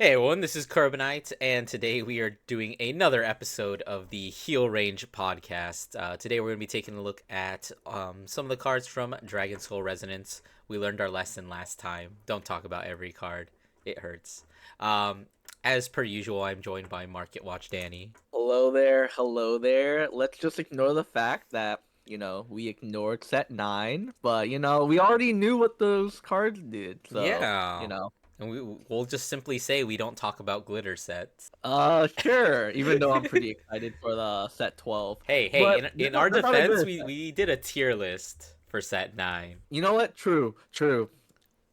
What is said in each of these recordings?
Hey everyone, this is Carbonite, and today we are doing another episode of the Heal Range podcast. Today we're going to be taking a look at some of the cards from Dragon Soul Resonance. We learned our lesson last time. Don't talk about every card, it hurts. Um, as per usual, I'm joined by Market Watch Danny. Hello there, hello there. Let's just ignore the fact that, we ignored set 9, but, we already knew what those cards did, so, Yeah, and we'll just simply say we don't talk about glitter sets. sure, even though I'm pretty excited for the set 12. Hey, But in our that's not a defense, good we, set. we did a tier list for set 9. You know what? True, true.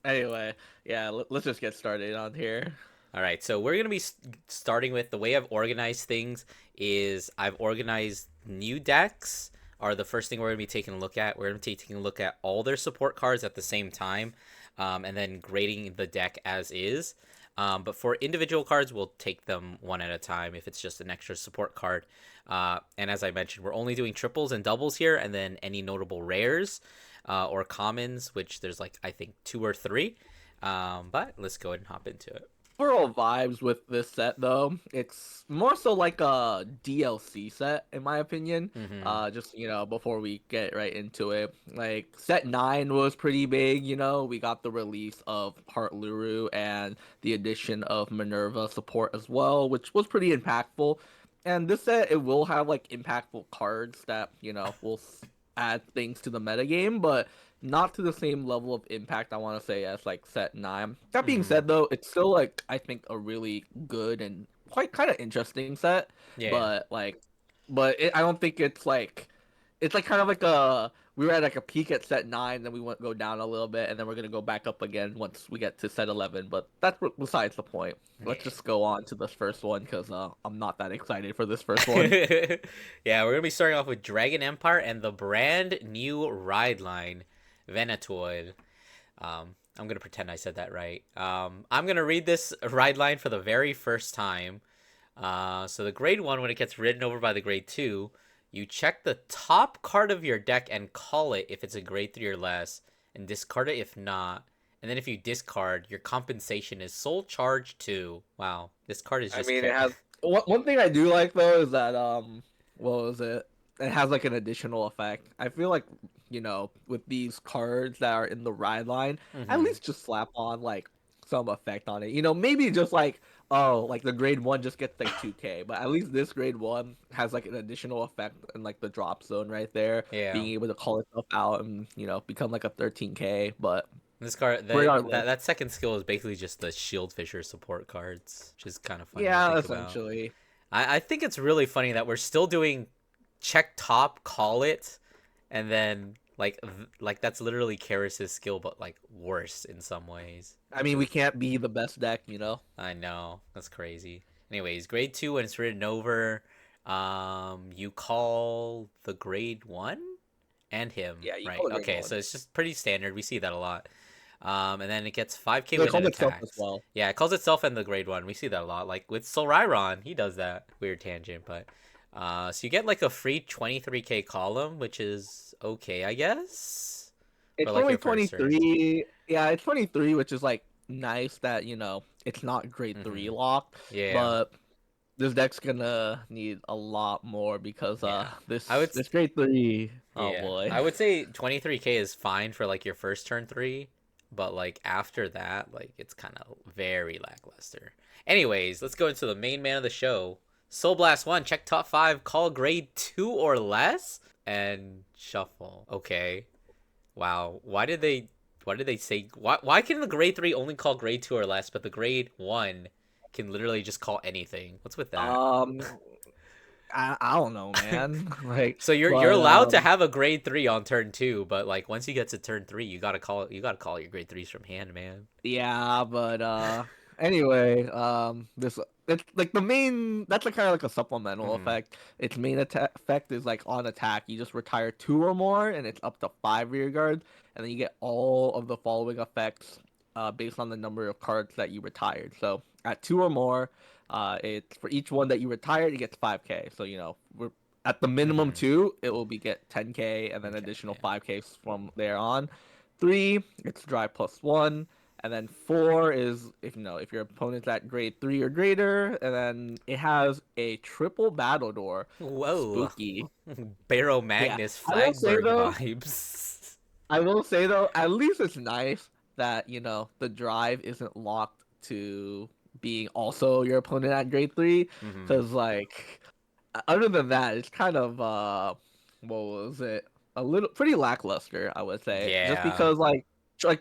Anyway, yeah, let's just get started on here. All right, so we're gonna be starting with the way I've organized things is I've organized new decks are the first thing we're gonna be taking a look at. We're gonna be taking a look at all their support cards at the same time, and then grading the deck as is. But for individual cards, we'll take them one at a time if it's just an extra support card. And as I mentioned, we're only doing triples and doubles here, and then any notable rares or commons, which there's like I think two or three. But let's go ahead and hop into it. Overall vibes with this set though, it's more so like a DLC set in my opinion. Mm-hmm. Just before we get right into it, like set 9 was pretty big. We got the release of Heart Luru and the addition of Minerva support as well, which was pretty impactful. And this set, it will have like impactful cards that will add things to the metagame, but not to the same level of impact I want to say as like set 9. That being Mm-hmm. said though, it's still like I think a really good and quite kind of interesting set, Yeah. but I don't think it's like kind of like a we were at like a peak at set 9, then we went go down a little bit, and then we're gonna go back up again once we get to set 11. But that's besides the point. Let's Yeah. just go on to this first one because I'm not that excited for this first one. Yeah, we're gonna be starting off with Dragon Empire and the brand new ride line, Venatoid. I'm gonna pretend I said that right. I'm gonna read this ride line for the very first time. So the grade one, when it gets ridden over by the grade two, you check the top card of your deck and call it if it's a grade three or less, and discard it if not. And then if you discard, your compensation is soul charge two. Wow, this card is I just mean, it has one thing I do like though is that what was it? It has like an additional effect. I feel like with these cards that are in the ride line, at mm-hmm. least just slap on like some effect on it. Maybe just like like the grade 1 just gets like 2k, but at least this grade 1 has like an additional effect in like the drop zone right there, Yeah. being able to call itself out and become like a 13k. But This card, regardless, that second skill is basically just the Shield Fisher support cards, which is kind of funny to yeah, think about. essentially. I think it's really funny that we're still doing check top, call it, and then like that's literally Karis's skill, but like worse in some ways, I which mean, we is can't be the best deck. I know that's crazy. Anyways, grade two when it's written over, you call the grade one and him, Yeah, you right? call it grade Okay, one. so it's just pretty standard. We see that a lot. And then it gets 5k So it when it calls itself as attacks. well. Yeah, it calls itself in the grade one. We see that a lot. Like with Solryron, he does that. Weird tangent, but so you get like a free 23k column, which is okay, I guess, for It's like only your first turn. 23. Yeah, it's 23, which is like nice that, it's not grade 3 Mm-hmm. locked, Yeah, but this deck's gonna need a lot more because yeah. I this would, this grade 3, oh yeah, boy. I would say 23k is fine for like your first turn three, but like after that, like it's kind of very lackluster. Anyways, let's go into the main man of the show. Soul Blast 1, check top 5, call grade 2 or less, and shuffle. Okay. Wow. Why did they say why can the grade 3 only call grade 2 or less, but the grade 1 can literally just call anything? What's with that? Um I don't know, man. Like, So you're but allowed to have a grade 3 on turn 2, but like once you get to turn 3, you got to call your grade 3s from hand, man. yeah, but anyway, this it's like the main that's like kind of like a supplemental Mhm. effect. Its main attack effect is like on attack, you just retire 2 or more and it's up to 5 rear guards, and then you get all of the following effects based on the number of cards that you retired. So at 2 or more, it's for each one that you retired, it gets 5k. So we're at the minimum Mhm. 2, it will be get 10k and then Okay, additional yeah. 5k from there on. 3, it's drive plus 1. And then 4 is if if your opponent's at grade 3 or greater, and then it has a triple battle door. Whoa. Spooky. Barrow Yeah. Magnus I will say Flagberg though, vibes. at least it's nice that, the drive isn't locked to being also your opponent at grade 3. Hmm. Because, like, other than that, it's kind of, what was it? A little, pretty lackluster, I would say. Just Yeah. because, like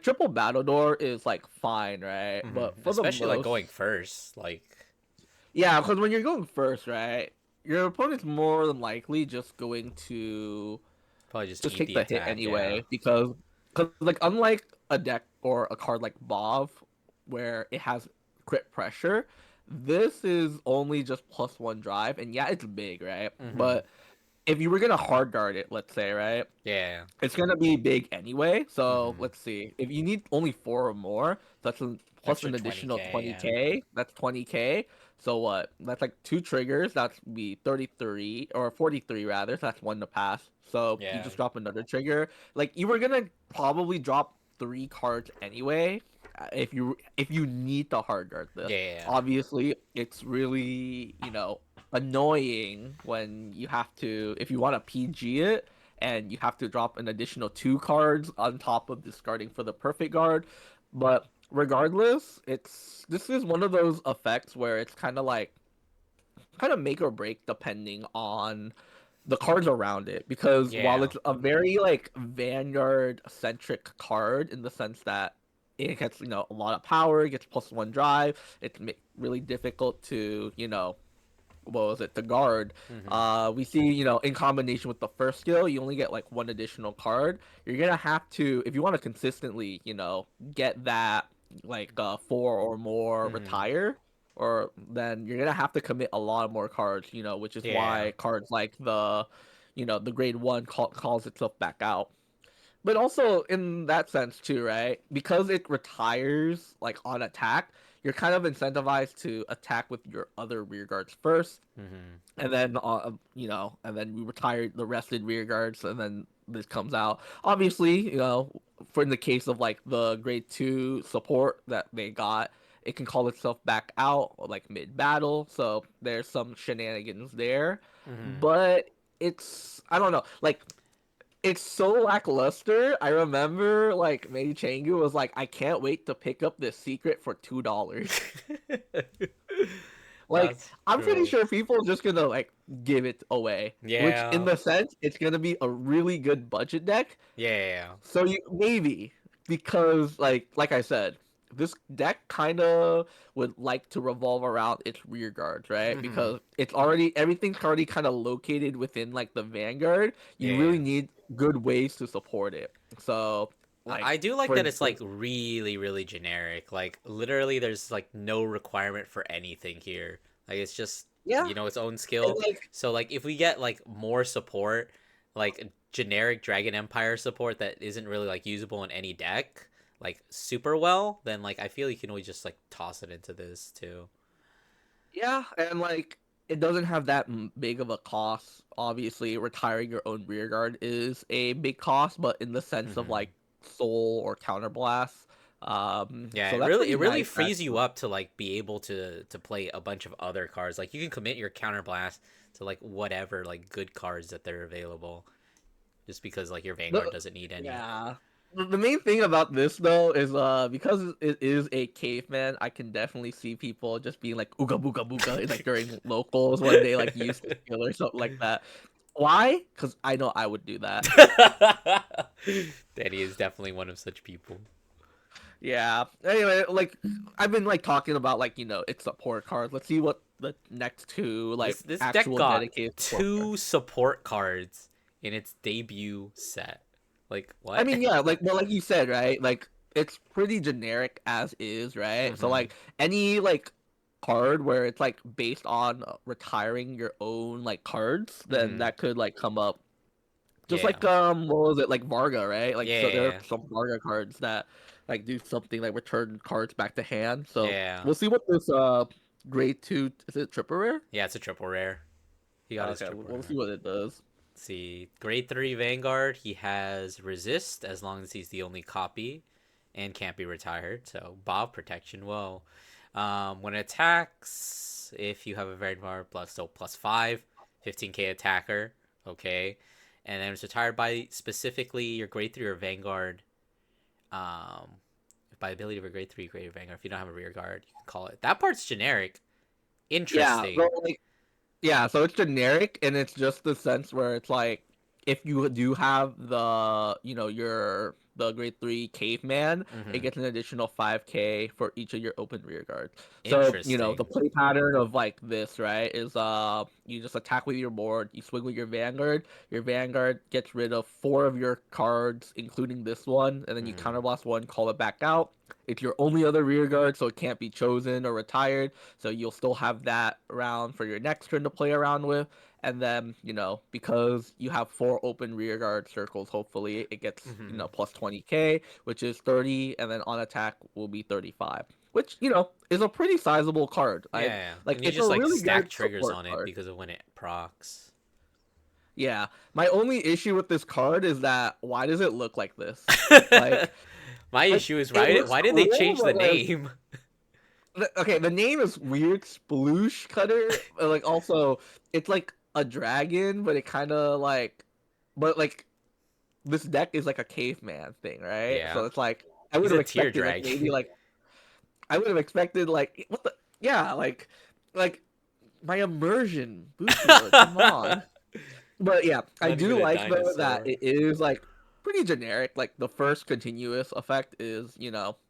triple battle door is, like, fine, right? Hmm. But for the Especially like most, going first. Like, yeah, because when you're going first, right? Your opponent's more than likely just going to probably just just eat take the the hit attack. Yeah. anyway because like unlike a deck or a card like Bov where it has crit pressure, this is only just +1 drive, and yeah, it's big, right? Hmm. But if you were gonna hard guard it, let's say, right, Yeah. it's gonna be big anyway. So Hmm. let's see. If you need only 4 or more, plus Extra an additional 20K. Yeah. 20k. That's 20k. So what? That's like 2 triggers. That's be 33 or 43 rather. So that's one to pass. So you Yeah. just drop another trigger. Like you were gonna probably drop 3 cards anyway. If you need to hard guard this, Yeah. obviously it's really annoying when you have to if you want to PG it and you have to drop an additional 2 cards on top of discarding for the perfect guard. But regardless, this is one of those effects where it's kind of make or break depending on the cards around it. Because while Yeah. it's a very like Vanguard centric card in the sense that it gets a lot of power, it gets +1 drive, it's really difficult to what was it, the guard. Hmm. We see, in combination with the first skill, you only get like one additional card. You're gonna have to, if you want to consistently, get that like 4 or more Hmm. retire, or then you're gonna have to commit a lot more cards, which is Yeah. why cards like the grade 1 calls itself back out. But also in that sense too, right? Because it retires like on attack, you're kind of incentivized to attack with your other rear guards first, Hmm. and then and then we retire the rested rear guards, and then this comes out. Obviously, for in the case of like the grade 2 support that they got, it can call itself back out like mid battle, so there's some shenanigans there. Hmm. But I don't know, like it's so lackluster. I remember like Mei Changu was like, I can't wait to pick up this secret for $2. Like, That's I'm pretty true. sure people are just gonna like give it away. Which in Yeah. the sense it's gonna be a really good budget deck. Yeah. So you maybe because like I said, this deck kind of would like to revolve around its rear guards, right? Hmm. Because everything's already kind of located within like the vanguard. You Yeah. really need good ways to support it. So like I do like for that it's like really, really generic. Like literally, there's like no requirement for anything here. Like it's just yeah, its own and skill. like So like if we get like more support, like generic Dragon Empire support that isn't really like usable in any deck, like super well, then like I feel you can always just like toss it into this too. yeah, and like it doesn't have that big of a cost. Obviously, retiring your own rear guard is a big cost, but in the sense of Hmm. like soul or counterblast, Yeah, so that's it pretty really nice frees you actually. up to like be able to play a bunch of other cards. Like you can commit your counterblast to like whatever like good cards that they're available, just because like your Vanguard The, doesn't need any. yeah. The main thing about this though is because it is a caveman, I can definitely see people just being like ooga booga booga like during locals when they like use the skill or something like that. Why? Because I know I would do that. Danny is definitely one of such people. Yeah. Anyway, like I've been like talking about like its support cards. Let's see what the next two like This deck actual got dedicated support cards. 2 support cards in its debut set. Like I what? mean, yeah, like you said, right? Like it's pretty generic as is, right? So Hmm. like any like card where it's like based on retiring your own like cards, then Hmm. that could like come up. Just Yeah. like what was it like Varga, right? Like so there are Yeah. some Varga cards that like do something like return cards back to hand. So Yeah. we'll see what this grade 2 is it triple rare? Yeah. It's a triple rare. He got his Okay, triple we'll see rare. what it does. Let's see, grade 3 Vanguard. He has resist as long as he's the only copy. and can't be retired. So Bob protection. Whoa. When it attacks, if you have a Vanguard plus so plus 5, 15k attacker. Okay. And then it's retired by specifically your grade 3 or Vanguard. Um, by ability of a grade 3 grade Vanguard. If you don't have a rear guard, you can call it. That part's generic. Yeah, Interesting. so like yeah, so it's generic and it's just the sense where it's like if you do have the your the grade 3 caveman, it Mm-hmm. gets an additional 5k for each of your open rear guards. So, the Interesting. play pattern of like this, right, is you just attack with your board, you swing with your vanguard gets rid of 4 of your cards, including this one, and then you Mm-hmm. counterblast one, call it back out. It's your only other rear guard, so it can't be chosen or retired. So you'll still have that round for your next turn to play around with. And then, because you have 4 open rear guard circles, hopefully it gets, Mm-hmm. plus 20k, which is 30, and then on attack will be 35, which, is a pretty sizable card. Yeah, Like, and you it's a just like really stack good triggers support on it card. because of when it procs. Yeah. My only issue with this card is that why does it look like this? Like, My like issue is it looks why did they cool, change the but like name? okay, the name is weird, Sploosh Cutter. Like also, it's like a dragon, but it kind of but like this deck is like a caveman thing, right? Yeah, So it's like I would he's have a tear expected like maybe dragon. like I would have expected like what the yeah like my immersion Bushwood. Come on. But yeah, I Not even do a like though that dinosaur. it is like pretty generic. Like the first continuous effect is,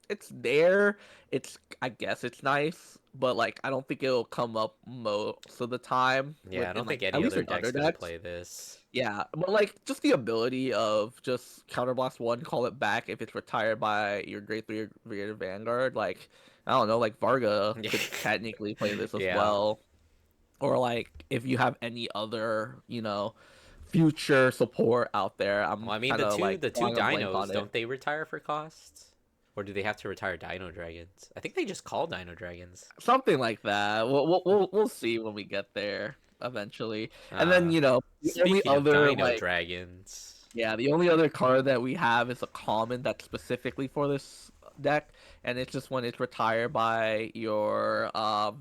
it's there. It's I guess it's nice, but like I don't think it'll come up most of the time Yeah, I within don't think like at any least other in deck's other gonna decks. play this. Yeah, but like just the ability of just counterblast one, call it back if it's retired by your grade 3 or greater Vanguard. Like I don't know, like Varga could technically play this as Yeah. well, or like if you have any other future support out there. Well, I'm I mean kind of like the two drawing a blank dinos on it. don't they retire for costs, or do they have to retire Dino Dragons? I think they just call Dino Dragons. Something like that. We'll see when we get there eventually. And then, the only Speaking of other Dino like Dragons, yeah, the only other card that we have is a common that's specifically for this deck, and it's just when it's retired by your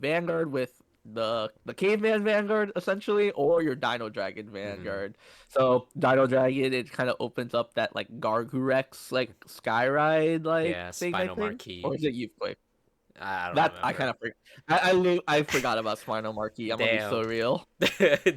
Vanguard with the Caveman Vanguard essentially, or your Dino Dragon mm-hmm. Vanguard. So Dino Dragon, it kind of opens up that like Gargurex like Skyride like Yeah, thing, I Spinal think, or Marquee. is it Youthquake? I don't That I kind remember. of I forgot about Spinal Marquee. I'm gonna be Damn. so real.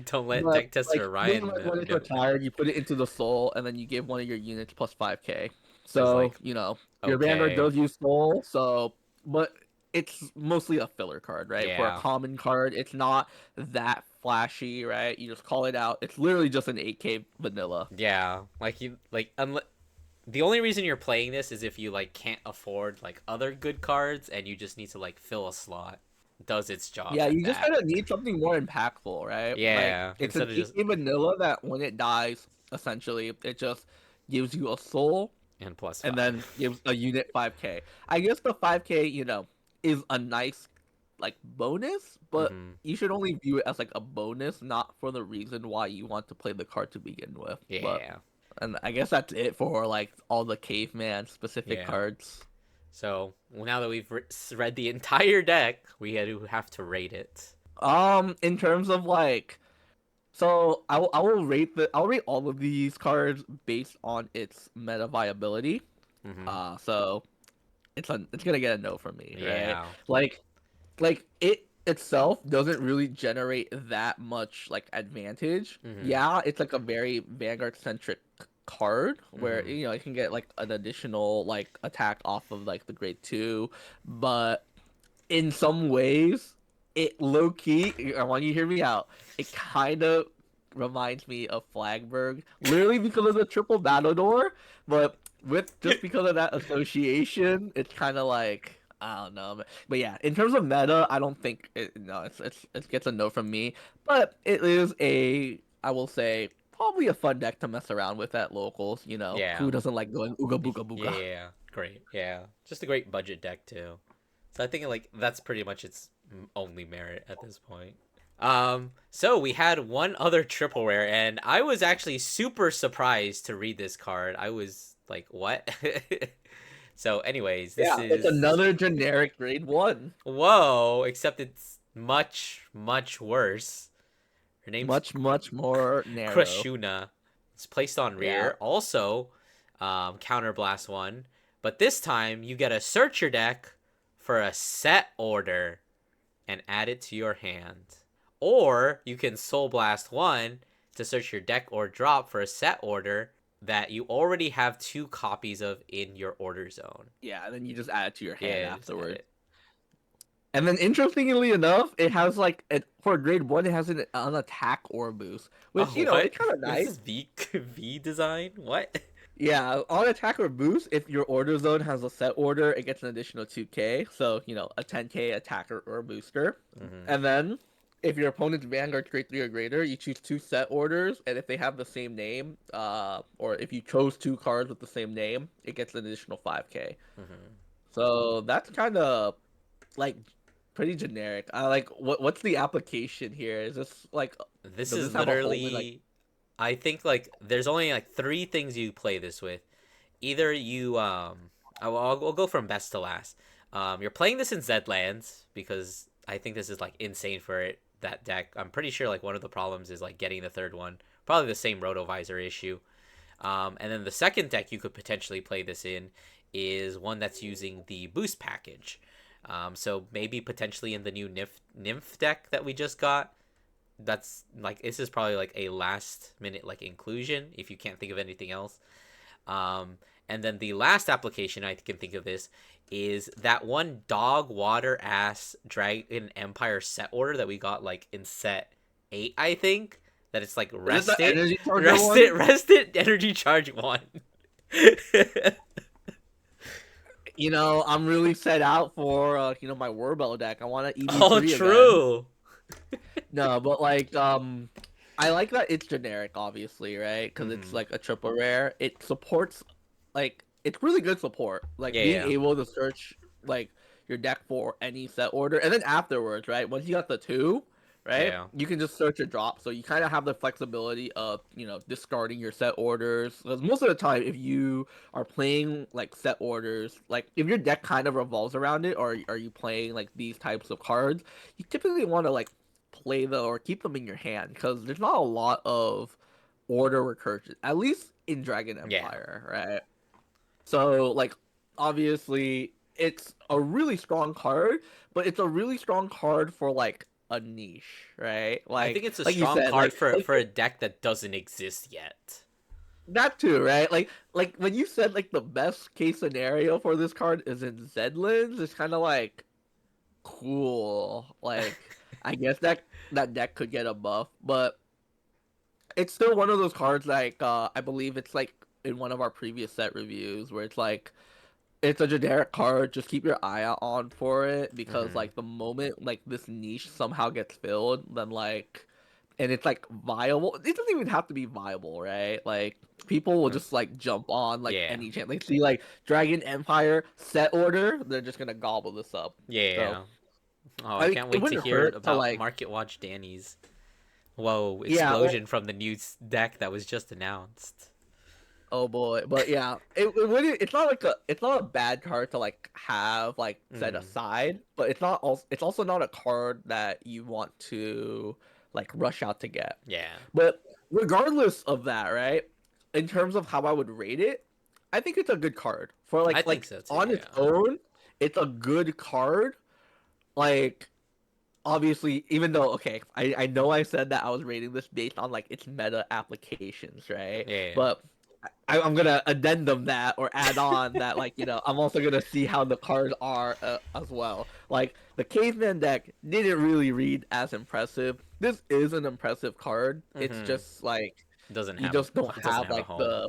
Don't let But Deck Tester like then Orion when it's know. retired, you put it into the soul, and then you give one of your units plus 5k. It's So like, your Vanguard okay. does use soul. So, but it's mostly a filler card, right? For a Yeah. common card, it's not that flashy, right? You just call it out. It's literally just an 8k vanilla. Yeah. Like you like the only reason you're playing this is if you like can't afford like other good cards and you just need to like fill a slot. It does its job Yeah, at you just that. kind of need something more impactful, right? Like Yeah. it's an Instead of just 8k vanilla that when it dies, essentially, it just gives you a soul and plus and then 5. gives a unit 5k. I guess the 5k, is a nice like bonus, but Mm-hmm. you should only view it as like a bonus, not for the reason why you want to play the card to begin with. But Yeah. and I guess that's it for like all the caveman specific Yeah. cards. So now that we've read the entire deck, we have to rate it. In terms of like so I'll rate all of these cards based on its meta viability. Mm-hmm. So it's gonna get a no from me, right? Yeah. Like it itself doesn't really generate that much like advantage. Mm-hmm. Yeah, it's like a very Vanguard centric card where Mm-hmm. it can get like an additional like attack off of like the grade 2, but in some ways it low key, I want you to hear me out. It kind of reminds me of Flagberg, literally because of the triple battle door, but with just because of that association, it's kind of like I don't know, but yeah, in terms of meta, I don't think no, it gets a no from me, but it is I will say probably a fun deck to mess around with at locals. Yeah. Who doesn't like going ooga booga booga? Yeah. Great. Yeah. Just a great budget deck too. So I think like that's pretty much its only merit at this point. So we had one other triple rare, and I was actually super surprised to read this card. I was like, what? So, anyways, this Yeah, it's is another generic grade 1. whoa, except it's much, much worse. Her name's Much, much more narrow. Krashuna. It's placed on Yeah. rear. Also, counterblast one. But this time, you get to search your deck for a set order and add it to your hand. Or you can Soul Blast one to search your deck or drop for a set order that you already have two copies of in your order zone. Yeah, and then you just add it to your hand Yeah, just add afterwards. it. And then interestingly enough, it has like for grade 1, it has an attack or boost, which Oh, what? it's kind of What is nice. this V design? What? Yeah, on attack or boost, if your order zone has a set order, it gets an additional 2k. So, a 10k attacker or booster. Mm-hmm. And then if your opponent's Vanguard grade 3 or greater, you choose two set orders, and if they have the same name, or if you chose two cards with the same name, it gets an additional 5k. Mm-hmm. So that's kind of like pretty generic. I like what's the application here? Is this like This does is this have a hole in like literally. I think like there's only like three things you play this with. Either you I'll go from best to last. You're playing this in Zed lands because I think this is like insane for it that deck. I'm pretty sure like one of the problems is like getting the third one. Probably the same Rotovisor issue. And then the second deck you could potentially play this in is one that's using the boost package. So maybe potentially in the new Nymph deck that we just got. That's like this is probably like a last minute like inclusion if you can't think of anything else. And then the last application I can think of this is that one dog water ass Dragon Empire set order that we got like in set 8, I think. That it's like is it the rest it, energy charger rest one? it, rest it, energy charge one. I'm really set out for my Warbell deck. I want to Oh, EV3 again. true. No, but like I like that it's generic, obviously, right? Because it's Mm-hmm. like a triple rare. It supports like it's really good support. Like Yeah, being yeah, able to search like your deck for any set order, and then afterwards, right? Once you got the two, right? yeah. You can just search a drop, so you kind of have the flexibility of discarding your set orders. Because most of the time, if you are playing like set orders, like if your deck kind of revolves around it, or are you playing like these types of cards, you typically want to like play them or keep them in your hand because there's not a lot of order recursion, at least in Dragon Yeah. Empire, right? So like obviously it's a really strong card, but it's a really strong card for like a niche, right? I think Like it's a like you strong said, card like for a deck that doesn't exist yet. that too, right? Like when you said like the best case scenario for this card is in Zedlins, it's kind of like cool. Like I guess that deck could get a buff, but it's still one of those cards like I believe it's like in one of our previous set reviews where it's like it's a generic card, just keep your eye out on for it because Mm-hmm. like the moment like this niche somehow gets filled, then like and it's like viable. It doesn't even have to be viable, right? Like people will just like jump on like Yeah. any chance. Like see like Dragon Empire set order, they're just gonna gobble this up. So Yeah. Oh, I I can't it wait to wouldn't hear hurt to about like Market Watch Danny's. Whoa, yeah, explosion from the new deck that was just announced. oh boy, but yeah, it wouldn't. It's not a bad card to like have like set Mm, aside, but it's also not a card that you want to like rush out to get. yeah, But regardless of that, right? In terms of how I would rate it, I think it's a good card for I like think like so too. on its Yeah. own. It's a good card. Like obviously, even though okay, I know I said that I was rating this based on like its meta applications, right? Yeah. But I'm gonna addendum that or add on that like I'm also gonna see how the cards are as well. Like the caveman deck didn't really read as impressive. This is an impressive card. It's Mm-hmm. just like Doesn't you have a just don't it doesn't have have a like home.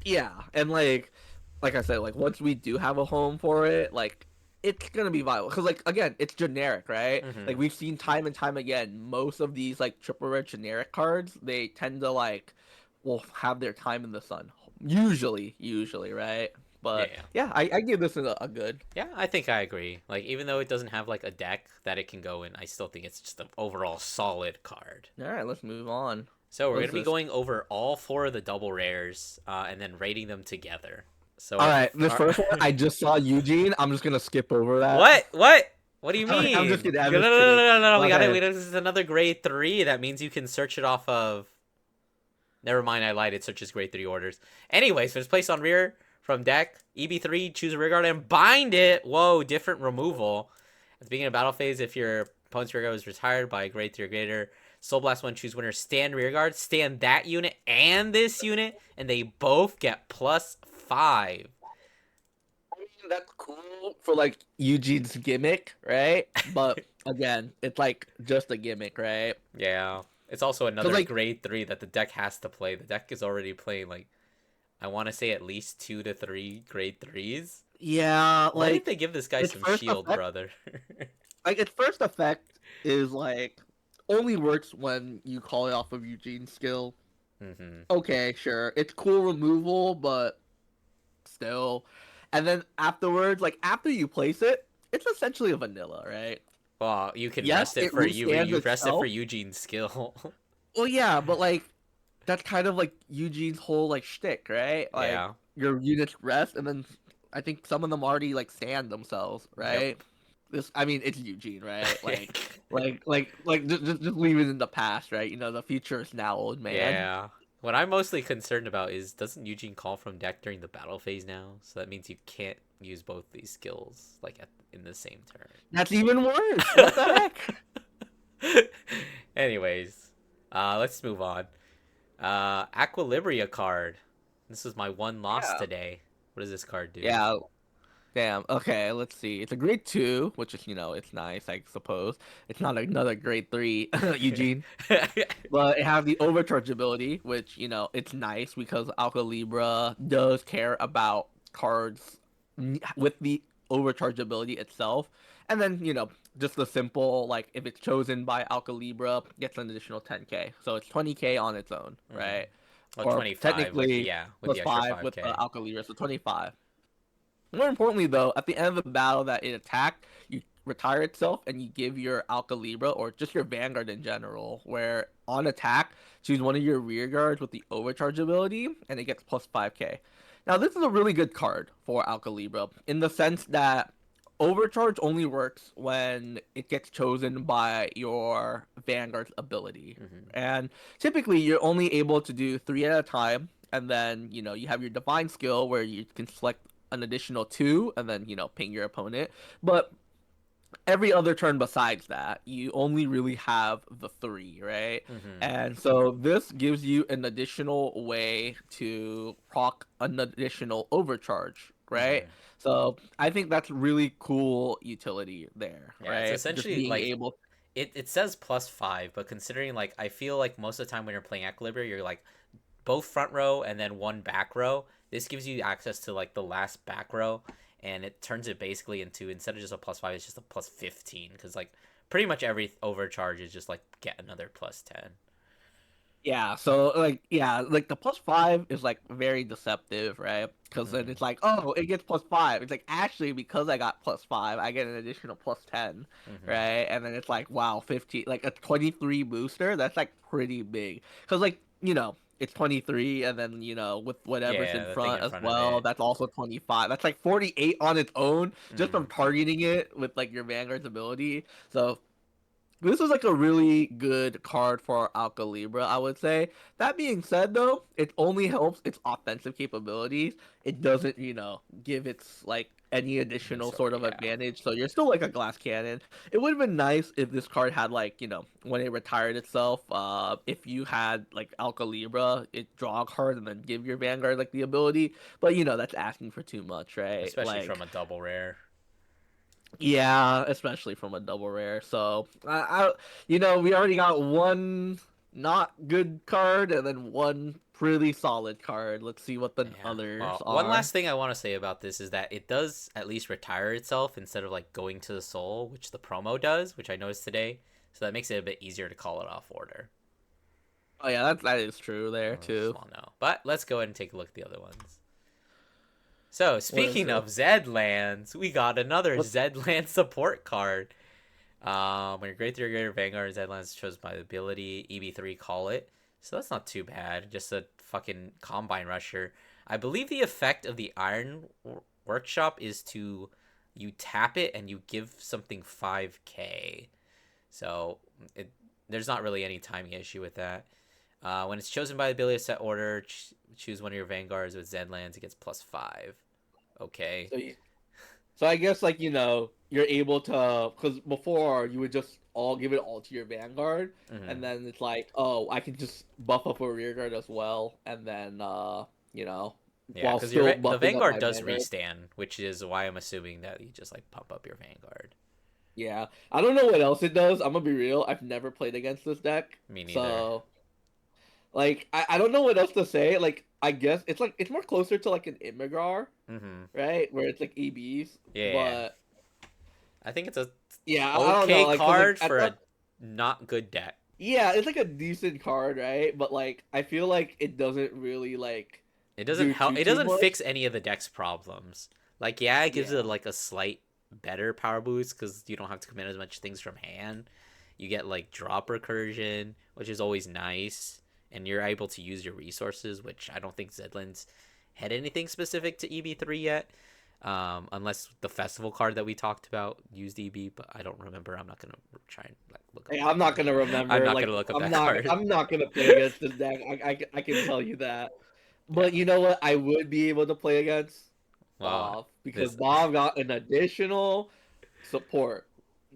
yeah, and like I said, like once we do have a home for it, like it's gonna be viable because like again, it's generic, right? Mm-hmm. Like we've seen time and time again, most of these like triple red generic cards, they tend to like will have their time in the sun. Usually, right? But Yeah. yeah, I give this a good. Yeah, I think I agree. Like even though it doesn't have like a deck that it can go in, I still think it's just an overall solid card. All right, let's move on. So we're What gonna is be this? going over all four of the double rares, and then rating them together. So All our, right, this our first one I just saw Eugene. I'm just gonna skip over that. what? What? What do you I'm just mean? kidding. I'm No, no, just no, no, kidding. no, no, no. We gotta. Okay. We This is another grade 3. That means you can search it off of. Never mind, I lied. It searches grade 3 orders. Anyways, first place on rear from deck. EB3, choose a rear guard and bind it. Whoa, different removal. At the beginning of battle phase, if your opponent's rear guard was retired by grade 3 or greater, Soul Blast 1, choose winner, stand rear guard, stand that unit and this unit, and they both get +5. I mean, that's cool for like Eugene's gimmick, right? But again, it's like just a gimmick, right? Yeah. It's also Cause another like, grade 3 that the deck has to play. The deck is already playing, like, I want to say at least 2 to 3 grade 3s. yeah, I wonder if they like give this guy its some first shield, effect, brother. its first effect is like only works when you call it off of Eugene's skill. hmm Okay, sure, it's cool removal, but still. And then afterwards, like after you place it, it's essentially a vanilla, right? Well, you can Yes, rest it it for you. restands You rest it for itself. Eugene's skill. Well, yeah, but like that's kind of like Eugene's whole like shtick, right? Like Yeah. your units rest, and then I think some of them already like stand themselves, Yep. right? This, I mean, it's Eugene, right? Like just leave it in the past, right? You know, the future is now, old man. Yeah. What I'm mostly concerned about is doesn't Eugene call from deck during the battle phase now? So that means you can't use both these skills like in the same That's even worse. What the heck? turn. Anyways, let's move on. Aquilibria card. This is my one loss Yeah. today. What does this card do? Yeah. Damn. Okay, let's see. It's a grade 2, which is, it's nice, I suppose. It's not another grade 3, Eugene. But it has the overcharge ability, which, it's nice because Alka Libra does care about cards with the overcharge ability itself. And then, just the simple, like, if it's chosen by Alka Libra, gets an additional 10k. So it's 20k on its own, hmm right? Well, Or 25 with technically, yeah with plus the extra 5 with 5k. Alka Libra, so 25. More importantly, though, at the end of the battle that it attacked, you retire itself and you give your Alka Libra or just your Vanguard in general, where on attack, choose one of your rear guards with the overcharge ability and it gets plus 5k. Now, this is a really good card for Alka Libra in the sense that overcharge only works when it gets chosen by your Vanguard's ability. hmm And typically, you're only able to do 3 at a time. And then, you have your divine skill where you can select an additional 2 and then, ping your opponent. But every other turn besides that, you only really have the 3, right? hmm And so this gives you an additional way to proc an additional overcharge, right? hmm So I think that's really cool utility there, Yeah, it's right? Just essentially being like able. it says +5, but considering like I feel like most of the time when you're playing Equilibria, you're like both front row and then one back row. This gives you access to like the last back row, and it turns it basically into, instead of just a +5, it's just a +15 because like pretty much every overcharge is just like get another +10. Yeah, so like like the plus 5 is like very deceptive, right? Because then hmm it's like, oh, it gets plus 5. It's like actually because I got plus 5, I get an additional plus 10, hmm right? And then it's like, wow, 15, like a 23 booster. That's like pretty big. Because like it's 23, and then with whatever's in Yeah, the thing front in as front of well, it. that's also 25. That's like 48 on its own just from hmm targeting it with like your Vanguard's ability. So this was like a really good card for Alka Libra, I would say. That being said, though, it only helps its offensive capabilities. It doesn't, give its like any additional So sort of yeah. advantage. So you're still like a glass cannon. It would have been nice if this card had like, when it retired itself, if you had like Alka Libra, it draw a card and then give your Vanguard like the ability. But that's asking for too much, right? Especially from a double rare. Yeah, especially from a double rare. So we already got one not good card and then one pretty solid card. Let's see what the Yeah. others Well, one are. last thing I want to say about this is that it does at least retire itself instead of like going to the soul, which the promo does, which I noticed today. So that makes it a bit easier to call it off order. Oh yeah, that is true there too. Small no. But let's go ahead and take a look at the other ones. So, What is speaking this? of Zed lands, we got another What? Zed land support card. When your Great 3 or Greater Vanguard Zed lands chosen by the ability, EB3 call it. So that's not too bad. Just a fucking Combine Rusher. I believe the effect of the Workshop is to you tap it and you give something 5k. So it, there's not really any timing issue with that. When it's chosen by the ability to set order, choose one of your vanguards with Zed lands. It gets +5. Okay. So so I guess like you're able to, because before you would just all give it all to your vanguard, and Hmm. then it's like, oh, I can just buff up a rear guard as well, and then you know Yeah, while because still the buffing up Vanguard my does vanguard. restand, which is why I'm assuming that you just like pump up your Vanguard. Yeah, I don't know what else it does. I'm gonna be real. I've never played against this deck, Me neither. so like I don't know what else to say. Like I guess it's like it's more closer to like an Imigrar, Hmm. right? Where it's like EBs, Yeah, but I think it's a yeah, I don't know. okay Like, cause like card at for that, a not good deck. yeah, it's like a decent card, right? But like I feel like it doesn't really like It doesn't do help. It too doesn't much. fix any of the deck's problems. Like, yeah, it gives it Yeah. like a slight better power boost because you don't have to commit as much things from hand. You get like drop recursion, which is always nice, and you're able to use your resources, which I don't think Zedlin's had anything specific to EB3 yet. Unless the festival card that we talked about used EB, but I don't remember. I'm not gonna try and like look up Hey, that I'm not card. gonna I'm remember. not Like gonna look up I'm that not. card. I'm not gonna play against this deck. I can tell you that. But Yeah. you know what? I would be able to play against Well, Bob because this. Bob got an additional support.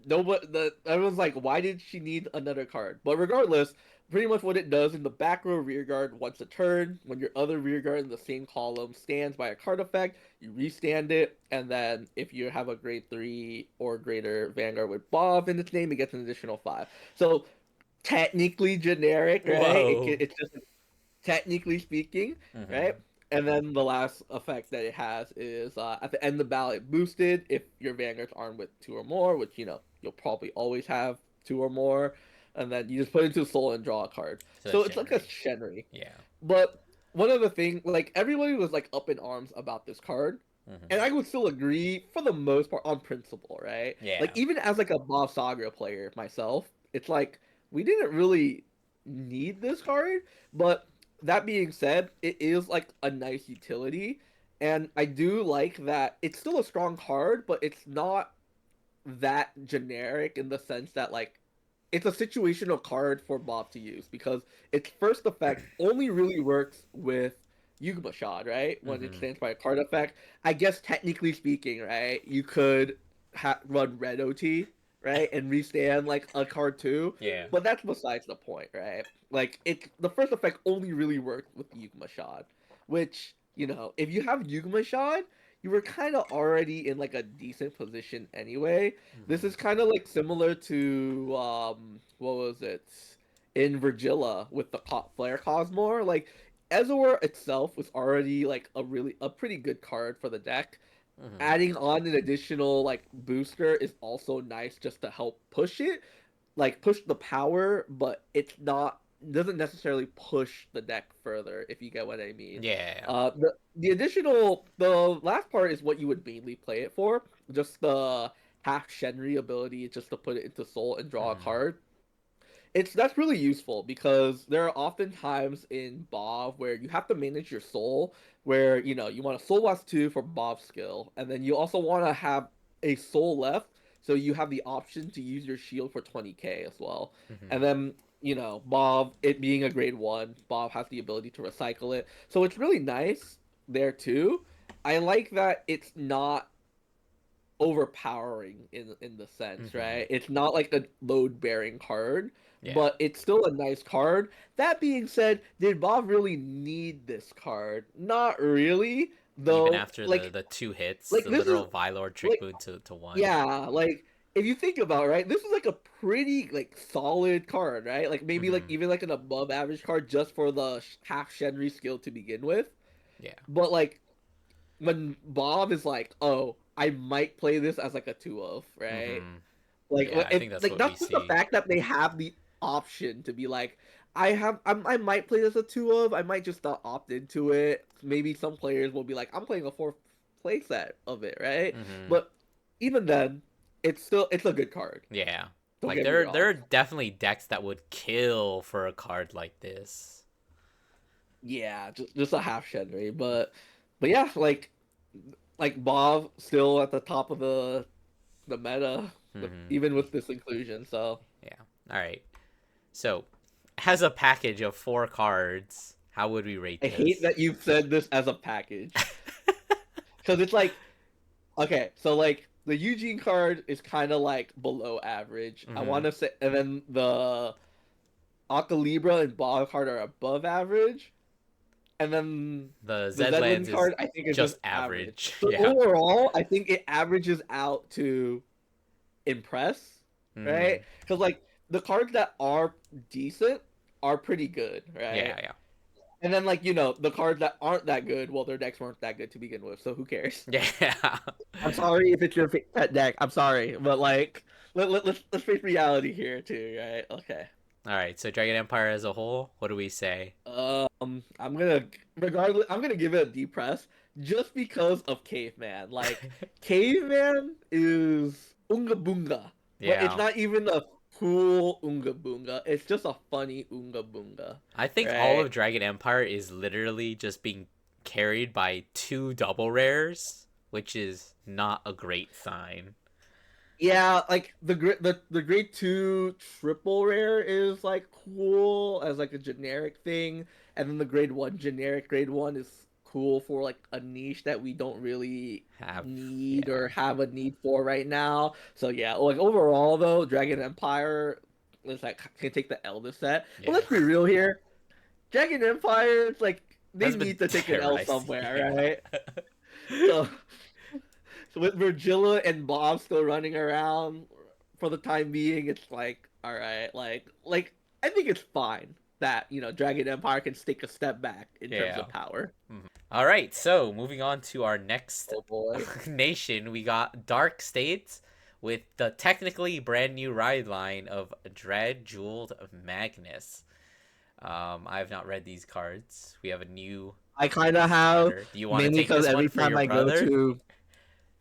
Nobody, everyone's like, why did she need another card? But regardless, pretty much what it does in the back row rear guard once a turn, when your other rear guard in the same column stands by a card effect, you restand it, and then if you have a grade 3 or greater Vanguard with Bob in its name, it gets an additional 5. So technically generic, right? Whoa. It's just technically speaking, right? Hmm. And then the last effect that it has is at the end of the ballot boosted if your vanguard's armed with two or more, which you'll probably always have two or more, and then you just put it into soul and draw a card. So So that's it's like a Shenry. Shenry. Yeah. But one other thing, like everybody was like up in arms about this card, and Hmm. I would still agree for the most part on principle, right? Like Yeah. even as like a Bob Saga player myself, it's like we didn't really need this card, but that being said, it is like a nice utility, and I do like that it's still a strong card, but it's not that generic in the sense that like it's a situational card for Bob to use because its first effect only really works with Yugma Shot, right? When it Hmm. stands by a card effect. I guess technically speaking, right, you could run Red OT, right, and restand like a card too, Yeah. but that's besides the point, right? Like the first effect only really worked with Yugma Shot, which if you have Yugma Shot, you were kind of already in like a decent position anyway. This Hmm. is kind of like similar to what was it in Virgilla with the Flare Cosmore. Like Ezor itself was already like a pretty good card for the deck. Hmm. Adding on an additional like booster is also nice just to help push it, like push the power, but it's not doesn't necessarily push the deck further if you get what I mean. Yeah. The last part is what you would mainly play it for, just the half Shenry ability, just to put it into Soul and draw a Hmm. card. That's really useful because there are often times in Bob where you have to manage your soul, where you want a soul loss 2 for Bob's skill, and then you also want to have a soul left, so you have the option to use your shield for 20k as well. Hmm. And then Bob, it being a grade 1, Bob has the ability to recycle it, so it's really nice there too. I like that it's not overpowering in the sense, Hmm. right? It's not like a load bearing card, Yeah. but it's still a nice card. That being said, did Bob really need this card? Not really, Even though. after Like the two hits, like the this is literal Vylord trick like boon to one. yeah, like if you think about it, right, this is like a pretty like solid card, right? Like maybe like Hmm. even like an above average card just for the half Shenry skill to begin with. Yeah. But like when Bob is like, "Oh, I might play this as like a 2 of," right? Hmm. Like Yeah, I if think that's like what we not just the see. fact that they have the option to be like, I might play this a 2 of, I might just opt into it. Maybe some players will be like, I'm playing a 4 playset of it, right? Hmm. But even then, it's a good card. Yeah. Don't Like get me there wrong. are definitely decks that would kill for a card like this. Yeah, just a half Shenry, but yeah, like Bob still at the top of the meta, Hmm. even with this inclusion. So Yeah. All right. So, as a package of 4 cards, how would we rate I hate this? that you've said this as a package because it's like okay, so like the Eugene card is kind of like below average. I Hmm. want to say, and then the Aqualibra and Bob card are above average, and then The the Zedlands Zedlin is card I think is just just average. average. So Yeah. overall, I think it averages out to impress, Hmm. right? Because like the cards that are decent are pretty good, right? Yeah, yeah. And then the cards that aren't that good, well, their decks weren't that good to begin with, so who cares? Yeah. I'm sorry if it's your pet deck. I'm sorry, but like let's face reality here too, right? Okay. All right. So, Dragon Empire as a whole, what do we say? I'm gonna regardless. I'm gonna give it a D press just because of Caveman. Like Caveman is Unga Boonga, but it's Yeah. not even a cool Unga Boonga. It's just a funny Unga Boonga, I think all right? of Dragon Empire is literally just being carried by 2 double rares, which is not a great sign. Yeah, like the grade two triple rare is like cool as like a generic thing, and then the grade one generic grade one is cool for like a niche that we don't really Have need yeah. or have a need for right now. So yeah, like overall though, Dragon Empire is like can take the eldest set. But Yeah. let's be real here, Dragon Empire, it's like they Has been need to take an L terrorized. somewhere, Yeah. right? So so with Virgilla and Bob still running around for the time being, it's like, all right, like I think it's fine that Dragon Empire can take a step back in terms Yeah. of power. All right, so moving on to our next Oh boy. nation, we got Dark States with the technically brand new ride line of Dread Jeweled Magnus. I have not read these cards. We have a new I kind of have starter. Do you want to mainly take because this one every for time your I go brother? to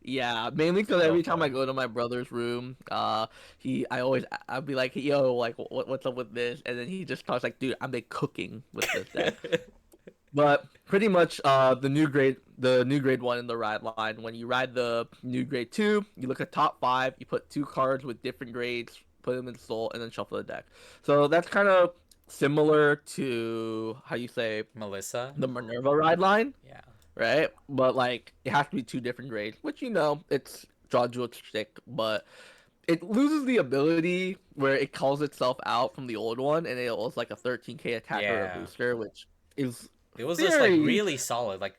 yeah, mainly because Go every for time I it. go to my brother's room, I always I'd be like, yo, like what's up with this? And then he just talks like, dude, I've been cooking with this deck. But pretty much the new grade one in the ride line, when you ride the new grade two, you look at top five, you put 2 cards with different grades, put them in soul, and then shuffle the deck. So that's kind of similar to how you say Melissa? the Minerva ride line, Yeah. right? But like it has to be 2 different grades, which it's draw jewel stick, but it loses the ability where it calls itself out from the old one, and it was like a 13k attack or a Yeah. booster, which is It was just like very really solid, like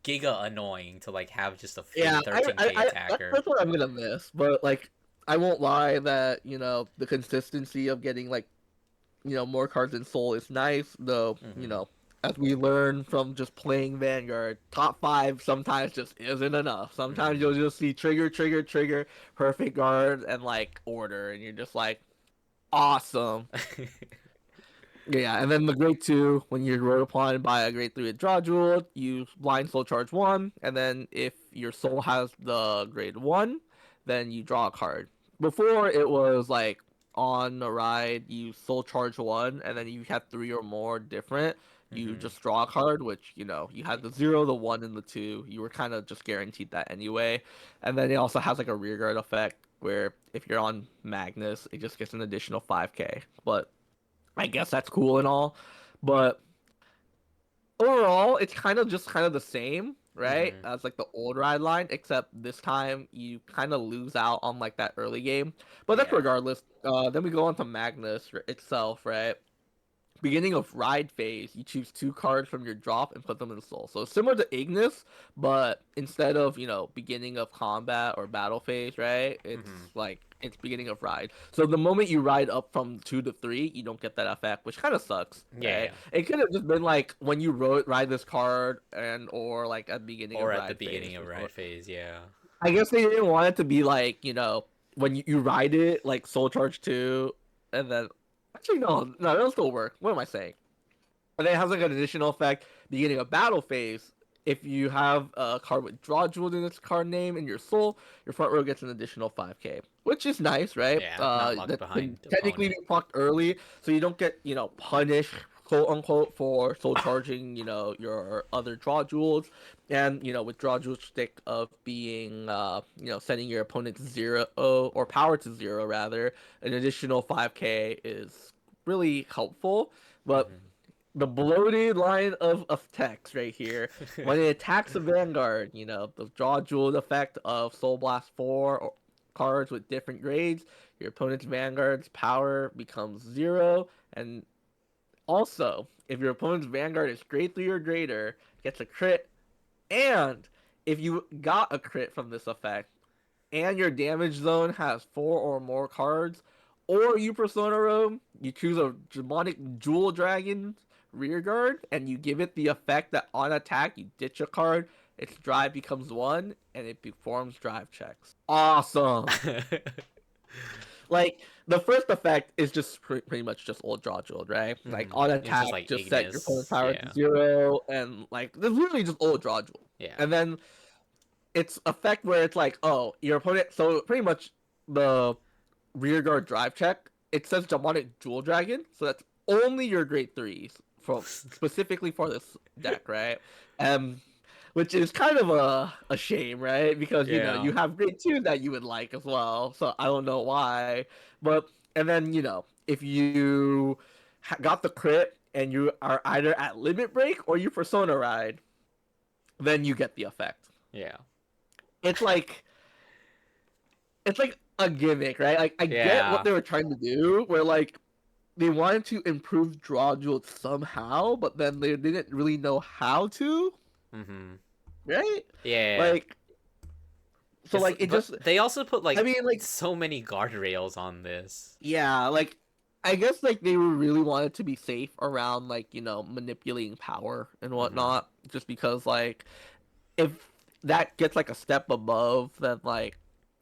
giga annoying to like have just a free yeah. I, I, 13k I that's, attacker. that's what I'm gonna miss. But like, I won't lie that the consistency of getting like more cards in Soul is nice, though. Hmm. As we learn from just playing Vanguard, top five sometimes just isn't enough. Sometimes Hmm. you'll just see trigger, trigger, trigger, perfect guard, and like order, and you're just like, awesome. Yeah, and then the grade two, when you're rode upon by a grade three with draw jewel, you blind soul charge one, and then if your soul has the grade one, then you draw a card. Before it was like on the ride, you soul charge one, and then you have 3 or more different. You Hmm. just draw a card, which you had the 0, the 1, and the 2. You were kind of just guaranteed that anyway. And then it also has like a rear guard effect where if you're on Magnus, it just gets an additional 5k. But I guess that's cool and all, but overall, it's kind of the same, right? Hmm. As like the old ride line, except this time you kind of lose out on like that early game. But that's Yeah. regardless. Then we go on to Magnus itself, right? Beginning of ride phase, you choose 2 cards from your drop and put them in the soul. So it's similar to Ignis, but instead of beginning of combat or battle phase, right? It's Hmm. like it's beginning of ride. So the moment you ride up from 2 to 3, you don't get that effect, which kind of sucks, Yeah, right? yeah. It could have just been like when you ride this card and or like at the beginning Or of at the ride beginning phase. of ride phase, yeah. I guess they didn't want it to be like when you ride it like Soul Charge 2, and then actually no, it'll still work. What am I saying? And then it has like an additional effect beginning of battle phase. If you have a card with draw jeweled in its card name in your soul, your front row gets an additional 5k, which is nice, right? Yeah, not locked That can behind technically be opponent. procced early, so you don't get punished quote unquote, for soul charging, your other draw jewels. And, with draw jewel stick of being, setting your opponent's zero or power to zero rather, an additional 5k is really helpful. But Hmm. the bloated line of text right here. When it attacks a Vanguard, the draw jewel effect of Soul Blast 4 cards with different grades, your opponent's Vanguard's power becomes 0. And also, if your opponent's Vanguard is grade 3 or greater, gets a crit, and if you got a crit from this effect, and your damage zone has 4 or more cards, or you Persona Roam, you choose a demonic Jewel Dragon rearguard, and you give it the effect that on attack you ditch a card, its drive becomes 1, and it performs drive checks. Awesome! Like, the first effect is just pretty much just old draw jewel, right? Like, Hmm. on It's attack, just like just set your opponent's Ignis. power to Yeah. 0, and, like, there's literally just old draw jewel. Yeah. And then it's effect where it's like, oh, your opponent. So pretty much the rearguard drive check. It says demonic jewel dragon, so that's only your grade threes from specifically for this deck, right? Um, which is kind of a shame, right? Because Yeah. you have grade two that you would like as well. So I don't know why, but and then if you got the crit and you are either at limit break or you persona ride, then you get the effect. Yeah. It's like a gimmick, right? Like I get what Yeah. they were trying to do, where like they wanted to improve draw jewels somehow, but then they didn't really know how to, Hmm. right? Yeah. Like so, like it But just, they also put I like mean, like so many guardrails on this. yeah, like I guess like they were really wanted to be safe around like manipulating power and Hmm. whatnot, just because like if that gets like a step above, then like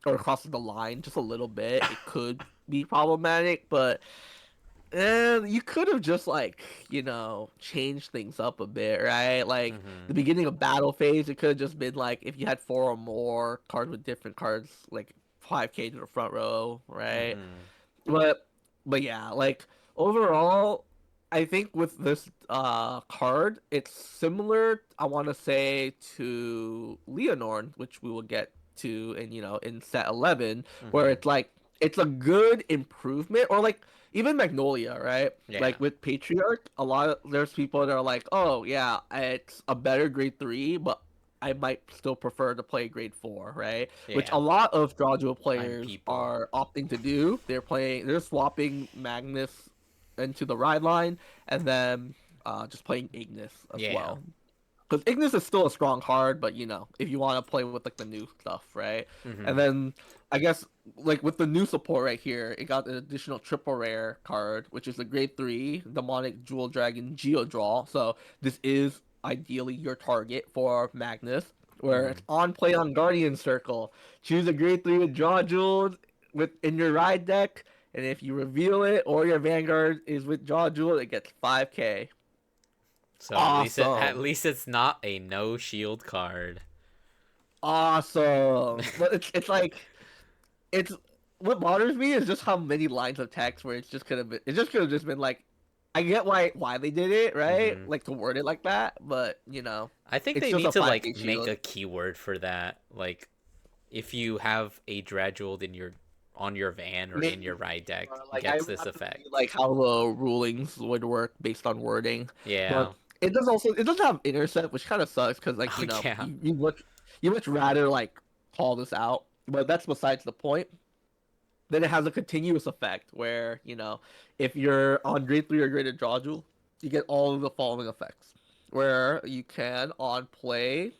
or crosses the line just a little bit, it could be problematic. But you could have just like changed things up a bit, right? Like the Hmm. beginning of battle phase, it could have just been like if you had 4 or more cards with different cards, like 5k to the front row, right? Hmm. But yeah, like overall, I think with this card, it's similar, I want to say, to Leonor, which we will get to in set 11, where Hmm. it's like it's a good improvement, or like even Magnolia, right? Yeah. Like with Patriarch, there's people that are like, oh yeah, it's a better grade 3, but I might still prefer to play grade 4, right? Which Yeah. a lot of draw duel I'm players people. are opting to do. They're swapping Magnus into the ride line, and then just playing Ignis as Yeah. well. Because Ignis is still a strong card, but if you want to play with like the new stuff, right? And Hmm. then I guess like with the new support right here, it got an additional triple rare card, which is the grade 3 demonic jewel dragon Geodraw. So this is ideally your target for Magnus, where it's Hmm. on play on Guardian Circle. Choose a grade 3 with draw jewels in your ride deck, and if you reveal it or your Vanguard is with draw jewel, it gets 5k. So at Awesome. least it's not a no shield card. Awesome. But it's like it's what bothers me is just how many lines of text where it just could have just been like, I get why they did it, right? Hmm. Like to word it like that, but I think it's they just need a to like 5k make shield. a keyword for that. Like if you have a Dredgewald in your on your van or in Maybe your ride deck like I gets would this have to see effect. like how the rulings would work based on wording, Yeah. but it does have intercept, which kind of sucks because like Oh yeah. you much rather like call this out, but that's besides the point. Then it has a continuous effect where, if you're on grade 3 or greater draw jewel, you get all of the following effects. Where you can, on play,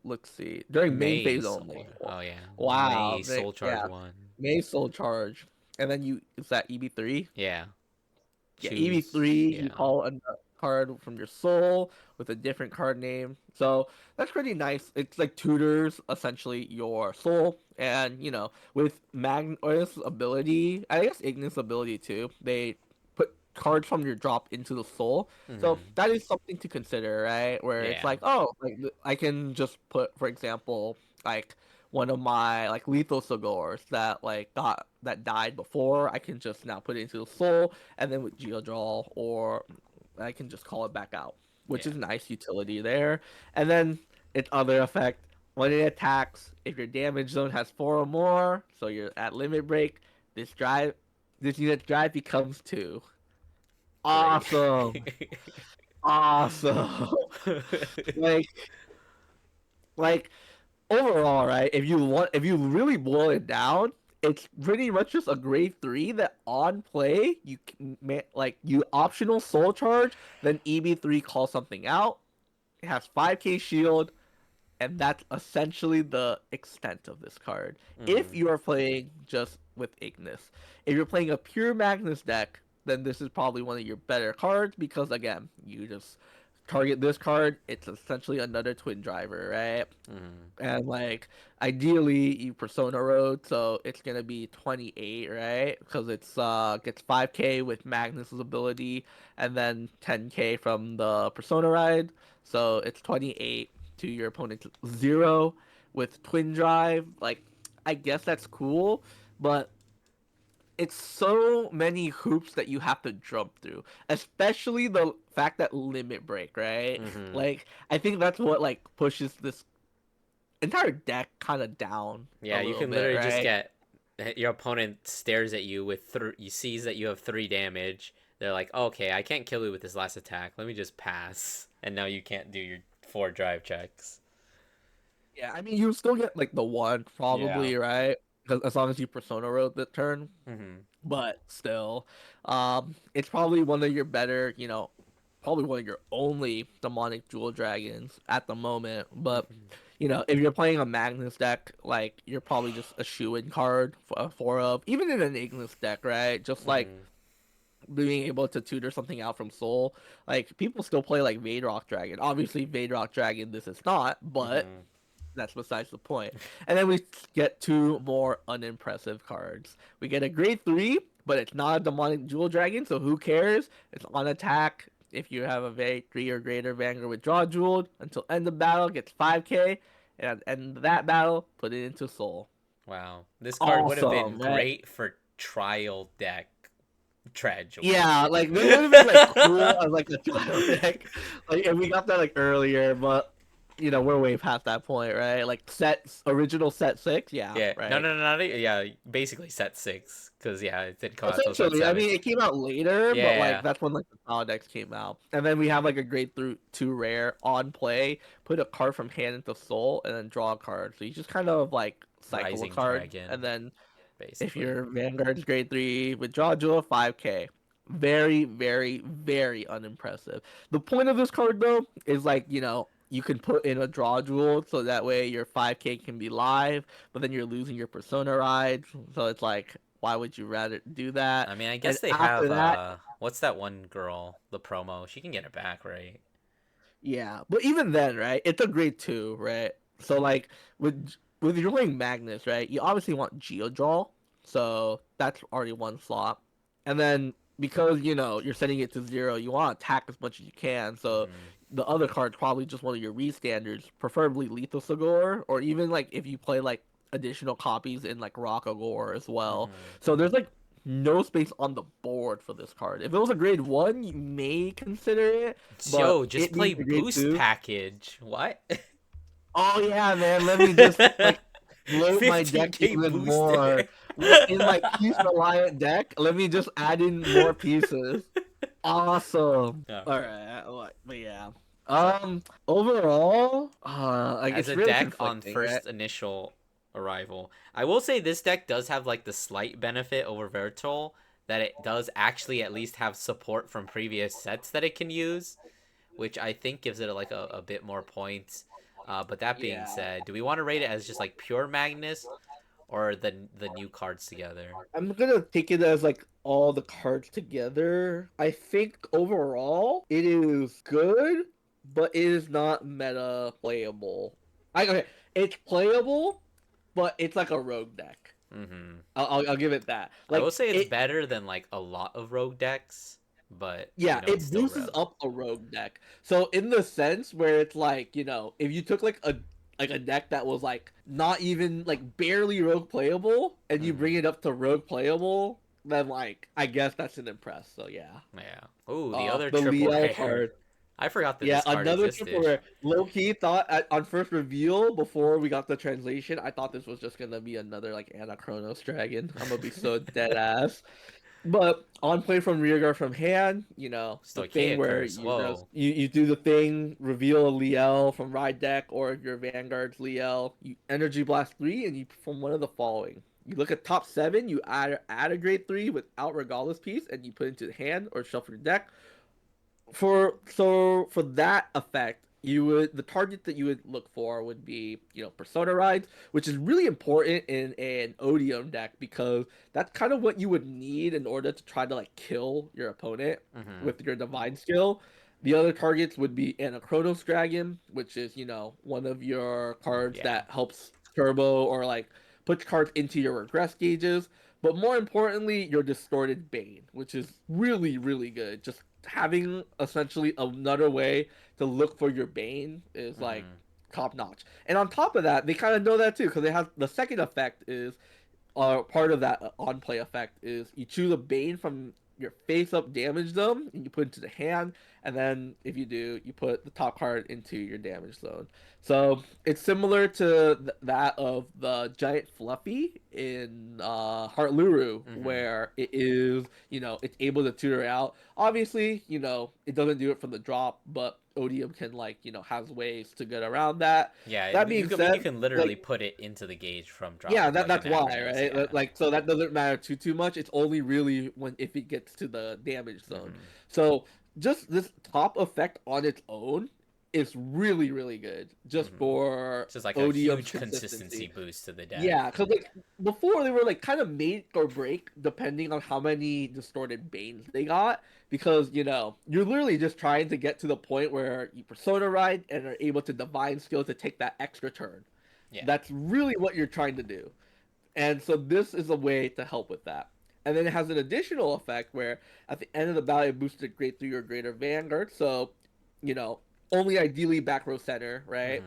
let's see, during main May phase only. Soul. Oh yeah. Wow. May Soul Charge Yeah. 1. May soul charge. And then is that EB3? Yeah. Yeah, Choose. EV3, you Yeah. call a card from your soul with a different card name. So that's pretty nice. It's like tutors essentially your soul. And, with Magnus ability, I guess Ignis ability too, they put cards from your drop into the soul. So Hmm. that is something to consider, right? Where it's Yeah. like, oh, like I can just put, for example, like one of my like lethal cigars that died before, I can just now put it into the soul, and then with Geodraw or I can just call it back out, which Yeah. is nice utility there. And then its other effect, when it attacks, if your damage zone has 4 or more, so you're at limit break, this drive, this unit's drive becomes 2. Great. Awesome, awesome. like, like overall, right? If you really boil it down, it's pretty much just a grade 3 that on play you can like you optional soul charge, then EB3 call something out. It has 5k shield, and that's essentially the extent of this card. If Hmm. you are playing just with Ignis, if you're playing a pure Magnus deck, then this is probably one of your better cards because again, you just target this card. It's essentially another twin driver, right? Hmm. And like ideally you persona road, so it's gonna be 28, right? Because it's gets 5k with Magnus's ability and then 10k from the persona ride, so it's 28 to your opponent's 0 with twin drive. Like I guess that's cool, but it's so many hoops that you have to jump through, especially the fact that limit break, right? Hmm. Like I think that's what like pushes this entire deck kind of down a Yeah, you little can bit, literally just right? get your opponent stares at you with you sees that you have 3 damage. They're like, okay, I can't kill you with this last attack. Let me just pass. And now you can't do your 4 drive checks. Yeah, I mean, you still get like the one Yeah. probably, right? 'Cause as long as you Persona wrote the turn, Hmm. but still, it's probably one of your better, probably one of your only demonic jewel dragons at the moment. But Hmm. if you're playing a Magnus deck, like you're probably just a shoe-in card for of even in an Ignis deck, right? Just like Hmm. being able to tutor something out from Soul. Like people still play like Vadrock Dragon. Obviously, Vadrock Dragon this is not, but Hmm. that's besides the point. And then we get 2 more unimpressive cards. We get a grade 3, but it's not a demonic jewel dragon, so who cares? It's on attack. If you have a very 3 or greater Vanguard with draw jeweled until end of battle, gets 5k, and at the end of that battle, put it into Soul. Wow. This card would have been Awesome, right? great for trial deck tragedy. Yeah, like this would have been like cool as like a trial deck, like if we got that like earlier, but we're way past that point, right? Like original set 6, yeah, Yeah. No, right. no, no, not yeah, basically set 6 cuz yeah, it didn't come out till set Essentially, I 7. mean, it came out later, but like Yeah. that's when like the trial decks came out, and then we have like a grade through 2 rare on play, put a card from hand into soul, and then draw a card. So you just kind of like cycle a Rising card, and Dragon then if basically. your Vanguard's grade 3 with draw jewel, 5k. Very, very, very unimpressive. The point of this card though is like, you can put in a draw jewel so that way your 5k can be live, but then you're losing your persona ride. So it's like, why would you rather do that? I mean, I And guess they after have that, what's that one girl, the promo? She can get it back, right? yeah. But even then, right? It's a grade 2, right? So like with you're playing Magnus, right? You obviously want Geodraw, so that's already one slot. And then because you're setting it to 0, you want to attack as much as you can. So Mhm. the other card's probably just one of your restandards, preferably Lethal Sagor, or even like if you play like additional copies in like Rock Agor as well. Mhm. So there's like no space on the board for this card. If it was a grade 1, you may consider it, but Yo, just it being play a grade boost 2. package. What? Oh yeah, man. Let me just like bloat my deck 15k even booster. more. In my piece reliant deck, let me just add in more pieces. Awesome. Yeah. All right, but yeah. So, Overall, like as it's a really deck on conflicting, right? first initial arrival, I will say this deck does have like the slight benefit over Virtual that it does actually at least have support from previous sets that it can use, which I think gives it like a bit more points. But that being Yeah. said, do we want to rate it as just like pure Magnus or the new cards together? I'm gonna take it as like all the cards together. I think overall it is good, but it is not meta playable. Okay, it's playable, but it's like a rogue deck. Mm-hmm. I'll give it that. I will Like say it's it, better than like a lot of rogue decks, but yeah, it's it still boosts rogue. up a rogue deck. So in the sense where it's like if you took like a deck that was like not even like barely rogue playable, and you Mm-hmm. bring it up to rogue playable, then like I guess that's an impress. So yeah. Yeah. Oh, the other The triple Liel rare. card. I forgot that Yeah, this card another triple existed. rare. Low key thought on first reveal before we got the translation, I thought this was just gonna be another like Anachronos dragon. I'm gonna be so dead ass. But on play from rearguard from hand, the thing Stoichea where curse. you just Whoa. you do the thing, reveal a Liel from ride deck or your Vanguard's Liel, you energy blast 3 and you perform one of the following. You look at top 7, you add a grade 3 without regardless piece and you put it into the hand or shuffle your deck for that effect, the target that you would look for would be persona rides, which is really important in an odium deck because that's kind of what you would need in order to try to like kill your opponent Mm-hmm. with your divine skill. The other targets would be Anachronos Dragon, which is one of your cards Yeah. that helps turbo or like puts cards into your regress gauges. But more importantly, your Distorted Bane, which is really, really good. Just having essentially another way to look for your Bane is like Mm-hmm. top notch. And on top of that, they kind of know that too because they have the second effect is part of that on play effect is you choose a Bane from your face up damage zone and you put it into the hand, and then if you do, you put the top card into your damage zone. So it's similar to that of the giant Fluffy in Heart Luru, Mm-hmm. where it is, it's able to tutor out. Obviously, it doesn't do it from the drop, but Odium can like, has ways to get around that. Yeah, That you being can, I mean, you said, can literally like put it into the gauge from drop yeah, with like that's why, averages. right? Yeah. Like, so that doesn't matter too much. It's only really when if it gets to the damage zone. Mm-hmm. So just this top effect on its own is really, really good, just Mm-hmm. for It's just like a Odium's huge consistency consistency. boost to the deck. Yeah, because like before they were like kind of make or break depending on how many distorted banes they got. Because you're literally just trying to get to the point where you persona ride and are able to divine skill to take that extra turn. Yeah. That's really what you're trying to do. And so this is a way to help with that. And then it has an additional effect where at the end of the battle it boosts a grade 3 or greater Vanguard. So, you know, only ideally back row center, right?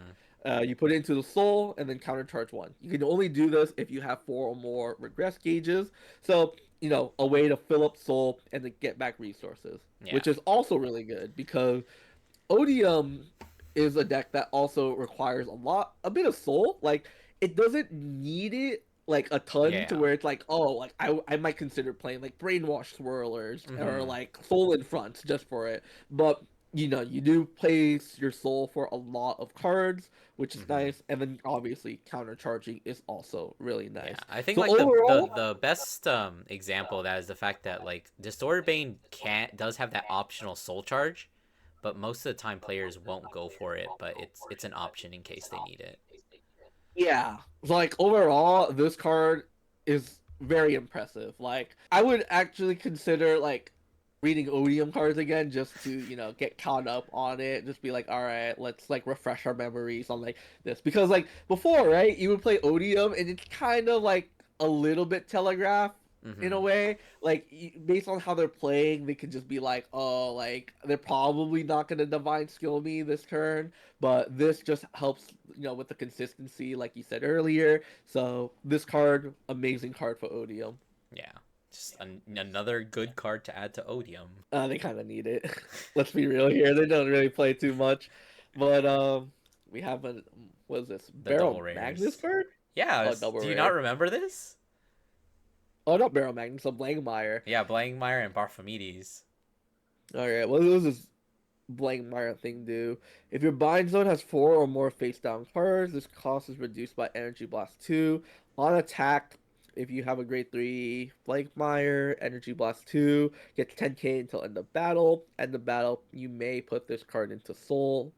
Mm-hmm. You put it into the soul and then countercharge one. You can only do this if you have 4 or more regress gauges. So, a way to fill up soul and to get back resources, Yeah. which is also really good because Odium is a deck that also requires a bit of soul. Like it doesn't need it like a ton to Yeah. where it's like, oh, like I might consider playing like Brainwash Swirlers or Mm-hmm. like Soul in Front just for it. But you do place your soul for a lot of cards, which is Mm-hmm. nice, and then obviously countercharging is also really Yeah, nice. I think So like overall, the best example of that is the fact that like Distorted Bane can does have that optional soul charge, but most of the time players won't go for it, but it's an option in case they need it. yeah, like overall, this card is very impressive. Like, I would actually consider like reading Odium cards again just to get caught up on it. Just be like, all right, let's like refresh our memories on like this because like before, right? You would play Odium and it's kind of like a little bit telegraphed in a Mm-hmm. way. Like based on how they're playing, they could just be like, oh, like they're probably not gonna divine skill me this turn, but this just helps with the consistency like you said earlier. So this card, amazing card for Odium. Yeah, just another good card to add to Odium. They kind of need it. Let's be real here, they don't really play too much. But we have a, what is this, The double Barrel Magnus rares. card? Yeah, Oh, double do you not rare. remember this? Oh, not Barrel Magnus, a Blankmeyer. Yeah, Blangmeyer and Barphomedes. All right, what does this Blankmeyer thing do? If your bind zone has 4 or more face down cards, this cost is reduced by Energy Blast 2. On attack, if you have a grade 3 Blankmeyer, Energy Blast 2 gets 10k until end of battle. End of battle, you may put this card into Soul.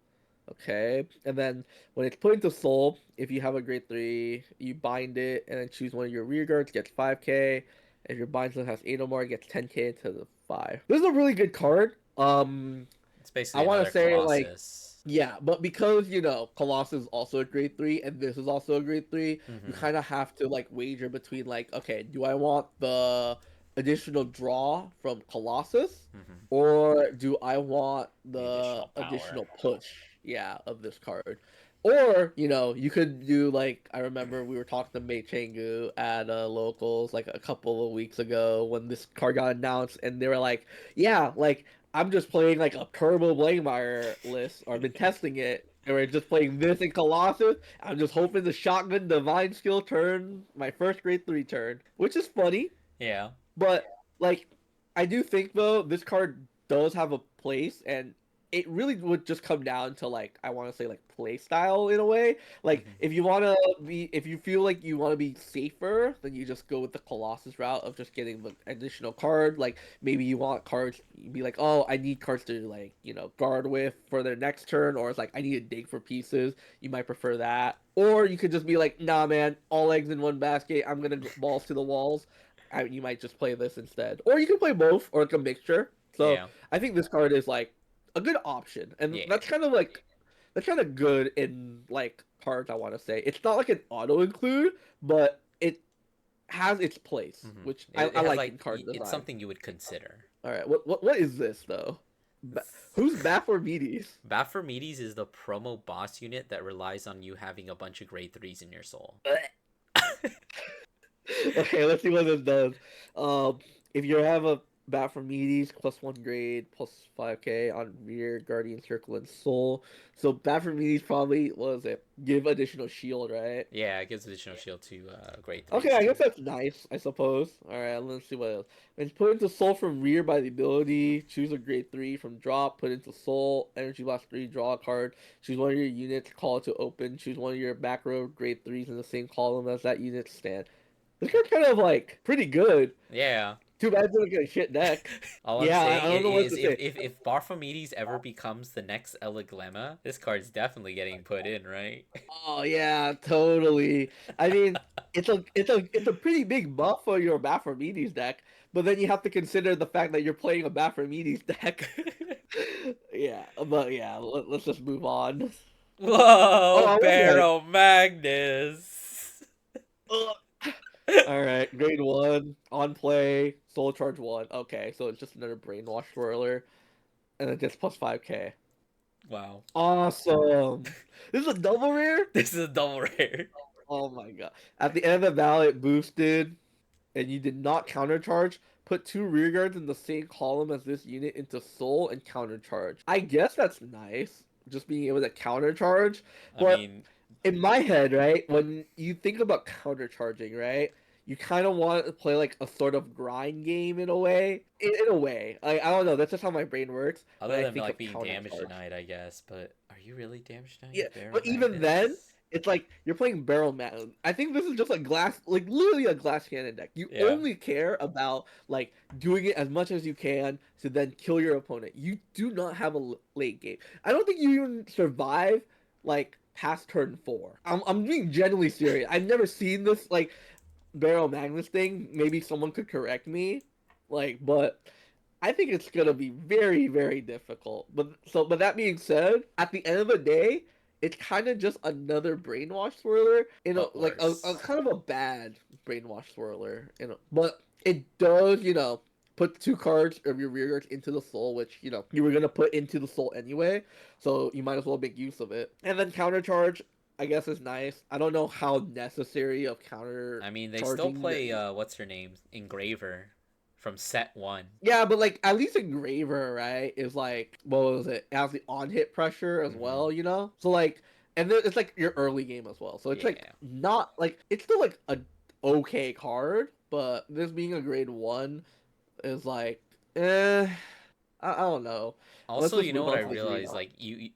Okay, and then when it's put into Soul, if you have a grade 3, you bind it and then choose one of your rear guards, gets 5k. If your bind zone has 8 or more, it gets 10k into the 5. This is a really good card. It's I basically want another to say like Colossus. yeah, but because Colossus is also a grade 3 and this is also a grade 3, you Mm-hmm. kind of have to like wager between like, okay, do I want the additional draw from Colossus Mm-hmm. or do I want The the additional power. additional push, yeah, of this card? Or, you could do like I remember we were talking to Mei Chengu at locals like a couple of weeks ago when this card got announced and they were like, yeah, like I'm just playing like a Turbo Blademeyer list or I've been testing it and we're just playing this in Colossus. I'm just hoping the shotgun divine skill turn my first grade 3 turn, which is funny. Yeah. But like, I do think though this card does have a place, and it really would just come down to like I want to say like play style in a way. Like Hmm. if you feel like you want to be safer, then you just go with the Colossus route of just getting the additional card. Like maybe you want cards, you be like, oh, I need cards to like guard with for their next turn, or it's like I need to dig for pieces. You might prefer that. Or you could just be like, nah, man, all eggs in one basket. I'm gonna balls to the walls. You might just play this instead, or you can play both, or like a mixture. So Yeah. I think this card is like a good option, and Yeah. that's kind of good in like cards. I want to say it's not like an auto include, but it has its place, Hmm. which It I has like like in card it's design. something you would consider. All right, what is this though? Who's Baphomedes? Baphomedes is the promo boss unit that relies on you having a bunch of grade threes in your soul. Okay, let's see what this does. If you have a bat from Medes, +1 grade, plus 5k on rear, guardian, circle, and soul. So bat from Medes probably was it? Give additional shield, right? Yeah, it gives additional shield to grade Okay, threes I too. guess that's nice, I suppose. All right, let's see what else. It's put into soul from rear by the ability. Choose a grade 3 from drop. Put into soul. Energy blast 3. Draw a card. Choose one of your units. Call it to open. Choose one of your back row grade 3s in the same column as that unit stand. This card's kind of like pretty good. Yeah. Too bad it's like a shit deck. All I'm Yeah, I saying don't know what is to if say. if Baphomedes ever becomes the next Eleglemma, this card's definitely getting put in, right? Oh yeah, totally. I mean, it's a pretty big buff for your Baphomedes deck, but then you have to consider the fact that you're playing a Baphomedes deck. Yeah, but yeah, let's just move on. Oh, Whoa, I was right. Barrow Magnus. Ugh. All right, grade 1 on play, Soul Charge 1. Okay, so it's just another Brainwash Swirler, and it gets plus 5k. Wow. Awesome. This is a double rare. This is a double rare. Oh my god. At the end of the ballot boosted and you did not countercharge, put 2 rear guards in the same column as this unit into soul and countercharge. I guess that's nice, just being able to countercharge. I But mean, in my head, right, when you think about countercharging, right, you kind of want to play like a sort of grind game in a way. In a way. Like, I don't know, that's just how my brain works when other I than think like of being damage countercharge. denied, I guess. But are you really damage denying Yeah, with Barrow but even then, Magnus? it's like you're playing barrel man. I think this is just a glass, like literally a glass cannon deck. You Yeah. only care about like doing it as much as you can to then kill your opponent. You do not have a late game. I don't think you even survive like past turn 4. I'm being genuinely serious. I've never seen this like barrel Magnus thing. Maybe someone could correct me, like, but I think it's gonna be very, very difficult. But that being said, at the end of the day, it's kind of just another brainwash swirler in a But like a worse. kind of a bad brainwash swirler. But it does, put 2 cards of your rear guards into the soul, which you were gonna put into the soul anyway, so you might as well make use of it. And then countercharge, I guess is nice. I don't know how necessary of counter I mean, they still charging that. play what's her name? Engraver from set 1. Yeah, but like at least Engraver, right, is like what was it? It has the on hit pressure as Mhm. well. So like, and then it's like your early game as well. So it's like Yeah. not like it's still like a okay card, but this being a grade 1 is like, I don't know. Let's Also, just you know move what I on to the green realized? one. Like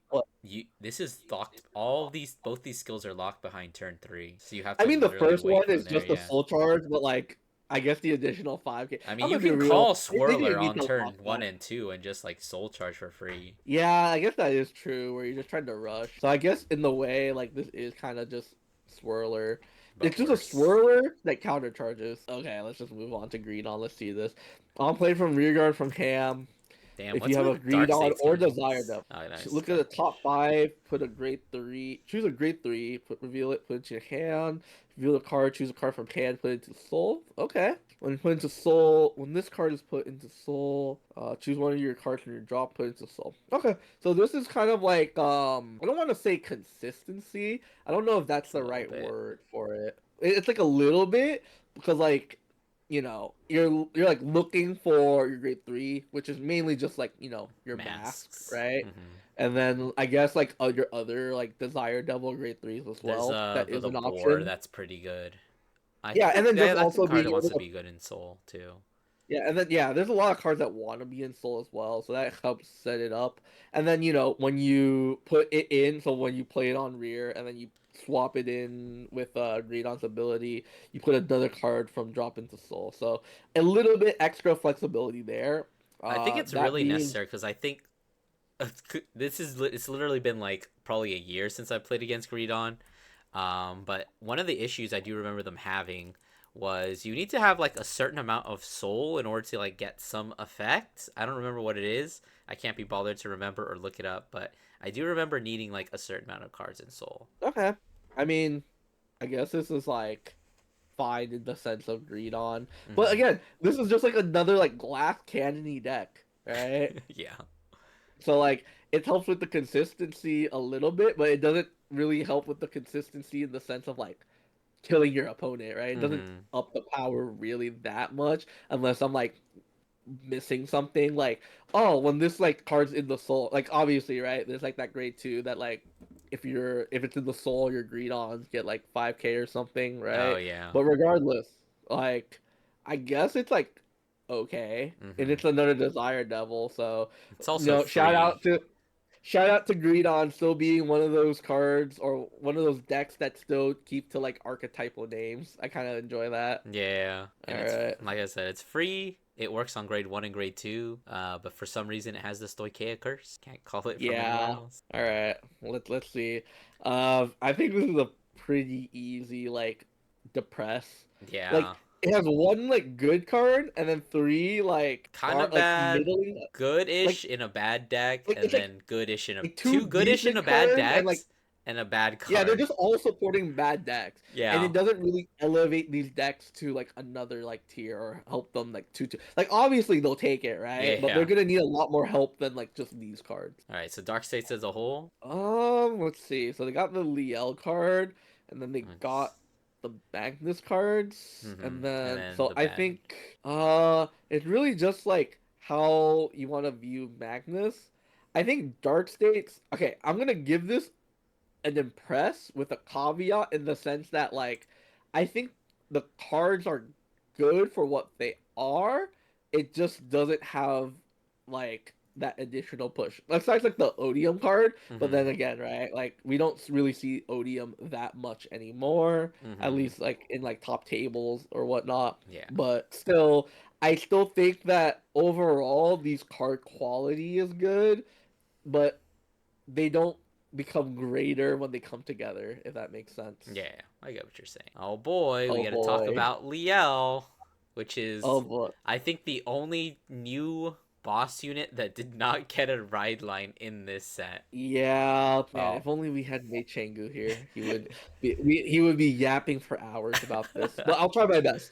What? you this is locked. All of these, both these skills are locked behind turn 3, so you have I to mean, the literally first wait one from is there. just a Yeah. full charge, but like I guess the additional 5k. I mean, I'm you gonna be can real. call They Swirler didn't need on to turn lock one that. and two and just like soul charge for free. Yeah, I guess that is true. Where you're just trying to rush. So I guess in the way, like this is kind of just swirler. But It's just a worse. swirler that counter charges. Okay, let's just move on to green on. Let's see this. On play from rear guard from Ham. Damn, If what's you have with a the dark Greedon states or Desire games? Depth, Oh, nice. look at the top five. Put a grade three. Choose a grade three. Reveal it. Put it to your hand. Reveal a card. Choose a card from hand. Put it into Soul. Okay. When put into Soul, when this card is put into Soul, choose one of your cards from your drop. Put it into Soul. Okay. So this is kind of like I don't want to say consistency. I don't know if that's It's a the little right bit. word for it. It's like a little bit because like you're like looking for your grade three, which is mainly just like your mask, Masks. right? Hmm. And then I guess like your other like desire double grade threes as There's well. That the is the an boar option. that's pretty good. I Yeah, think and then just that also card being wants able to to be good in Soul too. yeah, and then there's a lot of cards that want to be in Soul as well, so that helps set it up. And then when you put it in, so when you play it on rear, and then you swap it in with Greedon's ability, you put another card from drop into Soul. So a little bit extra flexibility there. I think it's That really being necessary because I think it's literally been like probably a year since I played against Greedon. But one of the issues I do remember them having was you need to have like a certain amount of soul in order to like get some effect. I don't remember what it is. I can't be bothered to remember or look it up, but I do remember needing like a certain amount of cards in soul. okay. I mean, I guess this is like fine in the sense of Greedon, but Hmm. again, this is just like another like glass cannony deck, right? Yeah. So like it helps with the consistency a little bit, but it doesn't really help with the consistency in the sense of like killing your opponent, right? It doesn't Hmm. up the power really that much unless I'm like missing something like oh when this like card's in the soul like obviously right there's like that grade two that like if it's in the soul your greed ons get like 5k or something Oh right yeah. but regardless like I guess it's like okay and Hmm. it's another desire devil so It's also shout free. out to Greedon still being one of those cards or one of those decks that still keep to like archetypal names. I kind of enjoy that. Yeah, All and it's right. like I said, it's free. It works on grade one and grade two. But for some reason, it has the Stoicheia curse. Can't call it from anywhere Yeah. else. All right. Let's see. I think this is a pretty easy like depress. Like Yeah, it has one like good card and then three like kind are of like bad, middling good-ish like in a bad deck, and it's like then goodish in a two two goodish in a decent bad cards and like decks and a bad yeah, they're card. just all supporting bad decks, and Yeah, it doesn't really elevate these decks to like another like tier or help them like to like obviously they'll take it right, but they're yeah. gonna need a lot more help than like just these cards. All right, so Dark States as a whole. Let's see. So they got the Liel card, and then they got the Magnus cards, Mm-hmm. and And then then so the I bad. think it's really just like how you want to view Magnus. I think Dark States. Okay, I'm gonna give this an impress with a caveat in the sense that like I think the cards are good for what they are. It just doesn't have like that additional push. Besides like the Odium card, but Mm-hmm. then again, right? Like we don't really see Odium that much anymore, at Mm-hmm. least like in like top tables or whatnot. Yeah. But still, I still think that overall these card quality is good, but they don't become greater when they come together, if that makes sense. Yeah, I get what you're saying. Oh boy, we Oh got to talk boy. about Liel, which Oh is, boy. I think, the only new boss unit that did not get a ride line in this set. Yeah, man. Oh. If only we had Mei Chengu here, he would be yapping for hours about this. But I'll try my best.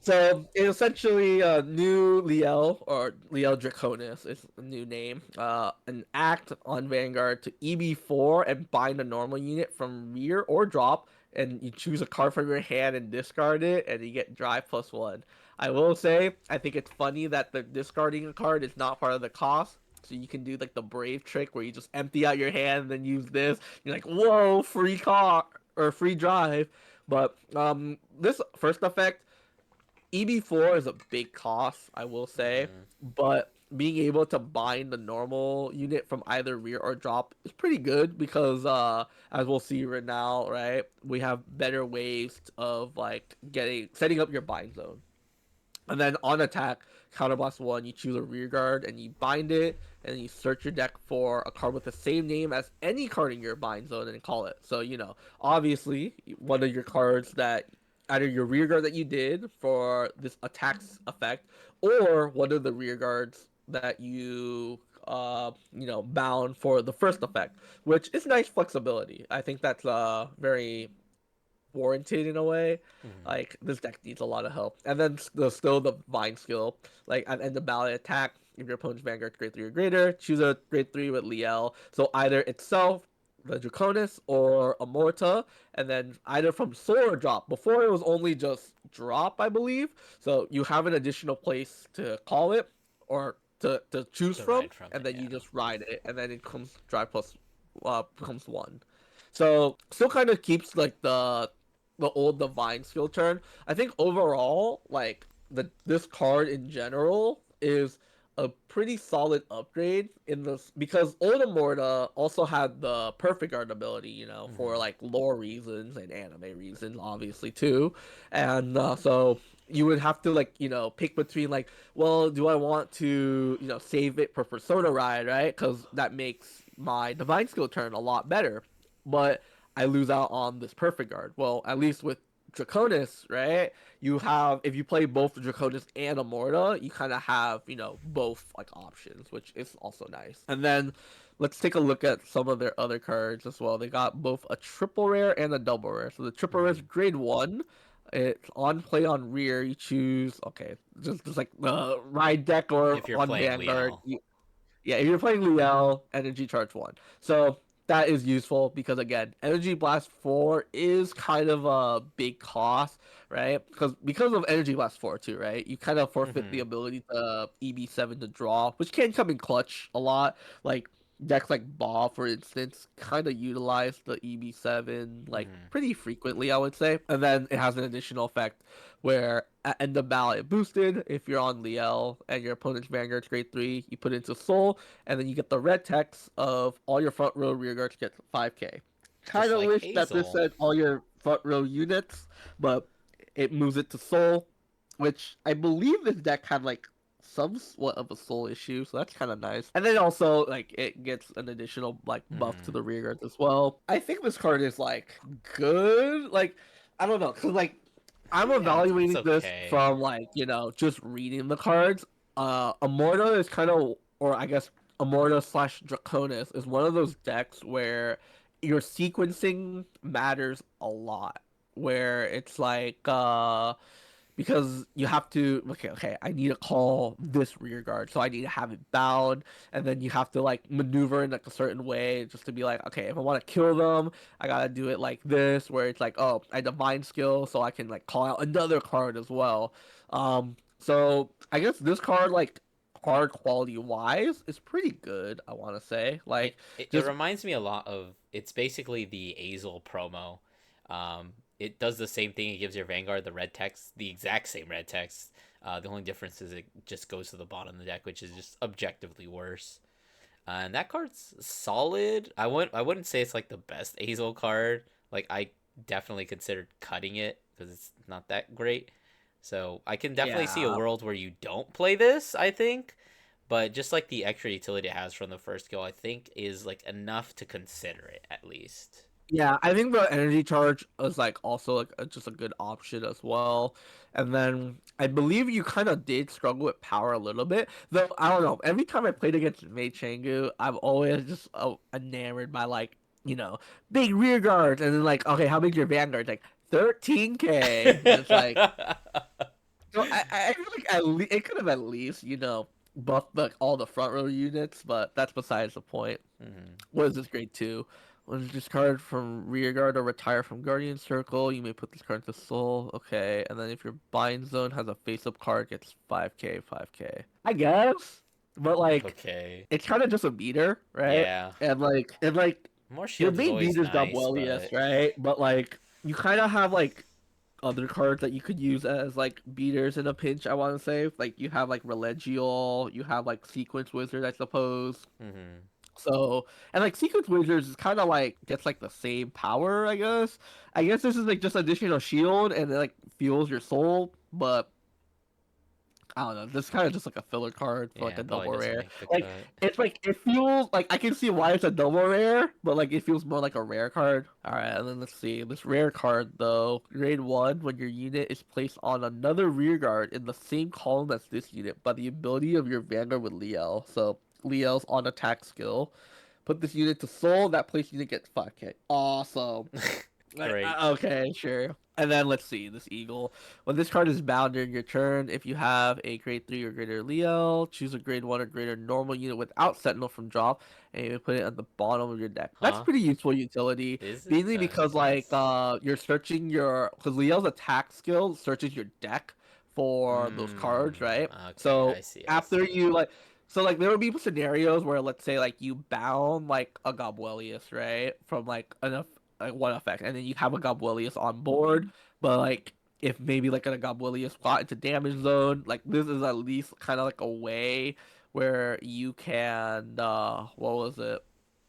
So it's essentially new Liel or Liel Draconis is a new name. An act on Vanguard to EB4 and bind a normal unit from rear or drop, and you choose a card from your hand and discard it, and you get drive +1. I will say, I think it's funny that the discarding a card is not part of the cost. So you can do like the brave trick where you just empty out your hand and then use this. You're like, whoa, free car or free drive. But this first effect, EB4 is a big cost, I will say. Hmm. But being able to bind the normal unit from either rear or drop is pretty good because as we'll see right now, right, we have better ways of like getting setting up your bind zone. And then on attack, counterblast one, you choose a rear guard and you bind it, and you search your deck for a card with the same name as any card in your bind zone and call it. So, obviously, one of your cards that either your rear guard that you did for this attacks effect, or one of the rear guards that bound for the first effect, which is nice flexibility. I think that's very warranted in a way. Hmm. Like this deck needs a lot of help. And then still the Vine skill. Like at end of ballot attack, if your opponent's Vanguard grade 3 or greater, choose a grade 3 with Liel. So either itself, the Draconis, or a Morta, and then either from soul or drop. Before it was only just drop, I believe. So you have an additional place to call it or to choose To from, ride from and it, then you yeah. just ride it, and then it comes drive plus becomes one. So still kind of keeps like the old divine skill turn. I think overall, like this card in general is a pretty solid upgrade in this because Old Immorta also had the perfect guard ability, for Hmm. like lore reasons and anime reasons, obviously too, and so you would have to like pick between like, well, do I want to save it for Persona Ride, right? Because that makes my divine skill turn a lot better, but I lose out on this perfect guard. Well, at least with Draconis, right? You have if you play both Draconis and Immorta, you kind of have both like options, which is also nice. And then let's take a look at some of their other cards as well. They got both a triple rare and a double rare. So the triple rare is Hmm. grade one. It's on play on rear. You choose just like the ride deck or If you're on playing Vanguard. Liel. Yeah, if you're playing Liel, energy charge one. So that is useful because again, energy blast four is kind of a big cost, right? Because of energy blast four too, right? You kind of forfeit the Hmm. ability to EB7 to draw, which can come in clutch a lot. Like decks like Ba, for instance, kind of utilize the EB7 like Hmm. pretty frequently, I would say. And then it has an additional effect where at end of battle it boosted. If you're on Liel and your opponent's Vanguard's grade 3, you put it into Soul, and then you get the red text of all your front row rear guards get 5k. Kind Just of like wish that this Hazel. said all your front row units, but it moves it to Soul, which I believe this deck had like somewhat of a soul issue, so that's kind of nice. And then also like it gets an additional like buff to Hmm. the rear guards as well. I think this card is like good. Like I don't know, cause like I'm Yeah, it's evaluating this okay. from like just reading the cards. Amorta is kind of, or I guess Amorta slash Draconis is one of those decks where your sequencing matters a lot. Where it's like because you have to okay, I need to call this rear guard, so I need to have it bound, and then you have to like maneuver in like a certain way just to be like, okay, if I want to kill them, I gotta do it like this, where it's like, oh, I divine skill, so I can like call out another card as well. So I guess this card like card quality wise is pretty good, I want to say. It, Like it just reminds me a lot of, it's basically the Azel promo. It does the same thing. It gives your Vanguard the red text, the exact same red text. The only difference is it just goes to the bottom of the deck, which is just objectively worse. And that card's solid. I wouldn't say it's like the best Azel card. Like I definitely considered cutting it because it's not that great. So I can definitely see a yeah. world where you don't play this, I think. But just like the extra utility it has from the first skill, I think is like enough to consider it at least. Yeah, I think the energy charge is like also like just a good option as well. And then I believe you kind of did struggle with power a little bit, though. I don't know. Every time I played against Mei Changu, I've always just enamored by like big rear guards, and then like okay, how big your vanguard? Like 13k, and it's like so I feel like it could have at least buffed like all the front row units, but that's besides the point. Hmm. What is this grade two? When you discard from rear guard or retire from guardian circle, you may put this card into soul. Okay, and then if your bind zone has a face-up card, gets 5k, 5k. I guess, but like, Okay. it's kind of just a beater, right? Yeah. And like, More your shield is main always beater's nice, Dumwellius, but right? But like, you kind of have like other cards that you could use as like beaters in a pinch. I want to say, like, you have like Religio, you have like Sequence Wizard, I suppose. hmm. So, and like Sequence Wizards is kind of like gets like the same power, I guess. I guess this is like just additional shield and it like fuels your soul, but I don't know. This is kind of just like a filler card for like Yeah, a it probably double doesn't rare. make the Like cut. it's like it feels like I can see why it's a double rare, but like it feels more like a rare card. All right, and then let's see this rare card though. Grade one, when your unit is placed on another rear guard in the same column as this unit by the ability of your Vanguard with Liel. So Liel's on attack skill. Put this unit to soul. That place unit gets 5k. Awesome. Like, Great. okay, sure. And then let's see this eagle. When this card is bound during your turn, if you have a grade 3 or greater Leo, choose a grade 1 or greater normal unit without Sentinel from drop, and you put it at the bottom of your deck. That's Huh? pretty useful utility, Is it? mainly because like That's. you're searching your because Leo's attack skill searches your deck for those cards, right? Okay, I So see, I after see. you like so like there would be scenarios where let's say like you bound like a Gobwelius, right? From like one effect, and then you have a Gobwelius on board, but like if maybe like a Gobwelius plot into damage zone, like this is at least kind of like a way where you can what was it?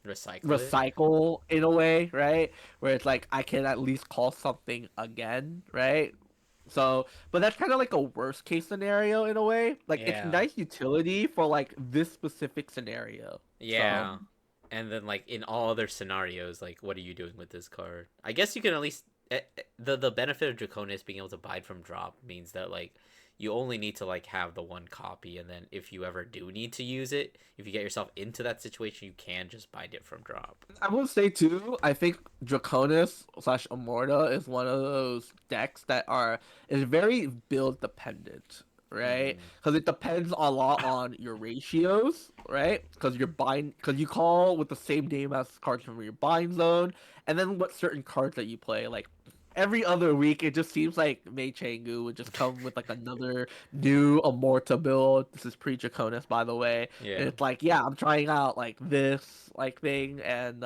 Recycle it? Recycle in a way, right? Where it's like I can at least call something again, right? So, but that's kind of like a worst case scenario in a way. Like it's Yeah. nice utility for like this specific scenario. So, Yeah. And then like in all other scenarios, like what are you doing with this card? I guess you can at least the benefit of Draconis being able to buy from drop means that like you only need to like have the one copy, and then if you ever do need to use it, if you get yourself into that situation, you can just bind it from drop. I will say too, I think Draconis slash Amorta is one of those decks that are is very build dependent, right? Mm-hmm. Because it depends a lot on your ratios, right? Because you call with the same name as cards from your bind zone, and then what certain cards that you play. Like every other week, it just seems like Mei Changu would just come with like another new Amorta build. This is pre Draconis, by the way, and Yeah. it's like, yeah, I'm trying out like this like thing, and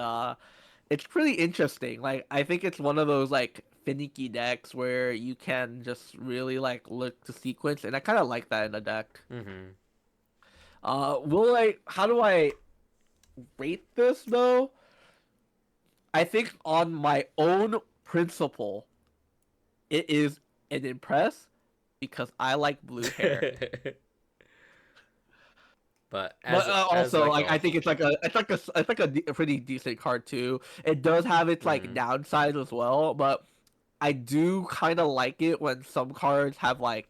it's pretty interesting. Like I think it's one of those like finicky decks where you can just really like look to sequence, and I kind of like that in a deck. Mm-hmm. Will I? How do I rate this though? I think on my own principle, it is an impress because I like blue hair. But But as also, like like a I think it's like a pretty decent card too. It does have its like mm-hmm. downsides as well, but I do kind of like it when some cards have like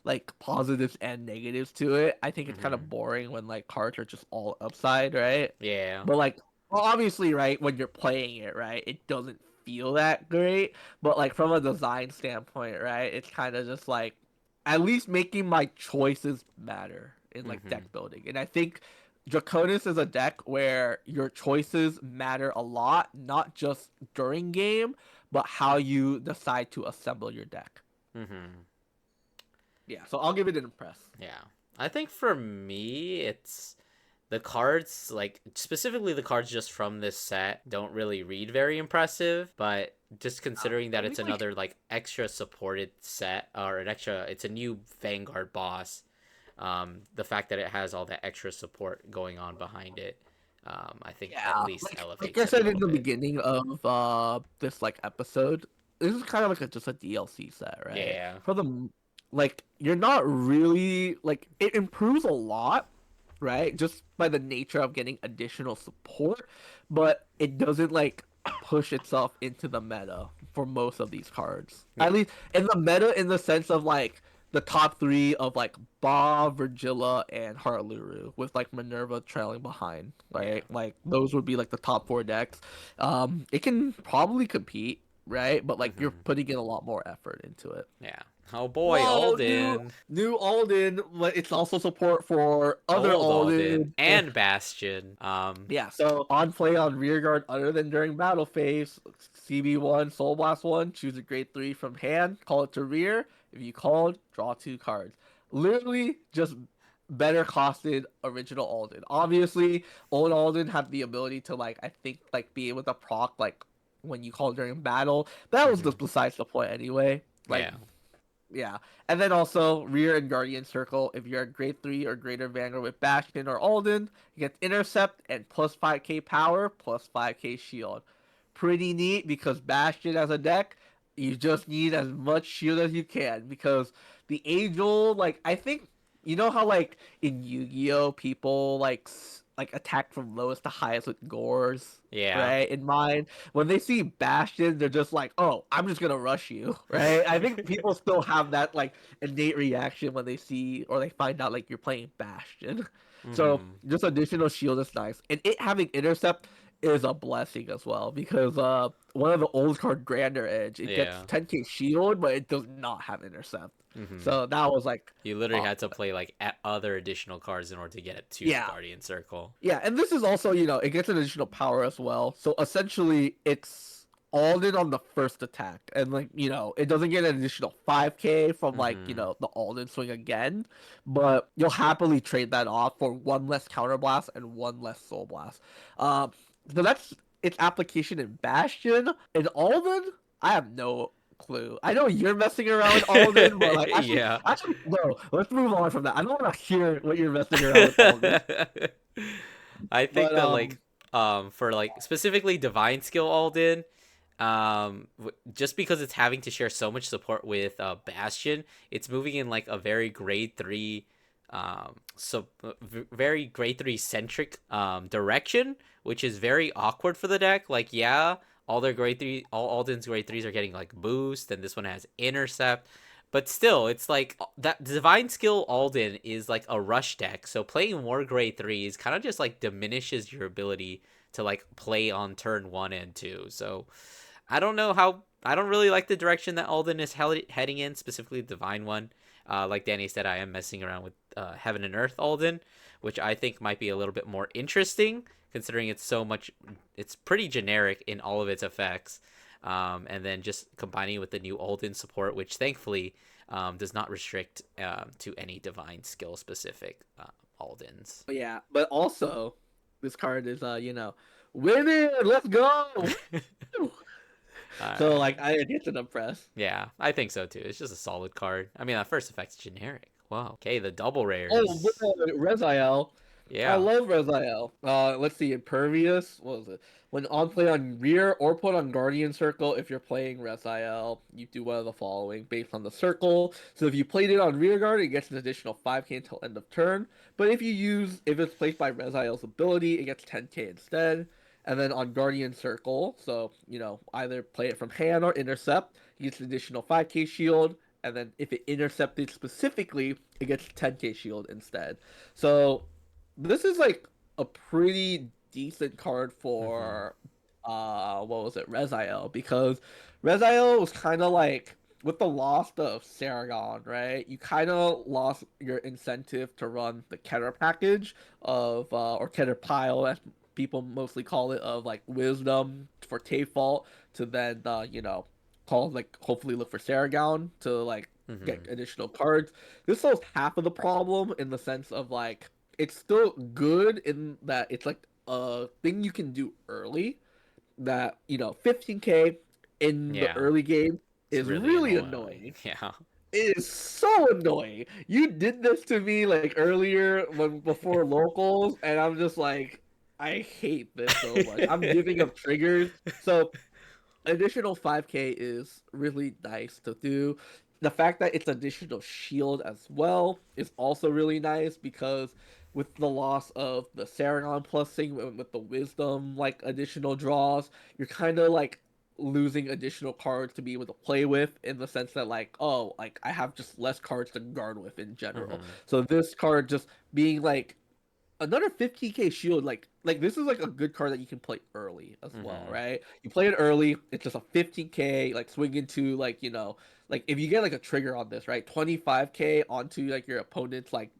like positives and negatives to it. I think it's kind Mm-hmm. of boring when like cards are just all upside, right? Yeah. But like, well, obviously, right, when you're playing it, right, it doesn't feel that great. But like from a design standpoint, right, it's kind of just like at least making my choices matter in like Mm-hmm. deck building. And I think Draconis is a deck where your choices matter a lot, not just during game, but how you decide to assemble your deck. Mm-hmm. Yeah, so I'll give it an impress. Yeah. I think for me, it's the cards, like specifically the cards just from this set, don't really read very impressive, but just considering that At it's least like another like extra supported set or an extra, it's a new Vanguard boss. The fact that it has all that extra support going on behind it, I think at yeah, least like I elevates it a said in little the bit. beginning of this like episode, this is kind of like just a DLC set, right? Yeah. For the like you're not really like it improves a lot, right? Just by the nature of getting additional support, but it doesn't like push itself into the meta for most of these cards. At Yeah. least in the meta in the sense of like the top three of like Ba, Virgilla, and Harluru, with like Minerva trailing behind, Yeah. right? Like those would be like the top four decks. It can probably compete, right? But like you're Mm-hmm. putting in a lot more effort into it. Yeah. Oh boy, Whoa, Alden. new Alden, but it's also support for other Old Alden Alden. and Bastion. Yeah, so on play on rear guard other than during battle phase, CB1, Soul Blast 1, choose a grade 3 from hand, call it to rear. If you called, draw two cards. Literally just better costed original Alden. Obviously, old Alden had the ability to like I think like be able to proc like when you call during battle. That was Mm-hmm. just besides the point anyway. Like Yeah. yeah. And then also rear and guardian circle. If you're a grade 3 or greater Vanguard with Bastion or Alden, you get intercept and plus 5k power, plus 5k shield. Pretty neat because Bastion as a deck, You just need as much shield as you can because the Angel, like I think, you know how like in Yu-Gi-Oh people like attack from lowest to highest with gores, Yeah. right? In mine, when they see Bastion, they're just like, "Oh, I'm just gonna rush you," right? I think people still have that like innate reaction when they see or they find out like you're playing Bastion. So Hmm. just additional shield is nice, and it having intercept is a blessing as well because one of the old card Grander Edge it gets Yeah. 10k shield but it does not have intercept. Hmm. So that was like You literally uh had to play like other additional cards in order to get it to the yeah. Guardian Circle. Yeah, and this is also, it gets an additional power as well. So essentially it's all in on the first attack. And like, it doesn't get an additional 5k from like, Hmm. the Alden swing again, but you'll happily trade that off for one less counterblast and one less soul blast. Um so that's its application in Bastion. In Alden, I have no clue. I know you're messing around with Alden, but like Yeah. actually no, let's move on from that. I don't want to hear what you're messing around with Alden. I think But that like for like specifically Divine Skill Alden, just because it's having to share so much support with Bastion, it's moving in like a very grade 3 very grade 3 centric direction, which is very awkward for the deck. Like yeah, all Alden's grade 3s are getting like boost, and this one has intercept. But still, it's like that Divine Skill Alden is like a rush deck, so playing more grade threes kind of just like diminishes your ability to like play on turn 1 and 2. So I don't know how I don't really like the direction that Alden is heading in, specifically the Divine one. Like Danny said, I am messing around with Heaven and Earth Alden, which I think might be a little bit more interesting, considering it's pretty generic in all of its effects. And then just combining with the new Alden support, which thankfully does not restrict to any divine skill specific Aldens. yeah, but also this card is winning. Let's go. All So right. like I get to the press. Yeah, I think so too. It's just a solid card. I mean, that first effect's generic. Wow. Okay, the double Oh rares. boy, Reziel. I Yeah. love Reziel. Let's see, Impervious. What was it? When on play on rear or put on Guardian Circle, if you're playing Reziel, you do one of the following based on the circle. So if you played it on rear guard, it gets an additional 5k until end of turn. But if it's placed by Reziel's ability, it gets 10k instead. And then on Guardian Circle, so either play it from hand or intercept, you get an additional 5k shield. And then if it intercepted specifically, it gets 10k shield instead. So this is like a pretty decent card Mm-hmm. for what was it, Reziel, because Reziel was kind of like with the loss of Saragon, right? You kind of lost your incentive to run the Keter package of or Keter pile as people mostly call it, of like wisdom for Tayfault to then call like hopefully look for Saragon to like get Mm-hmm. additional cards. This solves half of the problem in the sense of like it's still good in that it's like a thing you can do early that 15k in the Yeah. early game It's is really really annoying. annoying. Yeah. It is so annoying. You did this to me like earlier when before locals, and I'm just like, I hate this so much. I'm giving up triggers. So additional 5k is really nice to do. The fact that it's additional shield as well is also really nice because with the loss of the Saragon plus thing with the wisdom like additional draws, you're kind of like losing additional cards to be able to play with in the sense that like, oh, like I have just less cards to guard with in general. Mm-hmm. So this card just being like another 50k shield, like this is like a good card that you can play early as well, Mm-hmm. right? You play it early, it's just a 15k like swing into like like if you get like a trigger on this, right, 25k onto like your opponent's like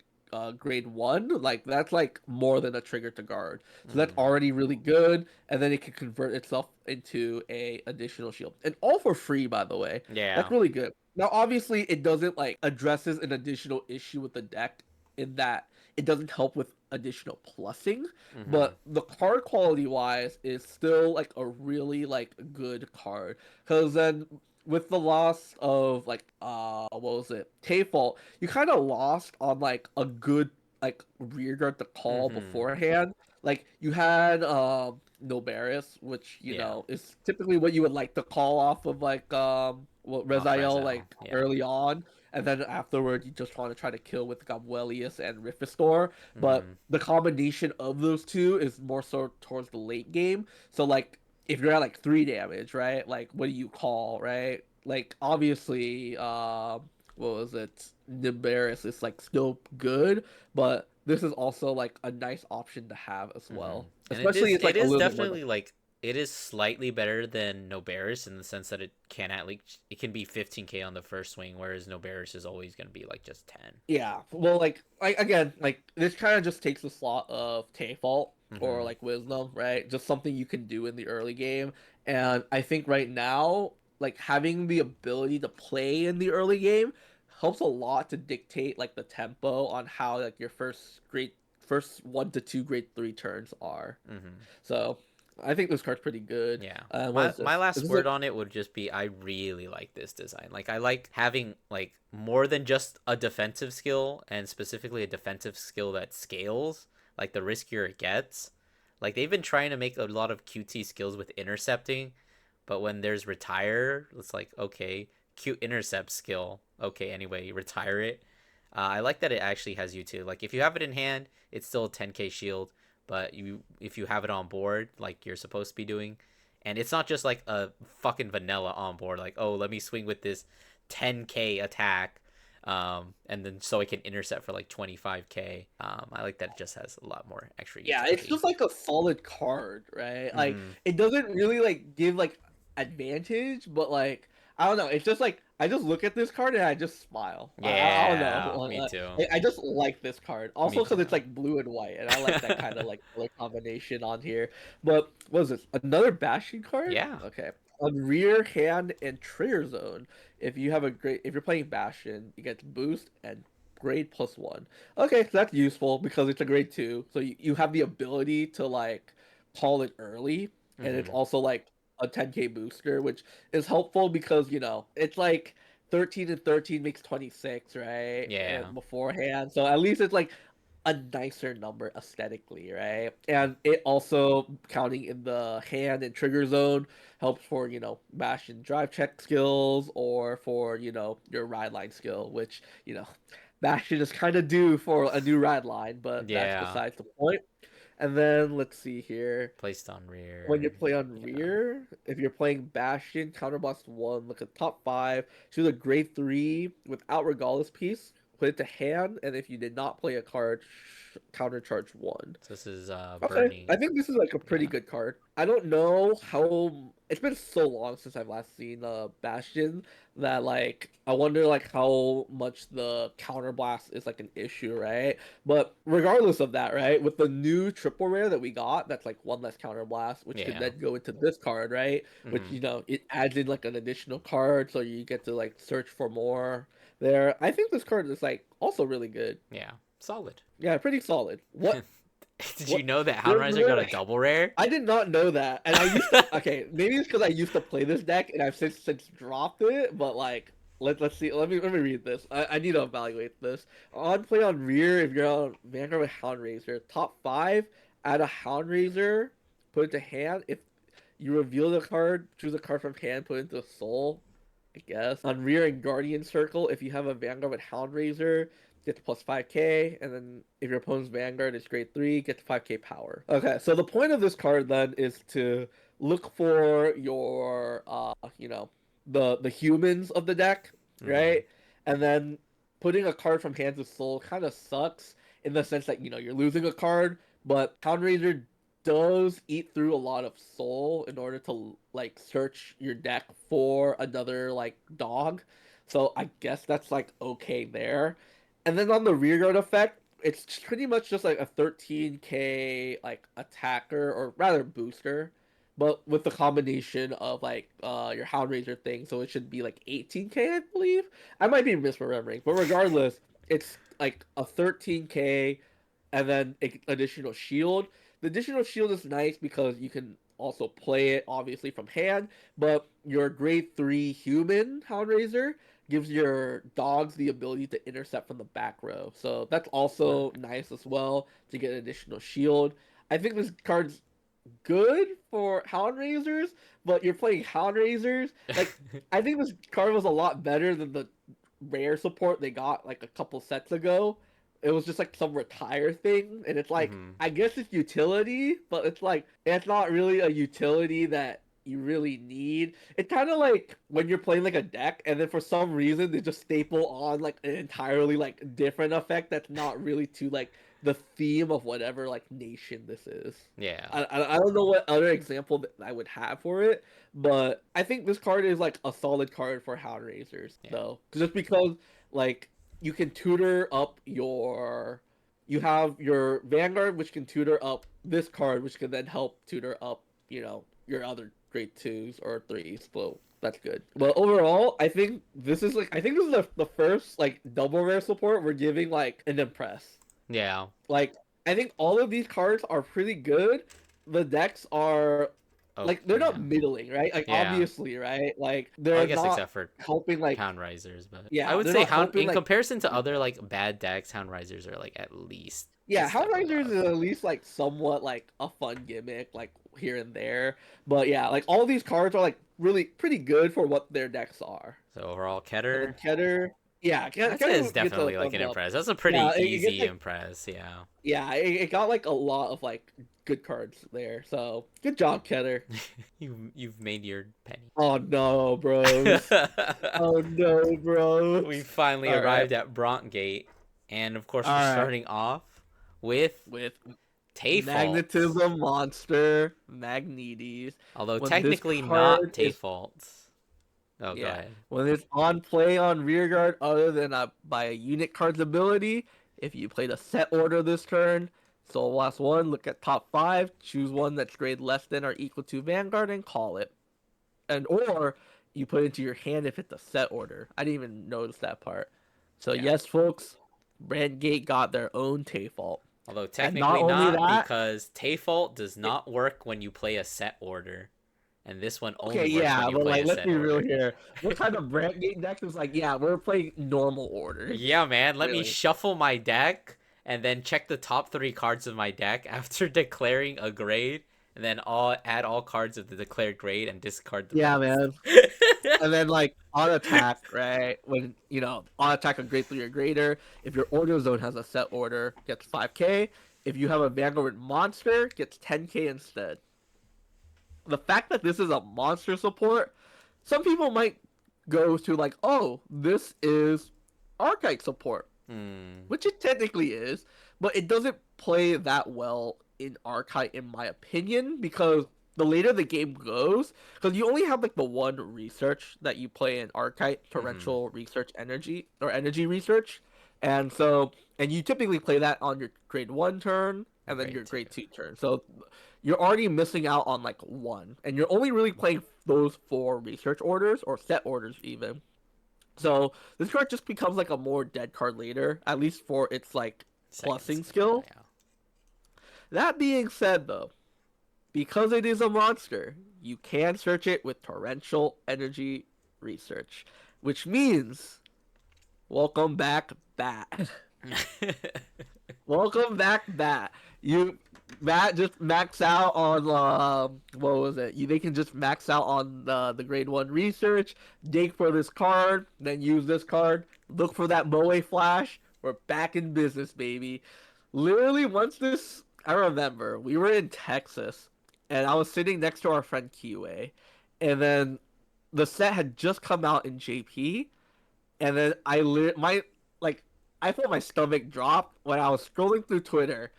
grade 1, like that's like more than a trigger to guard, so that's Mm-hmm. already really good, and then it can convert itself into a additional shield, and all for free, by the way. That's Yeah. really good. Now obviously it doesn't like addresses an additional issue with the deck in that it doesn't help with additional plussing, Mm-hmm. but the card quality wise is still like a really like good card. Because then with the loss of like what was it, Tayfault, you kind of lost on like a good like rear guard to call Mm-hmm. beforehand. Like you had Nobaris, which Yeah. is typically what you would like to call off of like well, Off Rezael Rezo. like Yeah. early on, and then afterward you just want to try to kill with Gabwelius and Rifistor. But Mm-hmm. the combination of those two is more so towards the late game. So like if you're at like 3 damage, right? Like what do you call, right? Like obviously, what was it? Nibiris is like still good, but this is also like a nice option to have as Mm-hmm. well. And Especially it's it like a is little bit more. definitely like it is slightly better than Nobaris in the sense that it can at least it can be 15k on the first swing, whereas Nobaris is always going to be like just 10. Yeah, well, like again, like this kind of just takes the slot of Fault or Mm-hmm. like Wisdom, right? Just something you can do in the early game, and I think right now, like having the ability to play in the early game helps a lot to dictate like the tempo on how like your first 1 to 2 grade 3 turns are. Mm-hmm. So I think this card's pretty good. Yeah. What My is my this? Is last this a word on it would just be I really like this design. Like I like having like more than just a defensive skill and specifically a defensive skill that scales, like the riskier it gets. Like they've been trying to make a lot of QT skills with intercepting, but when there's retire, it's like okay, cute intercept skill. Okay, anyway, retire it. I like that it actually has you too. Like if you have it in hand, it's still a 10k shield, but you if you have it on board like you're supposed to be doing, and it's not just like a fucking vanilla on board like oh let me swing with this 10k attack and then so I can intercept for like 25k. I like that it just has a lot more extra Yeah, it's utility. just like a solid card, right? Like Mm-hmm. it doesn't really like give like advantage, but like I don't know. It's just like I just look at this card and I just smile. I don't know. Yeah, me too. I just like this card. Me Also because it's too. like blue and white, and I like that kind of like color combination on here. But what is this? Another bashing card? Yeah. Okay. On rear hand and trigger zone, if you're playing Bastion, you get boost and grade +1. Okay, so that's useful because it's a grade 2. So you have the ability to like call it early, and it's Mm-hmm. also like a 10k booster, which is helpful because it's like 13 and 13 makes 26, right? Yeah. And beforehand. So at least it's like a nicer number aesthetically, right? And it also counting in the hand and trigger zone helps for, bash and drive check skills or for, your ride line skill, which, Bastion is kind of due for a new ride line, but that's Yeah. besides the point. And then let's see here. Placed on When you rear. play on Yeah. rear, if you're playing Bastion, counterblast 1, look at top 5, choose a grade 3 without Regardless piece, put it to hand, and if you did not play a card, countercharge 1. So this is Okay, I burning. think this is like a pretty Yeah. good card. I don't know how it's been so long since I've last seen Bastion that like I wonder like how much the counterblast is like an issue, right? But regardless of that, right, with the new triple rare that we got, that's like one less counterblast, which can Yeah. then go into this card, right? Which Mm-hmm. it adds in like an additional card, so you get to like search for more there. I think this card is like also really good. Yeah. Solid. Yeah, pretty solid. What Did you what? know that There, Houndriser got there, a double rare? I did not know that, and I used to. Okay, maybe it's because I used to play this deck, and I've since dropped it. But like, let's see. Let me read this. I need to evaluate this. On play on rear, if you're on Vanguard with Houndraiser, top 5, add a Houndraiser, put it to hand. If you reveal the card, choose a card from hand, put it into soul. I guess. On rear and guardian circle, if you have a Vanguard with Houndraiser, get to plus 5k, and then if your opponent's Vanguard is grade 3, get to 5k power. Okay, so the point of this card then is to look for your the humans of the deck, Mm-hmm. right? And then putting a card from Hands of Soul kind of sucks in the sense that you're losing a card, but Houndraiser does eat through a lot of soul in order to like search your deck for another like dog. So I guess that's like okay there. And then on the rearguard effect, it's pretty much just like a 13k like attacker or rather booster, but with the combination of like your Houndraiser thing, so it should be like 18k I believe. I might be misremembering, but regardless, it's like a 13k and then additional shield. The additional shield is nice because you can also play it obviously from hand, but your grade 3 human Houndraiser gives your dogs the ability to intercept from the back row. So that's also nice as well to get additional shield. I think this card's good for Hound Raisers, but you're playing Hound Raisers. Like, I think this card was a lot better than the rare support they got like a couple sets ago. It was just like some retire thing, and it's like Hmm. I guess it's utility, but it's like it's not really a utility that you really need. It's kind of like when you're playing like a deck, and then for some reason they just staple on like an entirely like different effect that's not really to like the theme of whatever like nation this is. Yeah. I don't know what other example that I would have for it, but I think this card is like a solid card for Hound Raisers Yeah. though, just because like you can tutor up you have your Vanguard, which can tutor up this card, which can then help tutor up your other grade twos or threes. So that's good. But overall, I think this is the first like double rare support we're giving like an impress. Yeah. Like, I think all of these cards are pretty good. The decks are Oh, like they're not yeah. middling, right? Like Yeah. obviously, right? Like Well, I they're guess not except for helping like Hound Risers, but I yeah, would they're say not Hound helping in like comparison to other like bad decks, Hound Risers are like at least a yeah, Hound step Risers above. is at least like somewhat like a fun gimmick, like here and there. But yeah, like all these cards are like really pretty good for what their decks are. So overall, And then Keter, Keter, yeah, I'd say it's Keter gets a definitely like thumbs an up. impress. That's a Yeah, pretty it gets easy like impress. Yeah. yeah, it got like a lot of like good cards there. So good job, Keter. You've made your penny. Oh no, bros. Oh no, bros. We finally All right. arrived at Brontgate, and of course All we're right. starting off with With Tayfault. Magnetism Monster, Magnetes. Although When this technically not card is Tayfault. Oh, go yeah, ahead. when it's on play on rearguard other than by a unit card's ability, if you played a set order this turn, so last one, look at top five, choose one that's grade less than or equal to Vanguard and call it. And or you put it into your hand if it's a set order. I didn't even notice that part. So Yeah. yes, folks, Brandgate got their own Tayfault. Although And not technically only not, that, because Tayfault does it, not work when you play a set order. And this one okay, only works when yeah, you but play like a let's set be real order. here. What kind of Brandgate deck is like, yeah, we're playing normal orders. Yeah, man, let me Really. shuffle my deck and then check the top three cards of my deck after declaring a grade, and then add all cards of the declared grade and discard the Yeah, rest. man. And then like on attack, right? When on attack a grade 3 or greater, if your order zone has a set order, gets 5k. If you have a Vanguard monster, gets 10k instead. The fact that this is a monster support, some people might go to like, oh, this is archetype support, Hmm. which it technically is, but it doesn't play that well in archetype in my opinion because the later the game goes, because you only have like the one research that you play in archetype, Mm-hmm. torrential research energy or energy research, and you typically play that on your grade 1 turn and then Grade your two. grade 2 turn. So you're already missing out on like one, and you're only really playing those four research orders or set orders even. So this card just becomes like a more dead card later, at least for its like Second plussing skill. skill. Yeah. That being said, though, because it is a monster, you can search it with torrential energy research, which means welcome back, Bat. Welcome back, Bat. You Matt just max out on what was it? They can just max out on the grade 1 research, dig for this card, then use this card, look for that Moe flash. We're back in business, baby. Literally once this I remember we were in Texas and I was sitting next to our friend Kiwi, and then the set had just come out in JP, and then my like I felt my stomach drop when I was scrolling through Twitter,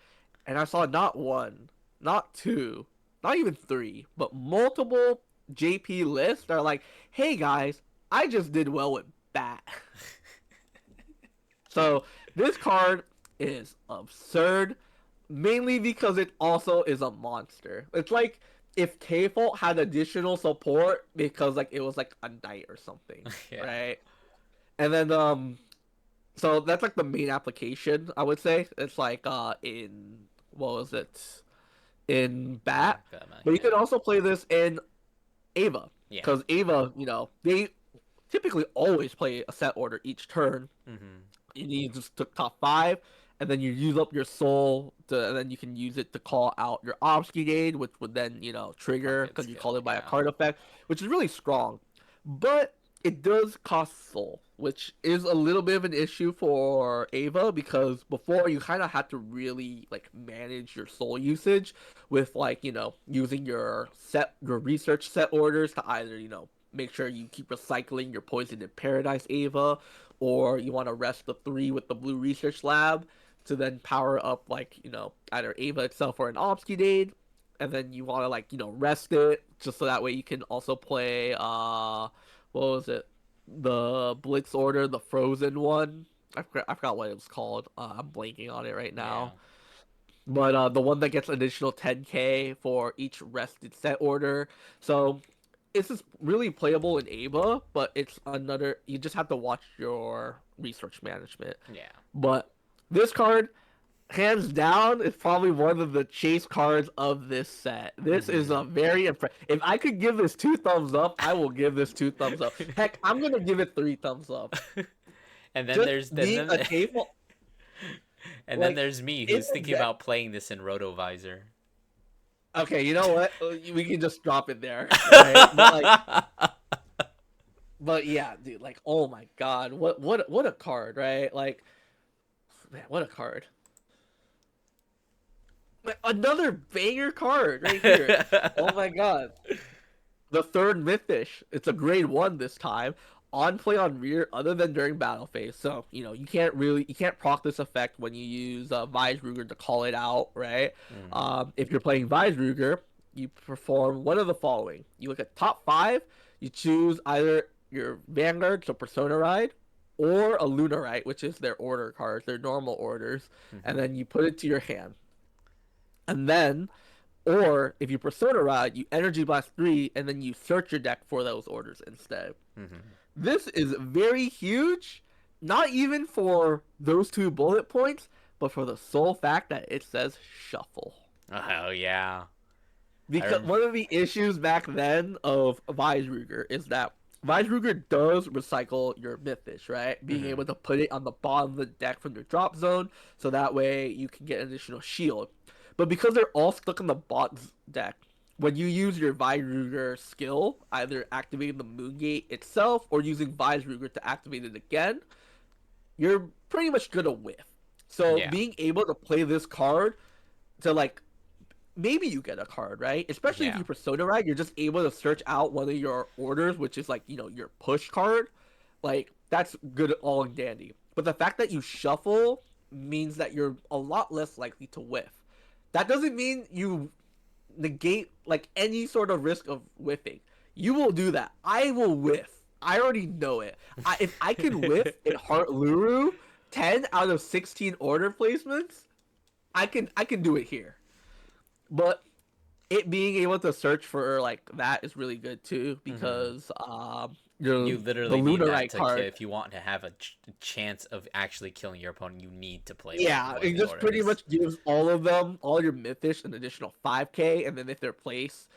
and I saw not one, not two, not even three, but multiple JP lists that are like, "Hey guys, I just did well with Bat." So this card is absurd, mainly because it also is a monster. It's like if K-Fault had additional support because like it was like a knight or something, Yeah. right? And then so that's like the main application, I would say. It's like in what was it? In Bat. But you Yeah. could also play this in Ava. Yeah. Because Ava, they typically always play a set order each turn. Mm-hmm. You need just to top five, and then you use up your soul, and then you can use it to call out your obfuscate, which would then Oh, trigger good because you skill. call it by a Yeah. card effect, which is really strong. But it does cost soul, which is a little bit of an issue for Ava because before you kind of had to really like manage your soul usage with like using your research set orders to either make sure you keep recycling your poison in paradise Ava, or you want to rest the three with the blue research lab to then power up like either Ava itself or an obfuscate, and then you want to like rest it just so that way you can also play what was it, the Blitz order, the frozen one. I forgot what it was called. I'm blanking on it right Yeah. now. But the one that gets additional 10k for each rested set order. So it's just really playable in Ava, but it's another. You just have to watch your research management. Yeah. But this card, hands down, is probably one of the chase cards of this set. This is Mm-hmm. a very impressive. If I could give this two thumbs up, I will give this two thumbs up. Heck, I'm gonna give it three thumbs up. and then Just there's then being then a table, and then like there's me in who's the thinking deck. about playing this in Rotovisor. Okay, you know what? We can just drop it there, right? But yeah, dude, like, oh my god, what a card, right? Like, man, what a card. Another banger card right here. Oh my god. The third Mythish. It's a grade one this time. On play on rear other than during battle phase. So, you can't proc this effect when you use Weisruger to call it out, right? Mm. If you're playing Weisruger, you perform one of the following. You look at top five, you choose either your Vanguard, so Persona Ride, or a Lunarite, which is their order cards, their normal orders, and Mm-hmm. then you put it to your hand. And then or if you Persona Rod, you Energy Blast 3, and then you search your deck for those orders instead. Mm-hmm. This is very huge, not even for those two bullet points, but for the sole fact that it says shuffle. Oh yeah. I Because rem- one of the issues back then of Weisruger is that Weisruger does recycle your Mythish, right? Being mm-hmm. able to put it on the bottom of the deck from your drop zone, so that way you can get additional shield. But because they're all stuck in the bot deck, when you use your Weisruger skill, either activating the Moongate itself or using Weisruger to activate it again, you're pretty much gonna whiff. So Yeah. being able to play this card to like maybe you get a card, right? Especially if Yeah. you Persona Ride, you're just able to search out one of your orders, which is like, your push card. Like, that's good all and dandy. But the fact that you shuffle means that you're a lot less likely to whiff. That doesn't mean you negate like any sort of risk of whiffing. You will do that. I will whiff. I already know it. If I can whiff in Heart Luru 10 out of 16 order placements, I can do it here. But it being able to search for like that is really good too mm-hmm. because You the literally need that Lunarite to kill card. if you want to have a chance of actually killing your opponent. You need to play Yeah, one of it the just pretty orders. much gives all of them, all your Mythish, an additional 5k, and then if they're placed,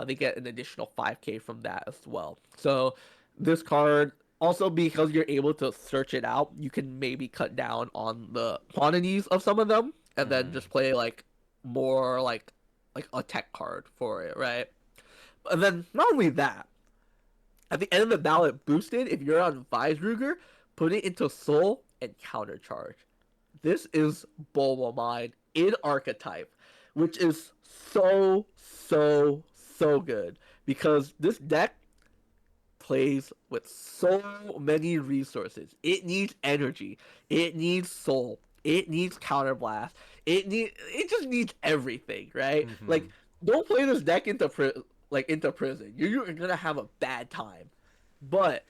they get an additional 5k from that as well. So this card, also because you're able to search it out, you can maybe cut down on the quantities of some of them, and then Mm-hmm. just play like more like a tech card for it, right? And then not only that, at the end of the ballot boosted, if you're on Weisruger, put it into Soul and countercharge. This is Bulma Mind in archetype, which is so, so, so good because this deck plays with so many resources. It needs energy, it needs soul, it needs counterblast, it just needs everything, right? Mm-hmm. Like, don't play this deck into prison. You're gonna have a bad time. But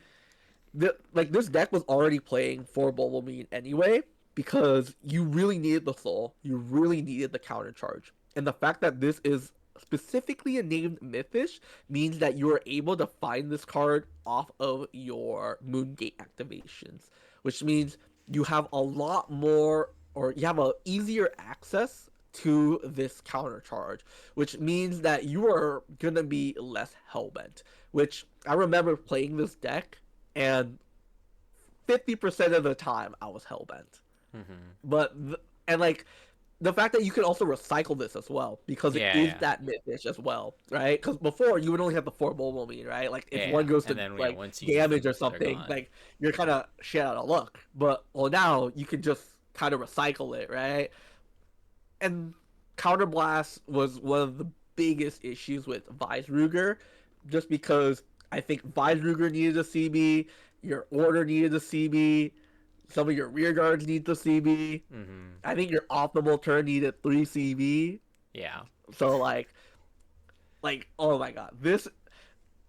this deck was already playing for Bulbamine anyway because you really needed the soul, you really needed the counter charge, and the fact that this is specifically a named Mythish means that you are able to find this card off of your Moongate activations, which means you have a lot more, or you have a easier access to this counter charge, which means that you are gonna be less hellbent. Which I remember playing this deck and 50% of the time I was hellbent. Mm-hmm. But and like the fact that you can also recycle this as well because it Yeah, is yeah, that mid dish as well, right? Because before you would only have the four mobile meat, right? Like if yeah, one yeah. goes And to then like once you use damage them, or they're something, gone. like you're kind of shit out of luck. But well, now you can just kind of recycle it, right? And counterblast was one of the biggest issues with Weisruger, just because I think Weisruger needed a CB, your order needed a CB, some of your rear guards need the CB. Mm-hmm. I think your optimal turn needed 3 CB. Yeah. So oh my god, this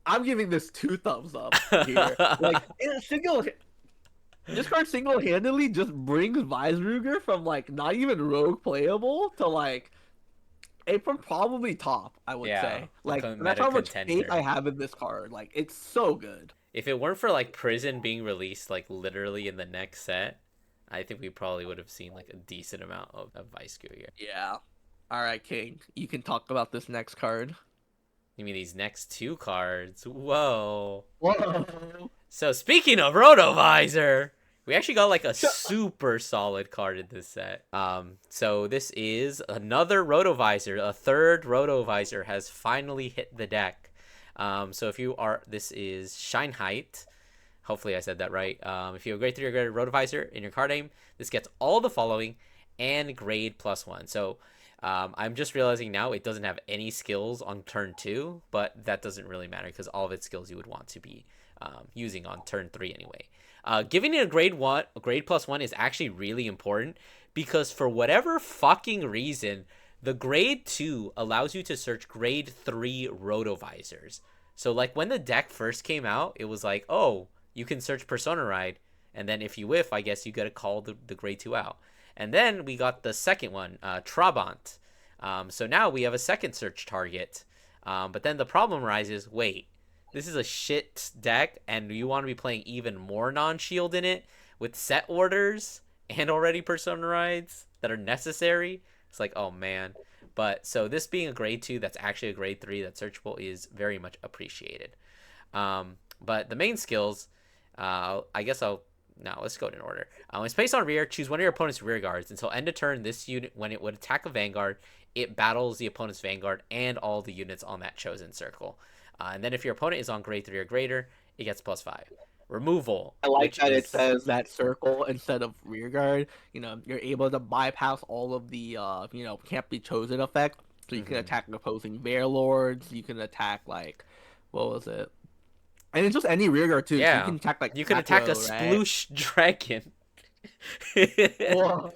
I'm giving this 2 thumbs up here. Like in a single, this card single handedly just brings Weisruger from like not even rogue playable to like a from probably top. I would Yeah, say like that's meta how much faith I contender. have in this card. Like it's so good. If it weren't for like Prison being released like literally in the next set, I think we probably would have seen like a decent amount of Vice Cougar. Yeah. All right, King. You can talk about this next card. You mean these next two cards? Whoa. Whoa. So speaking of Rotovisor, we actually got like a super solid card in this set. So this is another Rotovisor. A third Rotovisor has finally hit the deck. So if you are, this is Scheinheit. Hopefully I said that right. If you have grade 3 or greater Rotovisor in your card name, this gets all the following and grade +1. So I'm just realizing now it doesn't have any skills on turn 2, but that doesn't really matter because all of its skills you would want to be using on turn 3 anyway. Giving it a grade +1 is actually really important because for whatever fucking reason, the grade 2 allows you to search grade 3 Rotovisors. So like when the deck first came out, it was like, oh, you can search Persona Ride, and then if you whiff, I guess you gotta call the grade 2 out. And then we got the second one, Trabant. So now we have a second search target. But then the problem arises, wait, this is a shit deck, and you want to be playing even more non-shield in it with set orders and already Persona Rides that are necessary? It's like, oh man. But so this being a grade 2 that's actually a grade 3 that's searchable is very much appreciated. But the main skills, I guess I'll now let's go in order. When space on rear, choose one of your opponent's rear guards until end of turn. This unit, when it would attack a vanguard, it battles the opponent's vanguard and all the units on that chosen circle. And then if your opponent is on grade 3 or greater, it gets +5. Removal, I like which that it is says that circle instead of rear guard. You're able to bypass all of the can't be chosen effect. So you can mm-hmm. attack opposing bear lords. You can attack like what was it? And it's just any rear guard too. So you Yeah, can attack like you can back attack a row, right? sploosh dragon. Whoa.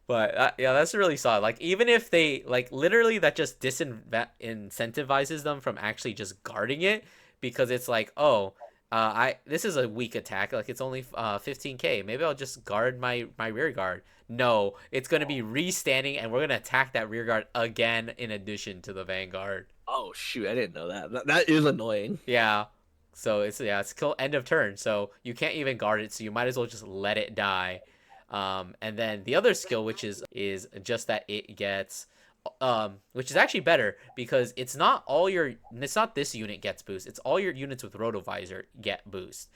But yeah, that's really solid. Like even if they like literally that just incentivizes them from actually just guarding it because it's like, oh, I this is a weak attack. Like it's only 15k. Maybe I'll just guard my rear guard. No, it's gonna be restanding, and we're gonna attack that rear guard again in addition to the vanguard. Oh shoot! I didn't know that. That is annoying. Yeah. So it's kill end of turn. So you can't even guard it. So you might as well just let it die. And then the other skill, which is just that it gets, which is actually better because it's not this unit gets boost. It's all your units with Rotovisor get boost,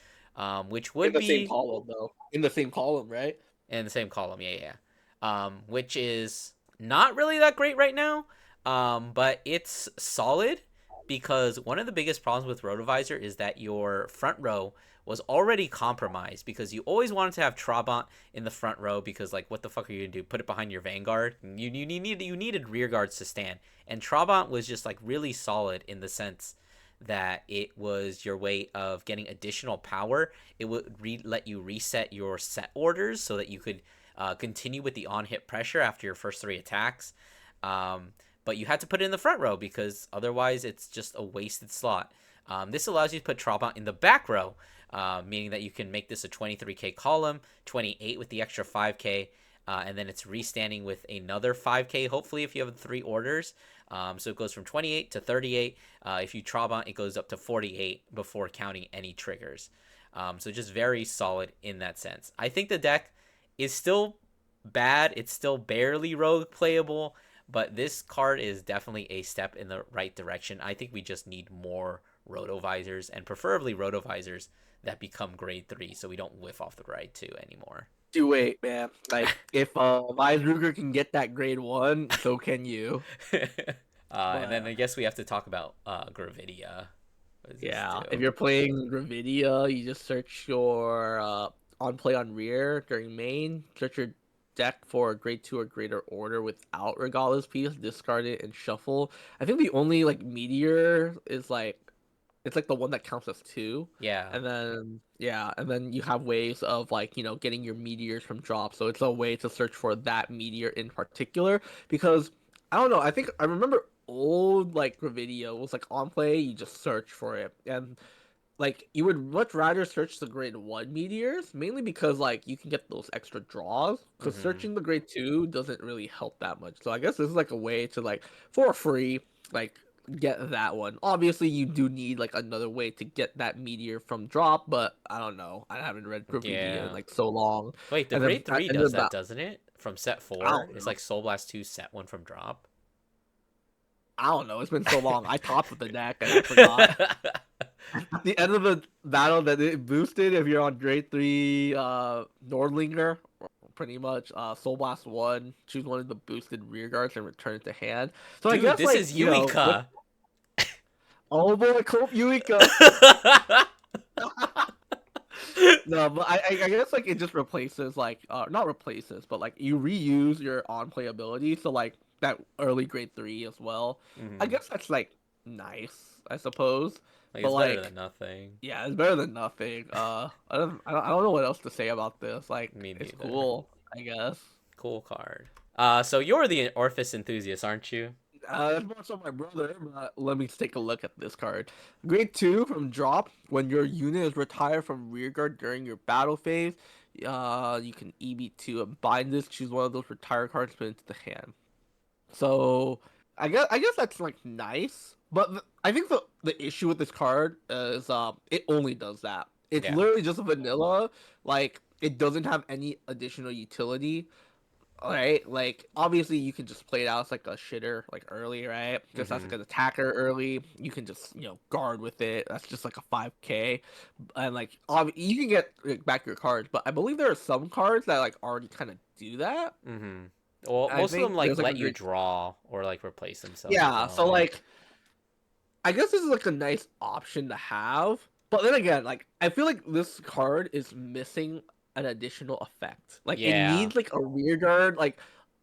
which In would the same be column though. In the same column, right? in the same column. Yeah, yeah. Which is not really that great right now. But it's solid because one of the biggest problems with Rotovisor is that your front row was already compromised because you always wanted to have Trabant in the front row because like what the fuck are you gonna do? Put it behind your vanguard? You needed rear guards to stand, and Trabant was just like really solid in the sense that it was your way of getting additional power. It would let you reset your set orders so that you could continue with the on hit pressure after your first 3 attacks. But you had to put it in the front row because otherwise it's just a wasted slot. This allows you to put Trabant in the back row, meaning that you can make this a 23k column, 28 with the extra 5k, and then it's restanding with another 5k, hopefully, if you have 3 orders. So it goes from 28 to 38. If you Trabant, it goes up to 48 before counting any triggers. So just very solid in that sense. I think the deck is still bad. It's still barely rogue playable, but this card is definitely a step in the right direction. I think we just need more rotovisors, and preferably rotovisors that become grade 3 so we don't whiff off the grade 2 anymore. Do wait, man. Like if Weisruger can get that grade 1, so can you. And then But I guess we have to talk about Gravidia. What does this yeah, if do? you're playing Gravidia, you just search your on play on rear during main, search your deck for a grade 2 or greater order without Regala's piece, discard it and shuffle. I think the only like meteor is like it's like the one that counts as two. Yeah. And then yeah, and then you have ways of like, getting your meteors from drop. So it's a way to search for that meteor in particular because I don't know, I think I remember old like Gravidia was like on play, you just search for it. And like you would much rather search the grade 1 meteors mainly because like you can get those extra draws because Mm-hmm. searching the grade 2 doesn't really help that much. So I guess this is like a way to like for free like get that one. Obviously you do need like another way to get that meteor from drop, but I don't know, I haven't read Gravidia in Yeah. like so long. Wait, the And then grade at 3 the end does of that, that, doesn't it? From set I 4? don't It's know, like Soul Blast 2 set 1 from drop. it's been so long. I topped with the deck and I forgot. At the end of the battle that it boosted, if you're on grade 3 Nordlinger, pretty much Soul Blast 1, choose one of the boosted rear guards and return it to hand. So I Dude, guess this like, is with Yuika. oh boy, Cope Yuika. No, but I guess like it just replaces like not replaces, but like you reuse your on play ability, so like that early grade 3 as well. I Hmm. guess that's like nice, I suppose. Like, But it's better than like nothing. yeah, it's better than nothing. I don't know what else to say about this. Like, Me it's neither. cool, I guess. Cool card. So you're the Orphis enthusiast, aren't you? That's more so my brother, but let me take a look at this card. Grade 2 from drop. When your unit is retired from rearguard during your battle phase, you can EB2 and bind this. Choose one of those retired cards, put it into the hand. So I guess that's like nice, but I think the issue with this card is it only does that. It's Yeah. literally just a vanilla. Like it doesn't have any additional utility. Right? Like obviously you can just play it out as like a shitter like early, right? Just as Hmm. like an attacker early. You can just guard with it. That's just like a 5k, and like you can get like, back your cards. But I believe there are some cards that like already kind of do that. Hmm. Well, I most of them think like there's like let a you great draw or like replace themselves as yeah. well, So right? like I guess this is like a nice option to have. But then again, like I feel like this card is missing an additional effect. Like it Yeah. needs like a rear guard, like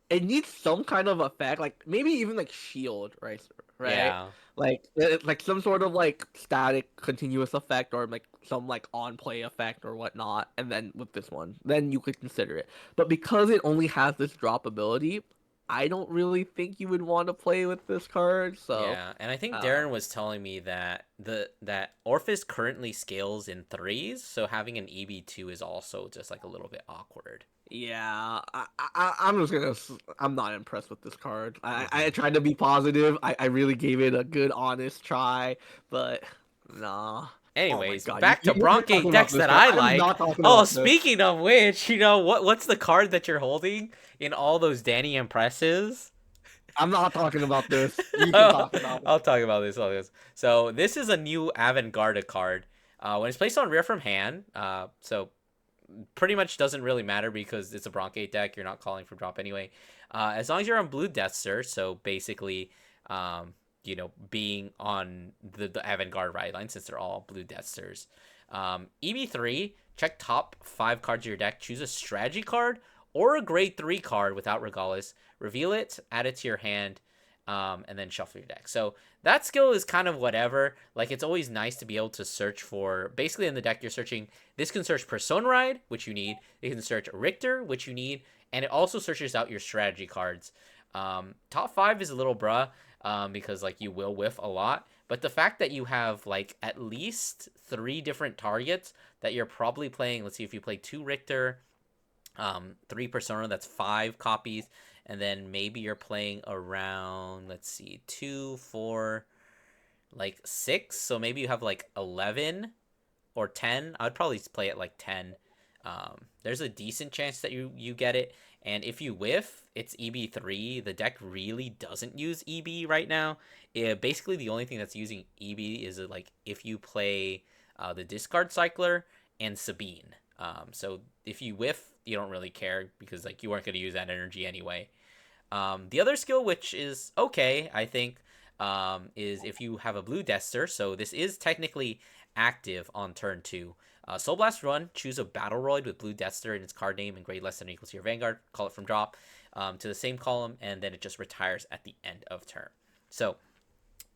it needs some kind of effect, like maybe even like shield, right? Right? Yeah. Like like some sort of like static continuous effect or like some like on play effect or whatnot. And then with this one, then you could consider it. But because it only has this drop ability, I don't really think you would want to play with this card. So Yeah, and I think uh, Darren was telling me that that Orphis currently scales in threes, so having an EB2 is also just like a little bit awkward. yeah, I'm just gonna. I'm not impressed with this card. I Hmm. tried to be positive. I really gave it a good, honest try, but nah. Oh my Anyways, god, back to you're Bronque talking about decks this that card. I I'm like. not talking Oh, about this. speaking of which, what's the card that you're holding in all those Danny Impresses? I'm not talking about this. You can I'll talk about it. talk about this. All this. So this is a new Avant-Garde card. When it's placed on rare from hand, so pretty much doesn't really matter because it's a Broncate deck. You're not calling for drop anyway. As long as you're on blue Death Star, so basically, being on the Avant-Garde ride line since they're all blue Death Stars. EB3, check top 5 cards of your deck, choose a strategy card or a grade 3 card without Regalis, reveal it, add it to your hand, and then shuffle your deck. So that skill is kind of whatever. Like, it's always nice to be able to search for, basically in the deck, you're searching, this can search Persona Ride, which you need, it can search Richter, which you need, and it also searches out your strategy cards. Top 5 is a little bruh, because, like, you will whiff a lot, but the fact that you have, like, at least 3 different targets that you're probably playing, let's see, if you play 2 Richter, 3 Persona, that's 5 copies, and then maybe you're playing around, let's see, 2, 4, like 6, so maybe you have like 11 or 10. I'd probably play it like 10. There's a decent chance that you get it, And if you whiff, it's EB3. The deck really doesn't use EB right now. Basically, the only thing that's using EB is like if you play the discard cycler and Sabine. So if you whiff, you don't really care because like you weren't going to use that energy anyway. The other skill, which is okay, I think, is if you have a blue Dester. So this is technically active on turn 2. Soul Blast Run, choose a Battleroid with blue Dester in its card name and grade less than or equal to your Vanguard, call it from drop to the same column, and then it just retires at the end of turn. So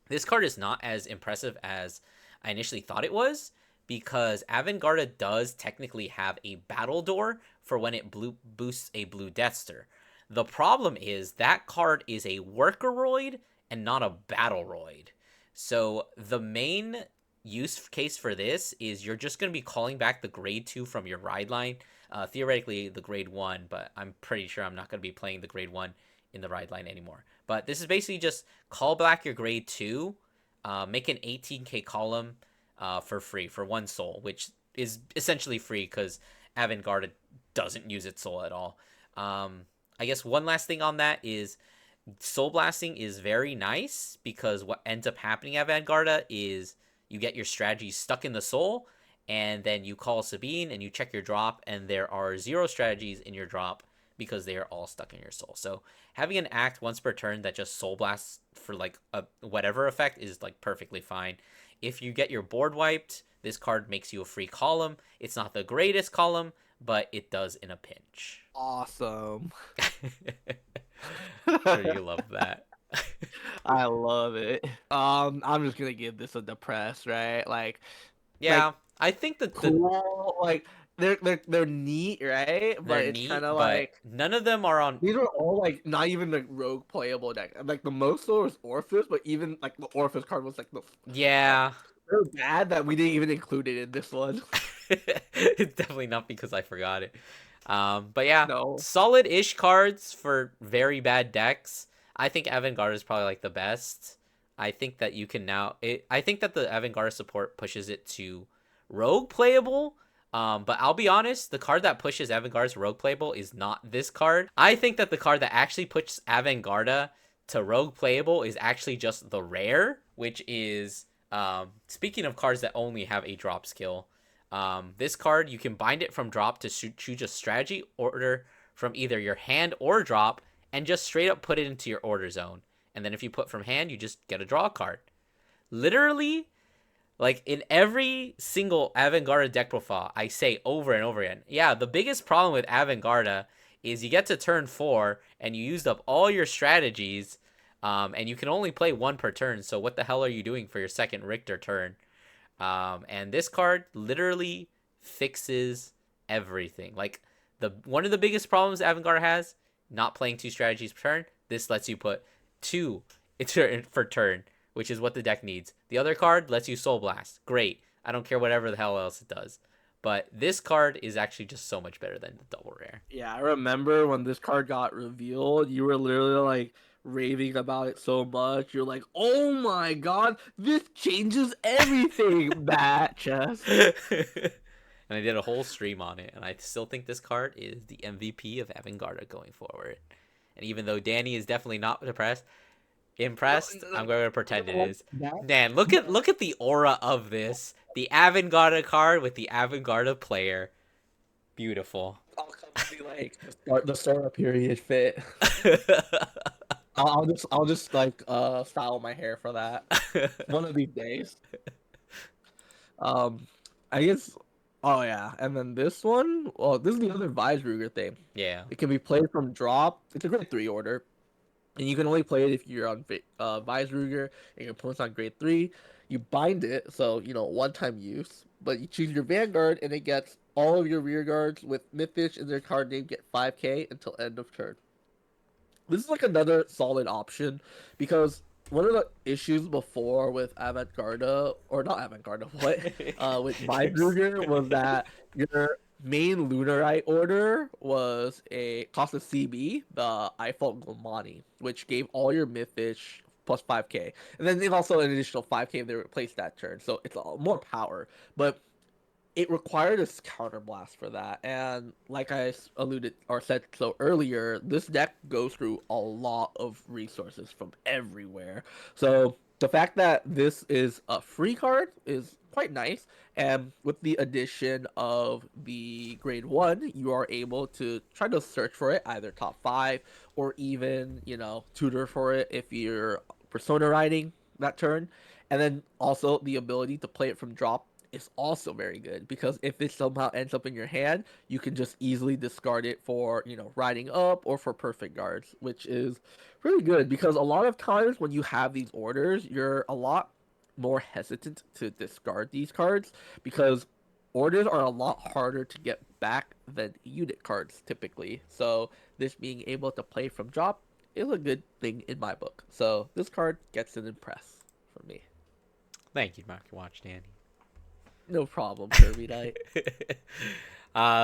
this card is not as impressive as I initially thought it was because Avantgarda does technically have a battle door for when it boosts a blue Dester. The problem is that card is a Workeroid and not a Battleroid. So the main use case for this is you're just going to be calling back the grade 2 from your ride line. Theoretically, the grade 1, but I'm pretty sure I'm not going to be playing the grade 1 in the ride line anymore. But this is basically just call back your grade 2, make an 18k column for free for 1 soul, which is essentially free because Avantgarde doesn't use its soul at all. I guess one last thing on that is soul blasting is very nice because what ends up happening at Vanguarda is you get your strategies stuck in the soul, and then you call Sabine and you check your drop, and there are 0 strategies in your drop because they are all stuck in your soul. So having an act once per turn that just soul blasts for like a whatever effect is like perfectly fine. If you get your board wiped, this card makes you a free column. It's not the greatest column, but it does in a pinch. Awesome. Sure you love that. I love it. I'm just gonna give this a depressed, right? Like Yeah, I think that cool, like they're neat, right? they're But it's kind neat, of but like none of them are on. these are all like not even the rogue playable deck. Like the most was Orphis, but even like the Orphis card was like Yeah. so bad that we didn't even include it in this one. It's definitely not because I forgot it. But yeah, No. solid-ish cards for very bad decks. I think Avantgarde is probably like the best. I think that you can now. I think that the Avantgarde support pushes it to Rogue playable. But I'll be honest, the card that pushes Avantgarde's Rogue playable is not this card. I think that the card that actually pushes Avantgarde to Rogue playable is actually just the rare, which is speaking of cards that only have a drop skill. This card, you can bind it from drop to choose a strategy order from either your hand or drop and just straight up put it into your order zone. And then if you put from hand, you just get a draw card. Literally, like in every single Avantgarde deck profile, I say over and over again, yeah, the biggest problem with Avantgarde is you get to turn 4 and you used up all your strategies, and you can only play 1 per turn. So what the hell are you doing for your second Richter turn? And this card literally fixes everything. Like the one of the biggest problems Avantgarde has, not playing 2 strategies per turn. This lets you put 2 for turn, which is what the deck needs. The other card lets you Soul Blast. Great. I don't care whatever the hell else it does. But this card is actually just so much better than the double rare. Yeah, I remember when this card got revealed, you were literally like raving about it so much. You're like, "Oh my god, this changes everything!" Bat chest. And I did a whole stream on it, and I still think this card is the MVP of Avantgarde going forward. And even though Danny is definitely not No, impressed, I'm going to pretend it no, is. Man, look at the aura of this. The Avantgarde card with the Avantgarde player. Beautiful. I'll come to be like the startup period fit. I'll just like style my hair for that one of these days. Um, I guess. Oh yeah, and then this one. Well, this is the other Weisruger thing. Yeah. It can be played from drop. It's a grade 3 order, and you can only play it if you're on Weisruger and your opponent's on grade 3. You bind it, so one-time use. But you choose your Vanguard, and it gets all of your rear guards with Mythish in their card name get 5k until end of turn. This is like another solid option because one of the issues before with Avantgarde, or not Avantgarde, what with Weisruger was that your main Lunarite order was a cost of CB, the Eiffel Glomani, which gave all your Mythish plus 5k. And then there's also an additional 5k if they replaced that turn. So it's more power. But it required a counterblast for that. And like alluded or said so earlier, this deck goes through a lot of resources from everywhere. So the fact that this is a free card is quite nice. And with the addition of the grade one, you are able to try to search for it, either top five or even, tutor for it if you're persona riding that turn. And then also the ability to play it from drop is also very good because if it somehow ends up in your hand, you can just easily discard it for, riding up or for perfect guards, which is really good because a lot of times when you have these orders, you're a lot more hesitant to discard these cards because orders are a lot harder to get back than unit cards typically. So this being able to play from drop is a good thing in my book. So this card gets an impress for me. Thank you, Mark. Watch, Danny. No problem, Kirby Knight.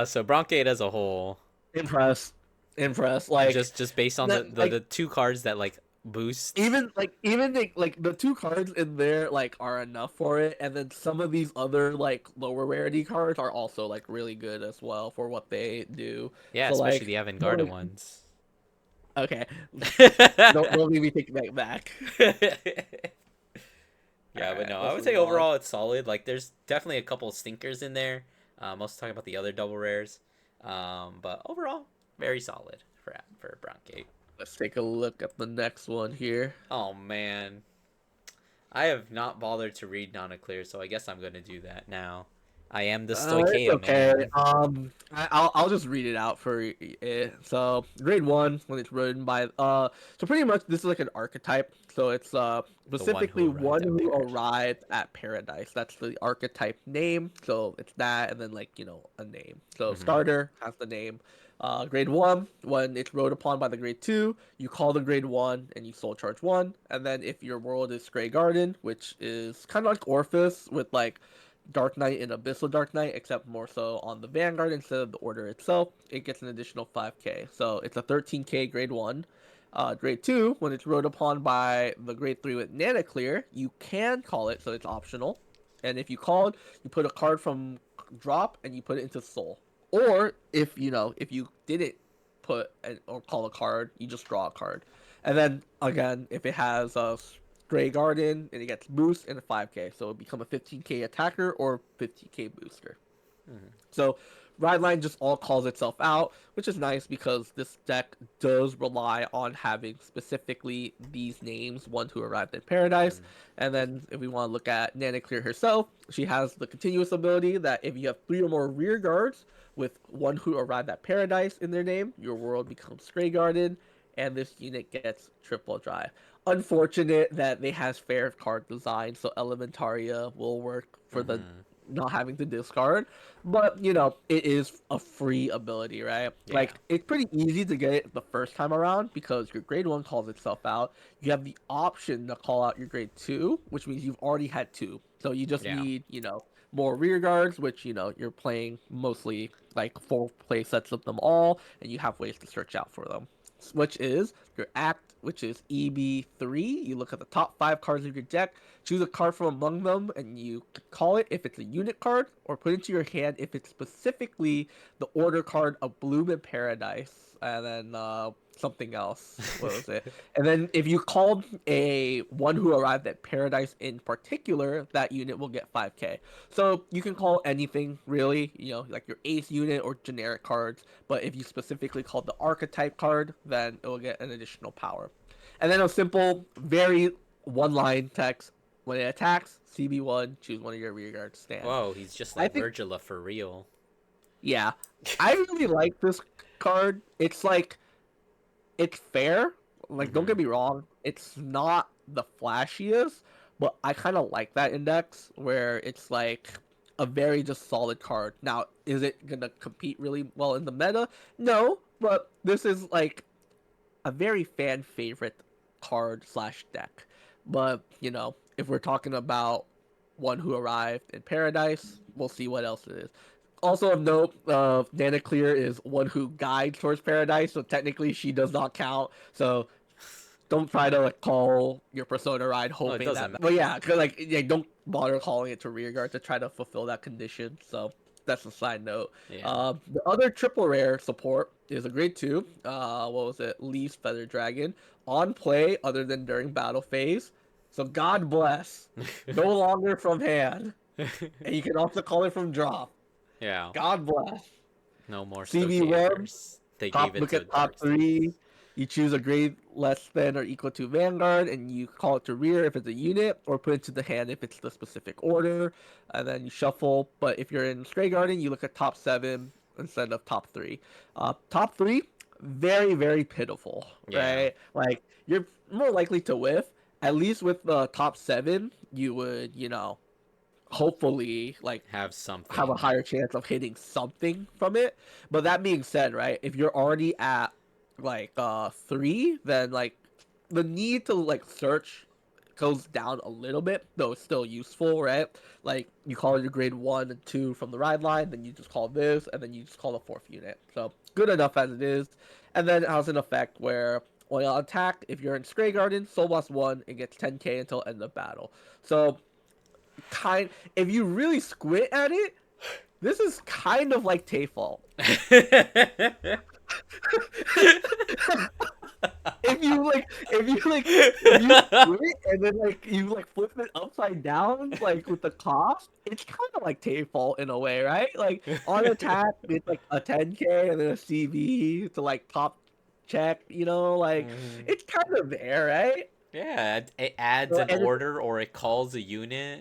So Broncade as a whole, Impressed. Impressed. Like just based on that, the two cards that like boost. even the two cards in there like are enough for it, and then some of these other like lower rarity cards are also like really good as well for what they do. Yeah, So especially like the no, avant-garde like, ones. okay, don't leave me take that back. All Yeah, but right, no, I let's would say move on. overall it's solid. Like, there's definitely a couple stinkers in there. Also talking about the other double rares, but overall, very solid for Broncade. Let's take a look at the next one here. Oh man, I have not bothered to read Nana Clear, so I guess I'm gonna do that now. I am the It's Stoicheia okay. man. I'll just read it out for it. So grade one when it's written by so pretty much this is like an archetype. So it's The one who specifically arrived one at who Paradise. arrived at paradise. That's the archetype name. So it's that and then like a name. So Mm-hmm. starter has the name. Grade one when it's rode upon by the grade two, you call the grade one and you soul charge one. And then if your world is Grey Garden, which is kind of like Orphis with like Dark Knight and Abyssal Dark Knight, except more so on the Vanguard instead of the Order itself. It gets an additional 5k. So it's a 13k grade 1. Grade 2, when it's rode upon by the grade 3 with Nana Clear, you can call it, so it's optional. And if you called, you put a card from drop and you put it into soul. Or if you didn't or call a card, you just draw a card. And then again, if it has a Grey Garden, and it gets boost and a 5k. So it'll become a 15k attacker or 15k booster. Mm-hmm. So Ride Line just all calls itself out, which is nice because this deck does rely on having specifically these names, one who arrived in paradise. And then if we want to look at Nana Clear herself, she has the continuous ability that if you have 3 or more rear guards with one who arrived at paradise in their name, your world becomes Grey Garden, and this unit gets triple drive. Unfortunate that they has fair card design, so Elementaria will work for the Mm-hmm. not having to discard. But it is a free ability, right? Yeah. Like it's pretty easy to get it the first time around because your grade one calls itself out. You have the option to call out your grade two, which means you've already had two. So you just Yeah. need, more rear guards, which you're playing mostly like full play sets of them all, and you have ways to search out for them. Which is your act, which is EB3. You look at the top 5 cards of your deck, choose a card from among them, and you call it if it's a unit card, or put it into your hand if it's specifically the order card of Bloom in Paradise, and then something else. What was it? And then if you called a one who arrived at Paradise in particular, that unit will get 5k. So you can call anything really, like your ace unit or generic cards. But if you specifically called the archetype card, then it will get an additional power. And then a simple, very one-line text: when it attacks, CB1, choose one of your rear guards stand. Whoa, he's just I like think, Virgila for real. yeah, I really like this card. It's like it's fair. Like, don't Mm-hmm. get me wrong, it's not the flashiest, but I kind of like that index where it's like a very just solid card. Now, is it gonna compete really well in the meta? No, but this is like a very fan favorite card slash deck. But if we're talking about one who arrived in paradise, we'll see what else it is. Also of note, Nana Clear is one who guides towards paradise, so technically she does not count. So don't try to like call your Persona ride Well, it hoping doesn't that. matter. But yeah, 'cause, like yeah, don't bother calling it to rear guard to try to fulfill that condition. So that's a side note. Yeah. The other triple rare support is a grade two. What was it? Leaf's Feather Dragon on play other than during battle phase. So God bless. No longer from hand, and you can also call it from drop. Yeah. God bless. No more CB Web, Stonekeepers. They gave top it look to at top Dark States. three. You choose a grade less than or equal to Vanguard, and you call it to rear if it's a unit, or put it to the hand if it's the specific order, and then you shuffle. But if you're in Stray Garden, you look at top seven instead of top three. Top three, very very pitiful, Yeah. right? Like you're more likely to whiff. At least with the top seven, you would hopefully like Have have a something. higher chance of hitting something from it. But that being said, right, if you're already at like three, then like the need to like search goes down a little bit, though it's still useful, right? Like you call your grade one and two from the ride line, then you just call this, and then you just call the fourth unit. So good enough as it is. And then it has an effect where when you attack, if you're in Stray Garden, Soul Boss 1, it gets 10k until end of battle. So kind if you really squint at it, this is kind of like Tayfall. If you squint and then like you like flip it upside down like with the cost, it's kind of like Tayfall in a way, right? Like on attack, it's like a 10k and then a CV to like top check, like Mhm. it's kind of there, right? Yeah, it adds So, an and it's, order or it calls a unit.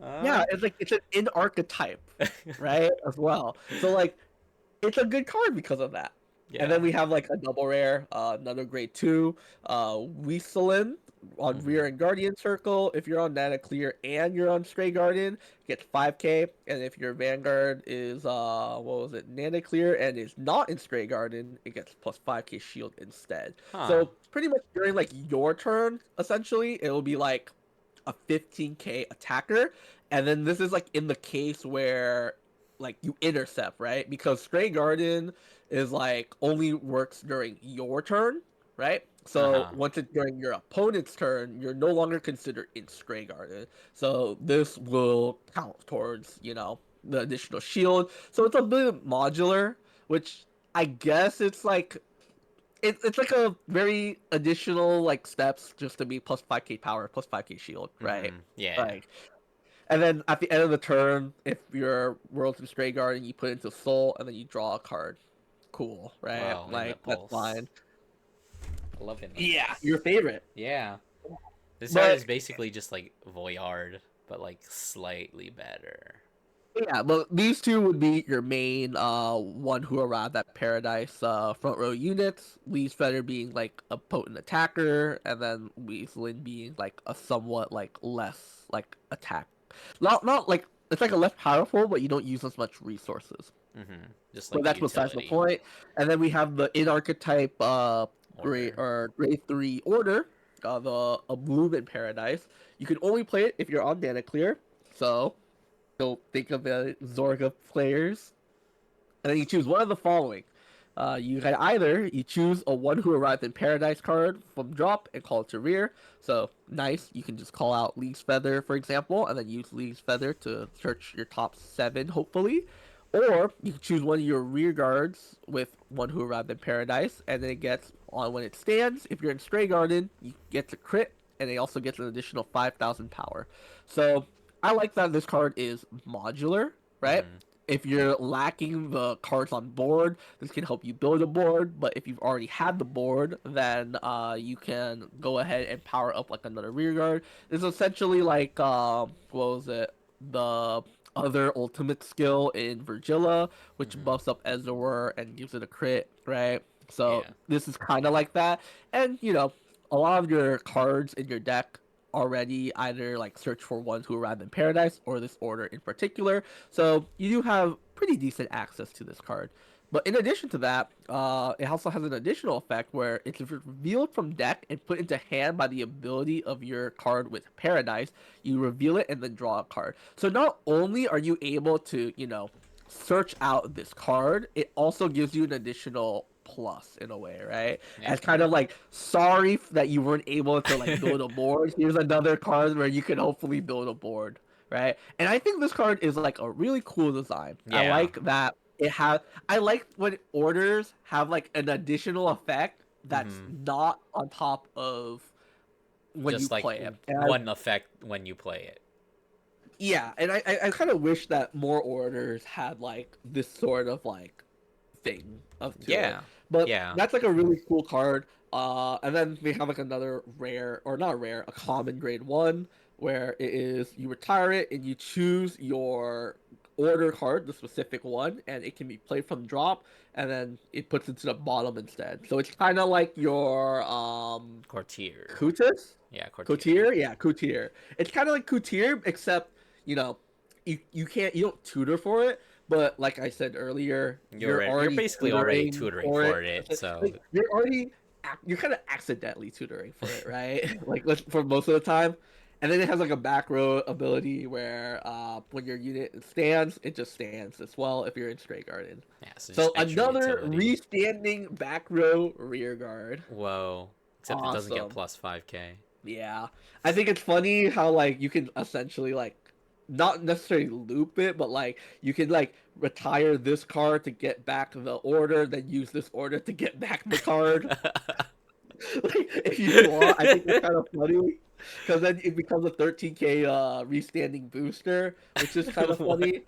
yeah, it's like it's an in archetype, right? As well. So like it's a good card because of that. And then Yeah. we have like a double rare, another grade two, Weaselin on Hmm. rear and guardian circle. If you're on Nana Clear and you're on Stray Guardian, gets 5k. And if your Vanguard is what was it, Nana Clear and is not in Stray Guardian, it gets plus 5k shield instead. Huh. So pretty much during like your turn, essentially, it will be like a 15k attacker. And then this is like in the case where like you intercept, right? Because Stray Garden is like only works during your turn, right? So Uh-huh. once it's during your opponent's turn, you're no longer considered in Stray Garden. So this will count towards, the additional shield. So it's a bit modular, which I guess it's like it's like a very additional like steps just to be plus 5k power, plus 5k shield, right? Hmm. Yeah. Like and then at the end of the turn, if your World's in Stray Guard and you put it into Soul and then you draw a card, cool, right? Wow, in the Like that's pulse. fine. I love in the Yeah, pulse. your favorite. Yeah. This card But is basically just like Voyard, but like slightly better. yeah, but these two would be your main one who arrived at Paradise front row units. Lee's Feather being like a potent attacker, and then Weaslin being like a somewhat like less like attack. Not like it's like a less powerful, but you don't use as much resources. Hmm. Just But like a that's besides the utility. point. And then we have the in archetype Order. grade three order of a movement paradise. You can only play it if you're on Dana Clear. So don't think of the Zorga players. And then you choose one of the following. You can either you choose a one who arrived in paradise card from drop and call it to rear. So nice, you can just call out League's Feather, for example, and then use League's Feather to search your top seven, hopefully. Or you can choose one of your rear guards with one who arrived in paradise, and then it gets on when it stands. If you're in Stray Garden, you get to crit, and it also gets an additional 5,000 power. So I like that this card is modular, right? Hmm. If you're lacking the cards on board, this can help you build a board. But if you've already had the board, then you can go ahead and power up like another rear guard. It's essentially like what was it? The other ultimate skill in Virgilla, which Hmm. buffs up Ezreal and gives it a crit, right? So Yeah. this is kind of like that, and a lot of your cards in your deck already either like search for ones who arrive in paradise or this order in particular. So you do have pretty decent access to this card. But in addition to that, it also has an additional effect where it's revealed from deck and put into hand by the ability of your card with Paradise. You reveal it and then draw a card. So not only are you able to, search out this card, it also gives you an additional plus in a way, right? Yeah. As kind of like sorry that you weren't able to like build a board. Here's another card where you can hopefully build a board, right? And I think this card is like a really cool design. I Yeah. like that it has. I like when orders have like an additional effect that's Hmm. not on top of when you Just like play it. And one effect when you play it. yeah, and I kind of wish that more orders had like this sort of like thing of to it. Yeah. But Yeah. that's like a really cool card. And then we have like another rare or not rare, a common grade one where it is you retire it and you choose your order card, the specific one, and it can be played from drop, and then it puts it to the bottom instead. So it's kind of like your Courtier. Kutis? Yeah, Courtier. Coutier? Yeah, Coutier. It's kind of like Coutier, except, you know, you don't tutor for it, but like I said earlier, you're You're already basically already tutoring tutoring for it. for it, so Like, you're kind of accidentally tutoring for it, right? Like for most of the time. And then it has like a back row ability where when your unit stands, it just stands as well if you're in Stray Garden. yeah, so just So extra another utility. restanding back row rear guard. Whoa. Except it doesn't get Awesome. plus 5k. Yeah. I think it's funny how like you can essentially like not necessarily loop it, but like you can like retire this card to get back the order, then use this order to get back the card. Like if you want, I think it's kind of funny because then it becomes a 13k restanding booster, which is kind of What? funny.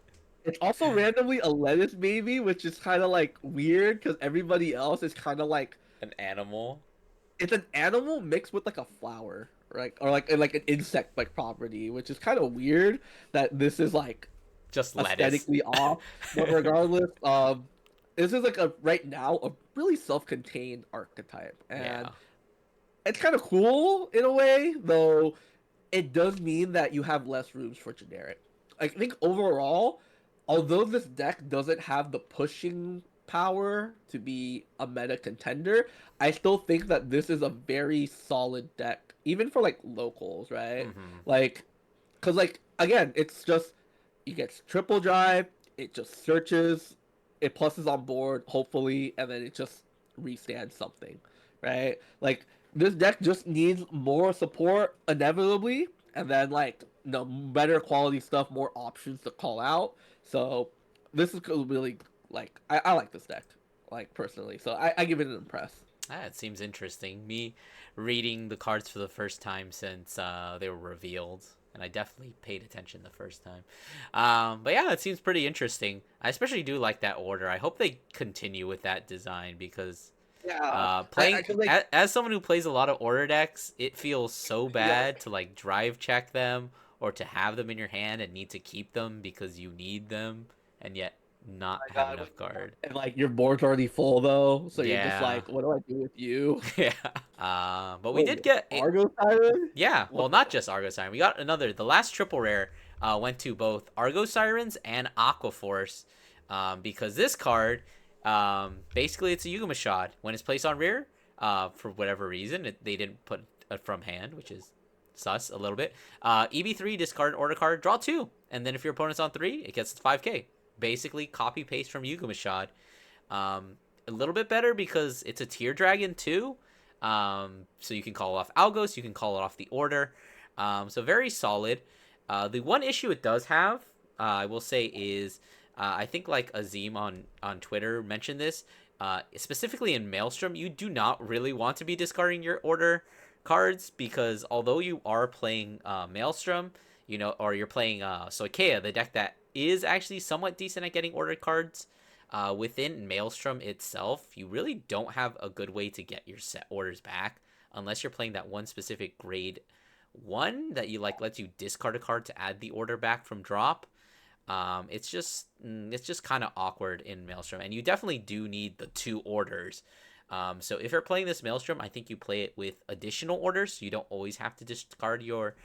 It's also randomly a lettuce baby, which is kind of like weird because everybody else is kind of like An animal? it's an animal mixed with like a flower, right? Or like an insect like property, which is kind of weird that this is like Just lettuce. aesthetically off. But regardless, this is like a right now a really self-contained archetype, and Yeah. it's kind of cool in a way, though it does mean that you have less rooms for generic. I think overall, although this deck doesn't have the pushing power to be a meta contender, I still think that this is a very solid deck, even for like locals, right? Hmm. Like, cause like again, it's just it gets triple drive, it just searches, it pluses on board, hopefully, and then it just restands something, right? Like this deck just needs more support inevitably, and then like no better quality stuff, more options to call out. So this is really like I like this deck, like personally. So I give it an impress. Ah, it seems interesting. Me reading the cards for the first time since they were revealed, and I definitely paid attention the first time. But yeah, it seems pretty interesting. I especially do like that order. I hope they continue with that design because Yeah, I playing could like as someone who plays a lot of order decks, it feels so yeah. bad to like drive check them or to have them in your hand and need to keep them because you need them and yet not My have God, enough guard. and like your board's already full though, so you're just Yeah. like, what do I do with you? Yeah. But we Wait, did get it. Argo Siren? Yeah. Well, What the not just Argo Siren. We got another. The last triple rare went to both Argo Sirens and Aqua Force, because this card, basically, it's a Yugama shot. When it's placed on rear, for whatever reason, they didn't put it from hand, which is sus a little bit. EB3, discard an order card, draw two, and then if your opponent's on three, it gets 5k. Basically, copy paste from Yugama shot. A little bit better because it's a tier dragon too. So you can call off Algos, you can call it off the order. So very solid. The one issue it does have, I will say, is I think like Azim on Twitter mentioned this. Specifically in Maelstrom, you do not really want to be discarding your order cards because although you are playing Maelstrom, or you're playing Soikea, the deck that is actually somewhat decent at getting ordered cards. Within Maelstrom itself, you really don't have a good way to get your set orders back unless you're playing that one specific grade one that you like lets you discard a card to add the order back from drop. It's just kind of awkward in Maelstrom, and you definitely do need the two orders. So if you're playing this Maelstrom, I think you play it with additional orders. So you don't always have to discard your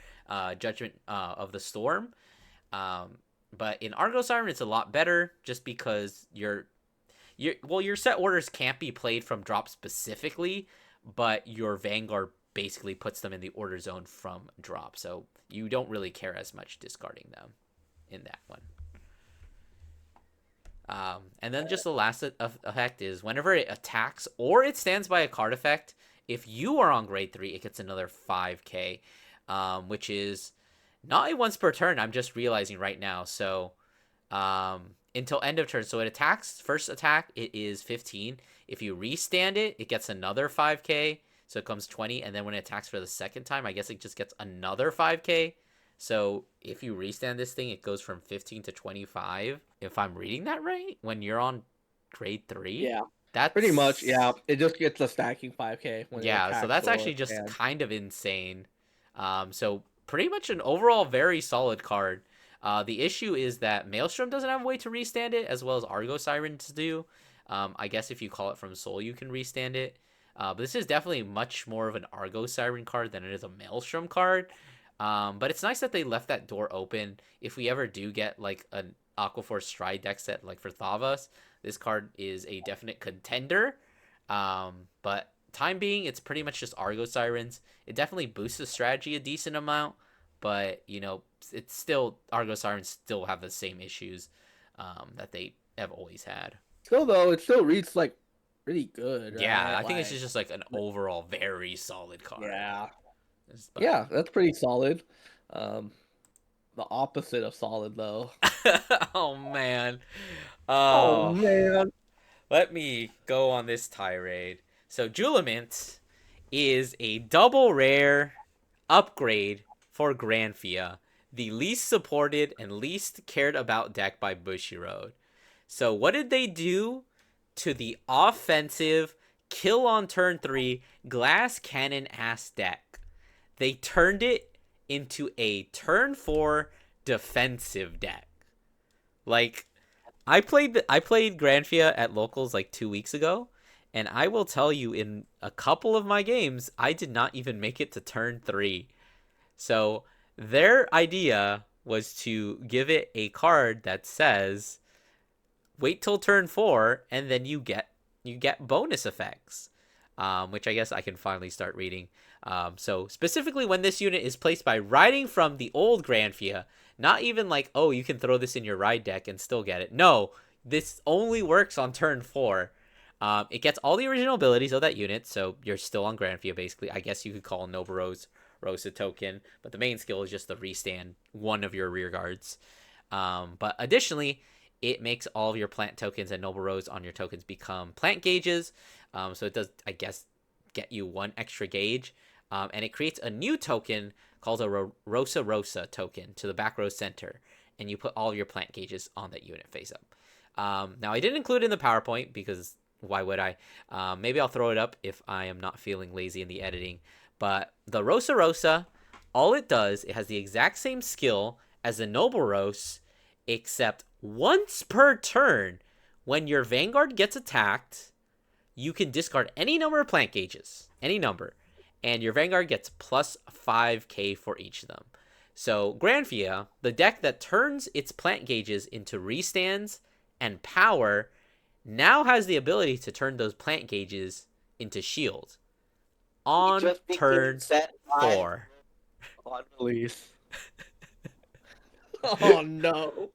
Judgment of the Storm. But in Argo Siren, it's a lot better just because your set orders can't be played from drop specifically, but your Vanguard basically puts them in the order zone from drop, so you don't really care as much discarding them in that one. And then just the last effect is whenever it attacks or it stands by a card effect, if you are on grade 3, it gets another 5k, which is not a once per turn. I'm just realizing right now. So until end of turn. So it attacks, first attack, it is 15. If you restand it, it gets another 5k. So it comes 20. And then when it attacks for the second time, I guess it just gets another 5k. So if you restand this thing, it goes from 15 to 25. If I'm reading that right, when you're on grade 3, Yeah, pretty much. Yeah, that's it just gets a stacking 5k when it yeah, so attacks that's or actually just stands. kind of insane. So pretty much an overall very solid card. The issue is that Maelstrom doesn't have a way to restand it, as well as Argo Sirens do. I guess if you call it from Soul, you can restand it. But this is definitely much more of an Argo Siren card than it is a Maelstrom card. But it's nice that they left that door open. If we ever do get like an Aquaforce Stride deck set, like for Thavas, this card is a definite contender. But time being, it's pretty much just Argo Sirens. It definitely boosts the strategy a decent amount, but it's still Argo Sirens still have the same issues that they have always had. Still though, it still reads like pretty good, Yeah, right? I think it's Like, just like an overall very solid card. yeah, But yeah, that's pretty solid. Um, the opposite of solid though. oh man, Oh oh, man. let me go on this tirade. So Julamint is a double rare upgrade for Granfia, the least supported and least cared about deck by Bushiroad. So what did they do to the offensive kill on turn 3 glass cannon ass deck? They turned it into a turn 4 defensive deck. Like I played Granfia at locals like 2 weeks ago, and I will tell you in a couple of my games I did not even make it to turn 3. So their idea was to give it a card that says wait till turn 4 and then you get bonus effects, which I guess I can finally start reading. So specifically when this unit is placed by riding from the old Granfia, not even like, oh, you can throw this in your ride deck and still get it. No, this only works on turn 4. It gets all the original abilities of that unit, so you're still on Granfia basically. I guess you could call Noborose Rosa token, but the main skill is just the restand one of your rear guards. But additionally, it makes all of your plant tokens and noble rose on your tokens become plant gauges. So it does, I guess, get you one extra gauge. And it creates a new token called a Rosa Rosa token to the back row center. And you put all of your plant gauges on that unit face up. Now, I didn't include it in the PowerPoint because why would I? Maybe I'll throw it up if I am not feeling lazy in the editing. But the Rosa Rosa, all it does, it has the exact same skill as the Noble Rose, except once per turn, when your Vanguard gets attacked, you can discard any number of plant gauges, any number, and your Vanguard gets plus 5k for each of them. So, Granfia, the deck that turns its plant gauges into restands and power, now has the ability to turn those plant gauges into shield It on just became turn set 9 4. on release. Oh no.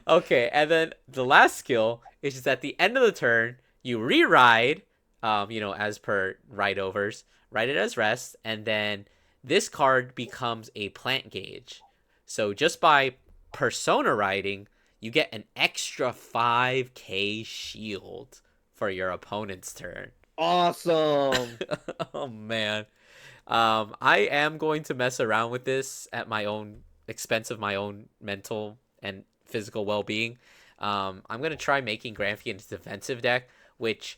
Okay, and then the last skill is just at the end of the turn, you re-ride, as per ride overs, ride it as rest, and then this card becomes a plant gauge. So just by persona riding, you get an extra 5k shield for your opponent's turn. Awesome. Oh man. I am going to mess around with this at my own expense of my own mental and physical well-being. I'm gonna try making Granfia into defensive deck, which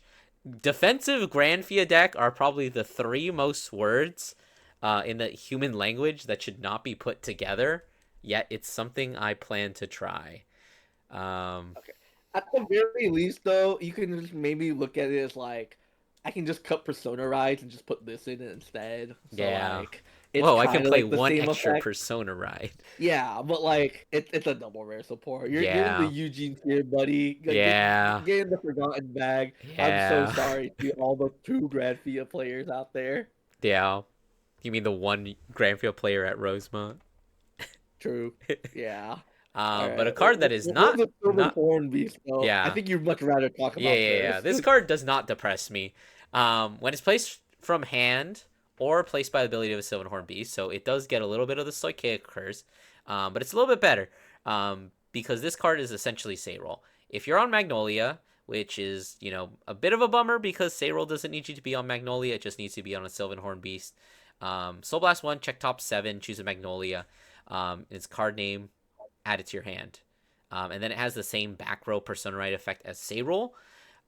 defensive Granfia deck are probably the three most words in the human language that should not be put together. Yet it's something I plan to try. Um, Okay. At the very least, though, you can just maybe look at it as like, I can just cut Persona rides and just put this in it instead. So yeah. like, it's Whoa, I can kind of play like the one same extra effect. Persona ride. Yeah, but like, it's a double rare support. You're in the Yeah. Eugene tier, buddy. Like, Yeah. get in the forgotten bag. I'm so Yeah. sorry to all the true Granfia players out there. Yeah. You mean the one Granfield player at Rosemont? True. Yeah. All But right. a card that is What was the Silver not Horn Beast? So I yeah. think you'd much rather talk Yeah, about yeah, yeah. this. This card does not depress me. When it's placed from hand or placed by the ability of a Sylvan Beast, so it does get a little bit of the Stoichaic curse, but it's a little bit better because this card is essentially Sayroll. If you're on Magnolia, which is a bit of a bummer because Sayroll doesn't need you to be on Magnolia, it just needs to be on a Sylvan Beast. Soul Blast 1, check top 7, choose a Magnolia. Its card name, add it to your hand. And then it has the same back row Persona Right effect as Sayroll.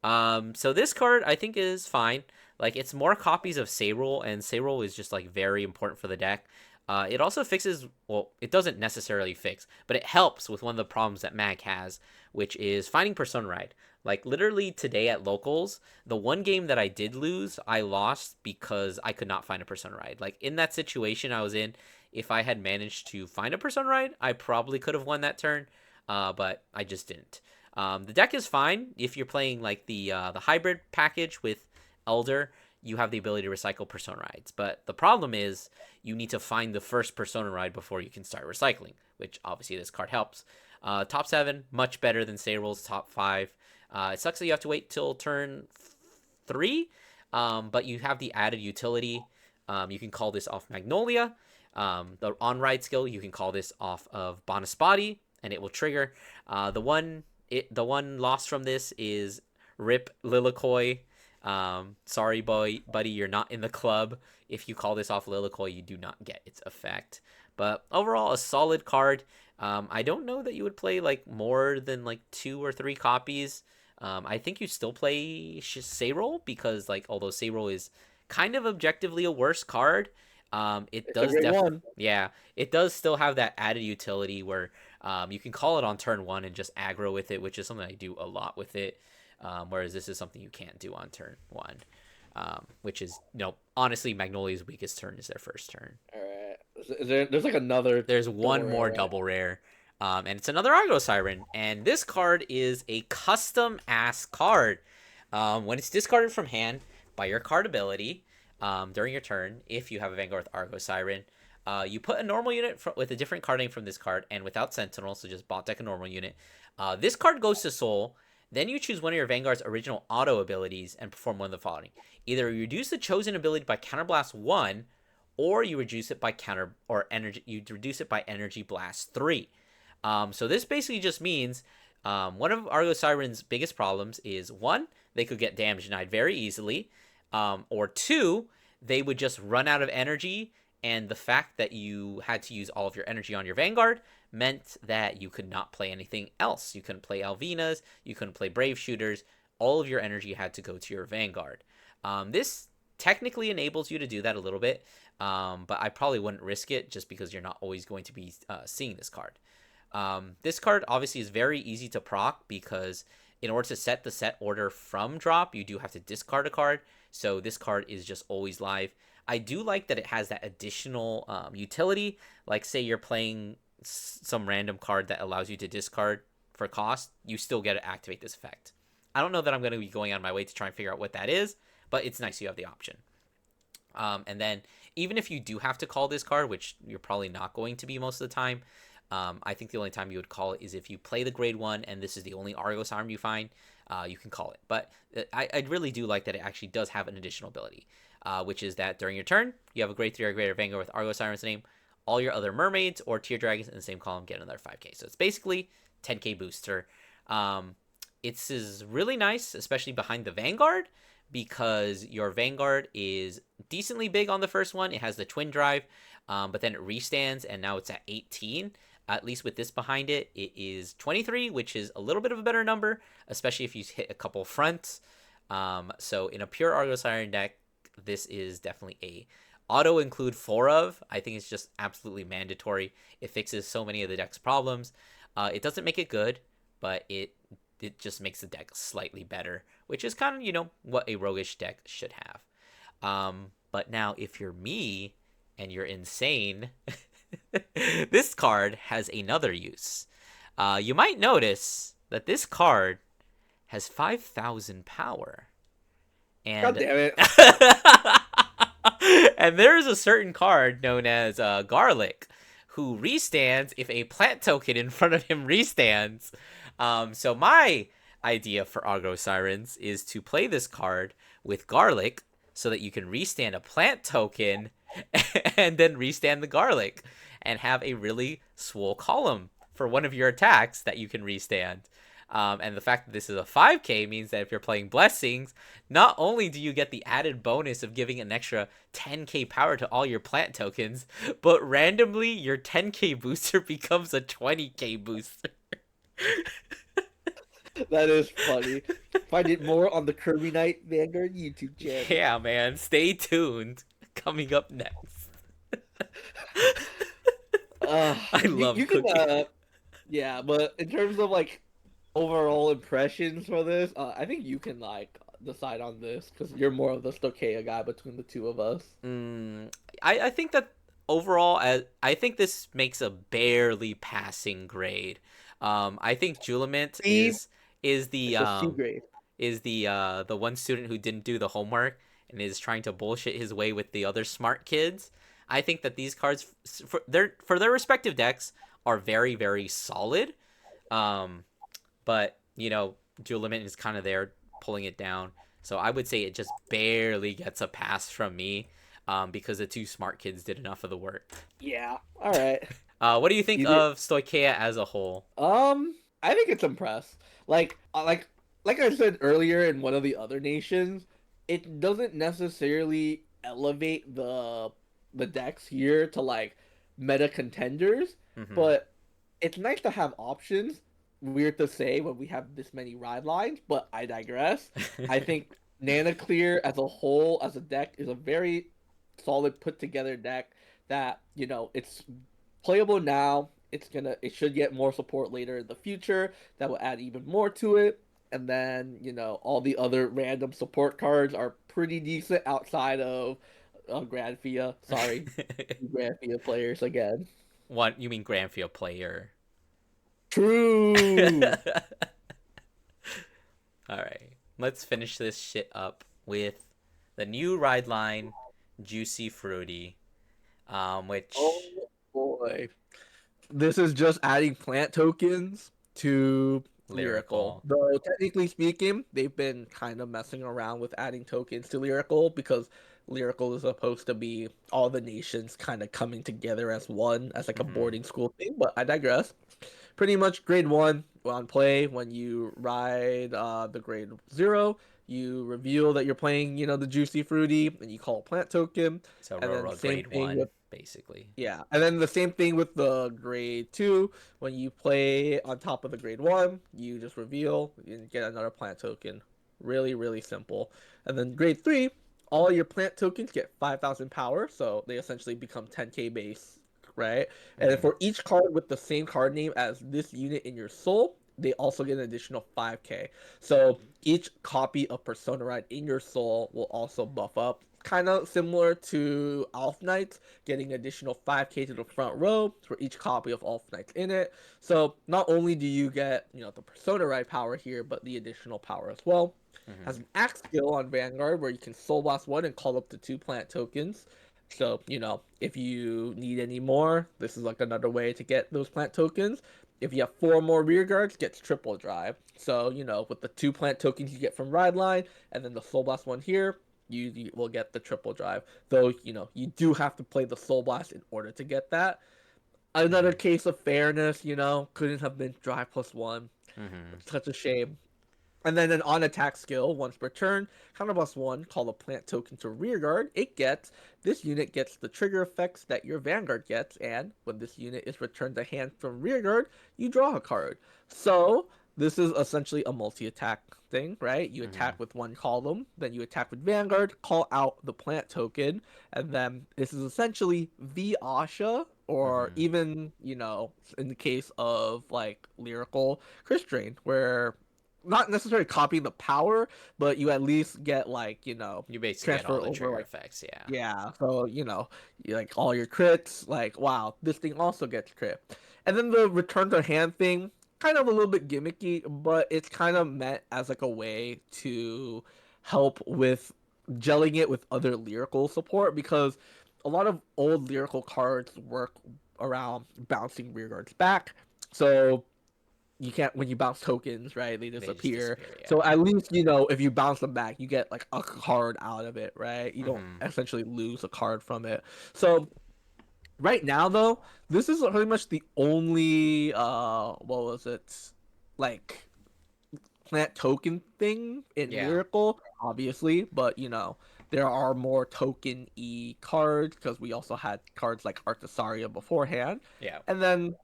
So this card I think is fine. Like it's more copies of Sayroll, and Sayroll is just like very important for the deck. It also fixes, well, it doesn't necessarily fix, but it helps with one of the problems that Mag has, which is finding Persona Ride. Like literally today at locals, the one game that I did lose, I lost because I could not find a Persona Ride. Like in that situation I was in, if I had managed to find a Persona Ride, I probably could have won that turn, but I just didn't. The deck is fine if you're playing like the hybrid package with Elder. You have the ability to recycle Persona Rides, but the problem is you need to find the first Persona Ride before you can start recycling, which obviously this card helps. Top 7, much better than Sayroll's top 5. It sucks that you have to wait till turn 3, but you have the added utility. You can call this off Magnolia. The on-ride skill, you can call this off of Bonispati, and it will trigger. The one loss from this is Rip Lilikoi. Sorry, buddy, you're not in the club. If you call this off Lilikoi, you do not get its effect. But overall, a solid card. I don't know that you would play like more than like 2 or 3 copies. I think you still play Sayroll because like although Sayroll is kind of objectively a worse card, it It's a does great one. yeah, it does still have that added utility where you can call it on turn 1 and just aggro with it, which is something I do a lot with it. Whereas this is something you can't do on turn 1, which is honestly Magnolia's weakest turn is their first turn. All right. There's like another There's double one rare, more right? double rare, and it's another Argo Siren. And this card is a custom ass card. When it's discarded from hand by your card ability during your turn, if you have a Vanguard with Argo Siren, you put a normal unit with a different card name from this card and without Sentinel, so just bot deck a normal unit. This card goes to Soul. Then you choose one of your Vanguard's original auto abilities and perform one of the following. Either you reduce the chosen ability by Counterblast 1, or you reduce it by reduce it by Energy Blast 3. So this basically just means one of Argo Siren's biggest problems is 1, they could get damage denied very easily, or 2, they would just run out of energy, and the fact that you had to use all of your energy on your Vanguard meant that you could not play anything else. You couldn't play Alvinas, you couldn't play Brave Shooters, all of your energy had to go to your Vanguard. This technically enables you to do that a little bit, but I probably wouldn't risk it just because you're not always going to be seeing this card. This card obviously is very easy to proc because in order to set the set order from drop, you do have to discard a card. So this card is just always live. I do like that it has that additional utility. Like say you're playing some random card that allows you to discard for cost, you still get to activate this effect. I don't know that I'm going to be going on my way to try and figure out what that is, but it's nice you have the option. And then even if you do have to call this card, which you're probably not going to be most of the time, I think the only time you would call it is if you play the grade 1 and this is the only Argos arm you find, you can call it. But I really do like that it actually does have an additional ability, which is that during your turn, you have a grade 3 or greater Vanguard with Argo Siren's name. All your other mermaids or tier dragons in the same column get another 5k. So it's basically 10k booster. It's is really nice, especially behind the Vanguard, because your Vanguard is decently big on the first one. It has the twin drive, but then it restands, and now it's at 18. At least with this behind it, it is 23, which is a little bit of a better number, especially if you hit a couple fronts. So in a pure Argo Siren deck, this is definitely a auto include 4 of. I think it's just absolutely mandatory. It fixes so many of the deck's problems. It doesn't make it good, but it just makes the deck slightly better, which is kind of, what a roguish deck should have. But now if you're me and you're insane, this card has another use. You might notice that this card has 5,000 power. God And damn it. and there is a certain card known as Garlic, who restands if a plant token in front of him restands. So my idea for Agro Sirens is to play this card with Garlic so that you can restand a plant token and then restand the Garlic and have a really swole column for one of your attacks that you can restand. And the fact that this is a 5k means that if you're playing Blessings, not only do you get the added bonus of giving an extra 10k power to all your plant tokens, but randomly your 10k booster becomes a 20k booster. That is funny. Find it more on the Kirby Knight Vanguard YouTube channel. Yeah, man. Stay tuned. Coming up next. I love You can cooking. yeah, but in terms of like overall impressions for this, I think you can like decide on this because you're more of the Stochea guy between the two of us. Mm, I think that overall, I think this makes a barely passing grade. I think Julimint C, is the it's a C grade. the one student who didn't do the homework and is trying to bullshit his way with the other smart kids. I think that these cards for their respective decks are very very solid. Um, but Julimint is kind of there pulling it down. So I would say it just barely gets a pass from me, because the two smart kids did enough of the work. Yeah. All right. What do you think You did. of Stoicheia as a whole? I think it's impressed. Like I said earlier in one of the other nations, it doesn't necessarily elevate the decks here to like meta contenders, Mm-hmm. but it's nice to have options. Weird to say when we have this many ride lines, but I digress. I think Nana Clear as a whole, as a deck, is a very solid put together deck that, it's playable now. It should get more support later in the future that will add even more to it. And then, all the other random support cards are pretty decent outside of Granfia. Sorry, Granfia players again. What you mean, Granfield player? True. All right, let's finish this shit up with the new ride line, Juicy Fruity, Oh which boy. This is just adding plant tokens to Lyrical. lyrical. Though technically speaking, they've been kind of messing around with adding tokens to Lyrical because Lyrical is supposed to be all the nations kind of coming together as one, as like a Mm-hmm. boarding school thing, but I digress. Pretty much grade one on play, when you ride the grade zero, you reveal that you're playing, the Juicy Fruity, and you call a plant token. So And then Roro same grade thing one, with basically. yeah, and then the same thing with the grade two. When you play on top of the grade one, you just reveal and get another plant token. Really, really simple. And then grade three, all your plant tokens get 5,000 power, so they essentially become 10k base, right? And then Mm-hmm. for each card with the same card name as this unit in your soul, they also get an additional 5k. So each copy of Persona Ride in your soul will also buff up. Kind of similar to Alph Knights, getting additional 5k to the front row for each copy of Alpha Knights in it. So not only do you get, the Persona Ride power here, but the additional power as well. Has Mm-hmm. an axe skill on Vanguard where you can Soul Blast one and call up to two plant tokens. So, if you need any more, this is like another way to get those plant tokens. If you have four more rear guards, gets triple drive. So, with the two plant tokens you get from Ride Line and then the Soul Blast one here, you will get the triple drive. Though, you do have to play the Soul Blast in order to get that. Another Mm-hmm. case of fairness, couldn't have been drive plus one. Mm-hmm. It's such a shame. And then an on attack skill, once per turn, counterblast one, call a plant token to rearguard. This unit gets the trigger effects that your Vanguard gets, and when this unit is returned to hand from rearguard, you draw a card. So, this is essentially a multi attack thing, right? You Mm-hmm. attack with one column, then you attack with Vanguard, call out the plant token, and then this is essentially the Asha, or Mm-hmm. even, in the case of like Lyrical, Chris Drain, where not necessarily copying the power, but you at least get like, You basically get all transfer the over trigger like effects, yeah. yeah. So, like all your crits, like wow, this thing also gets crit. And then the return to hand thing, kind of a little bit gimmicky, but it's kind of meant as like a way to help with gelling it with other lyrical support because a lot of old lyrical cards work around bouncing rear guards back. So you can't when you bounce tokens, right? They They just disappear. disappear. So Yeah. at least if you bounce them back, you get like a card out of it, right? You don't Mm-hmm. essentially lose a card from it. So right now though, this is pretty much the only what was it? Like plant token thing in Yeah. Lyrical, obviously, but there are more token E cards because we also had cards like Artisaria beforehand. Yeah. And then,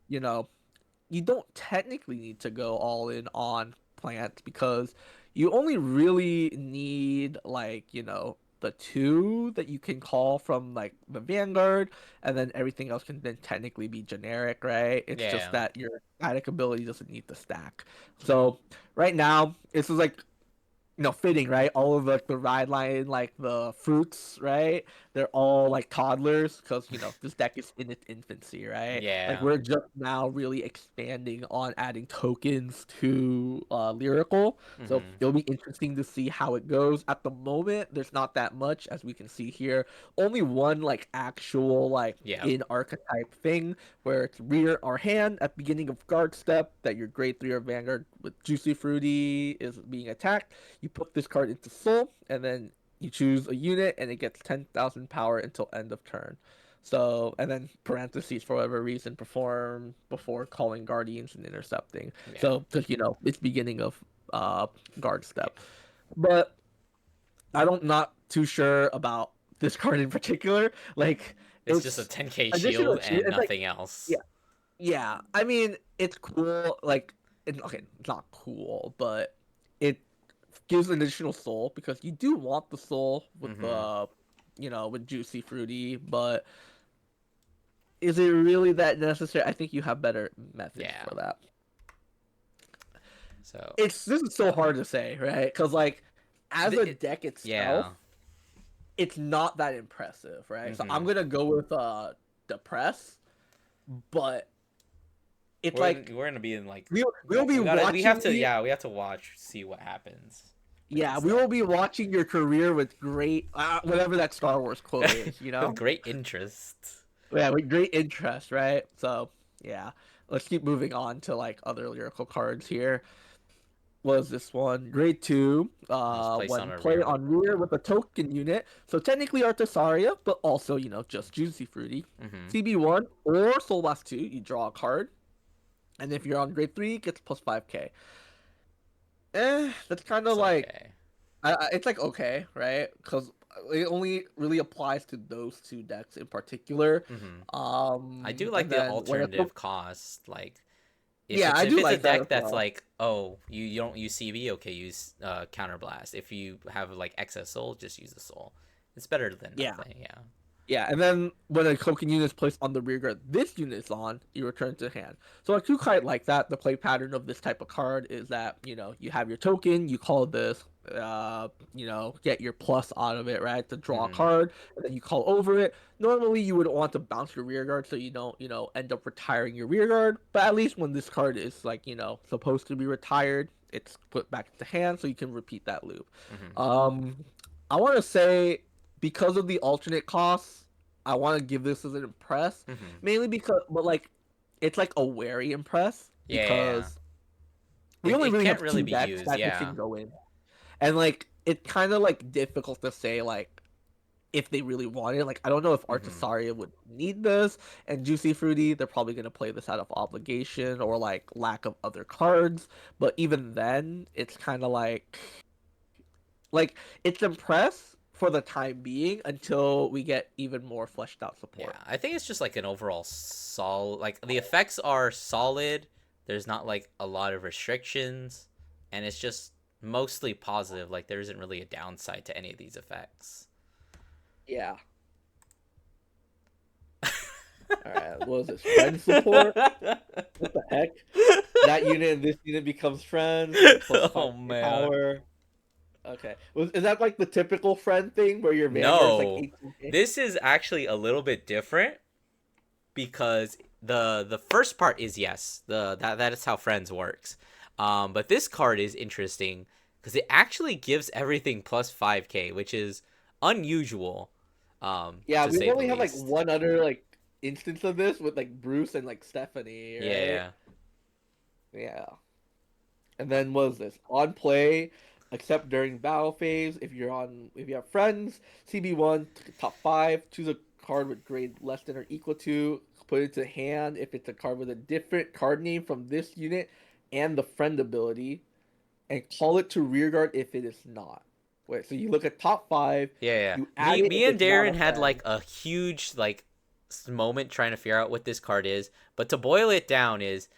you don't technically need to go all in on plants because you only really need like, the two that you can call from like the Vanguard, and then everything else can then technically be generic, right? It's just Yeah. that your static ability doesn't need to stack. So right now, this is like fitting, right? All of like the ride line, like the fruits, right? They're all like toddlers because this deck is in its infancy, right? Like Yeah. we're just now really expanding on adding tokens to Lyrical, so Mm-hmm. it'll be interesting to see how it goes. At the moment, there's not that much, as we can see here. Only one like actual like Yeah. in archetype thing where it's rear or hand at beginning of guard step that your grade 3 or Vanguard with Juicy Fruity is being attacked. You put this card into Soul, and then you choose a unit, and it gets 10,000 power until end of turn. So, and then parentheses for whatever reason perform before calling Guardians and intercepting. Yeah. So, because it's beginning of guard Yeah. step. But I'm not too sure about this card in particular. Like, It's just a it's 10k additional. shield and It's like, nothing else. yeah, yeah. I mean, it's cool. Like, okay, it's not cool, but it gives an additional soul because you do want the soul with Mm-hmm. with Juicy Fruity, but is it really that necessary? I think you have better methods Yeah. for that. So This is so hard to say, right? Because like as a deck itself, yeah. it's not that impressive, right? So I'm Mm-hmm. gonna go with Depress, but it's like We're gonna be in like we'll be we have watching to you. yeah we have to watch see what happens with Yeah, this we will deck be watching your career with great, whatever that Star Wars quote is, with great interest. Yeah, with great interest, right? So, yeah, let's keep moving on to like other lyrical cards here. What is this one? Grade 2, It's placed on when a play rear with on rear with a token unit. So technically Artisaria, but also, just Juicy Fruity. mm-hmm. CB1 or Soul Blast 2, you draw a card. And if you're on grade 3, it gets plus 5k. That's kind of It's like okay. it's like okay, right? Because it only really applies to those two decks in particular. Mm-hmm. I do like And the then when alternative cost. Like yeah, I if do it's a like that deck as that's well. like, oh, you don't use CV, okay, use counterblast. If you have like excess soul, just use the soul. It's better than Yeah, nothing. Yeah. yeah, and then when a token unit is placed on the rear guard this unit is on, you return to hand. So I do quite like that. The play pattern of this type of card is that, you have your token, you call this, get your plus out of it, right? To draw a Mm-hmm. card, and then you call over it. Normally you would want to bounce your rear guard so you don't, end up retiring your rear guard. But at least when this card is like, supposed to be retired, it's put back into hand so you can repeat that loop. Mm-hmm. Um I wanna say because of the alternate costs, I want to give this as an impress, Mm-hmm. mainly because, but like, it's like a wary impress Yeah, yeah, yeah. because we only It really can't have really two be decks used. that it Yeah. can go in, and like it's kind of like difficult to say like if they really want it. Like I don't know if Mm-hmm. Artisaria would need this, and Juicy Fruity they're probably gonna play this out of obligation or like lack of other cards. But even then, it's kind of like it's impress for the time being until we get even more fleshed out Yeah, support. I think it's just like an overall solid. Like the effects are solid. There's not like a lot of restrictions, and it's just mostly positive. Like there isn't really a downside to any of these effects. Yeah. All right. What was this? Friend support? What the heck? That unit and this unit becomes friends. Plus Oh 5k man, power. Okay. Is that like the typical friend thing where your Vanguard is like no. 18k? This is actually a little bit different because the first part is yes, that is how friends works. But this card is interesting because it actually gives everything plus 5k, which is unusual, Yeah, to we say the only have like least. one other like instance of this with like Bruce and like Stephanie, right? Yeah. Yeah. And then what is this? On play, except during battle phase. If you have friends, CB1 top five. Choose a card with grade less than or equal to. Put it to hand if it's a card with a different card name from this unit and the friend ability, and call it to rearguard if it is not. Wait, so you look at top five, Yeah, yeah. you add Me it if me and it's not Darren a had friend. like a huge like moment trying to figure out what this card is. But to boil it down is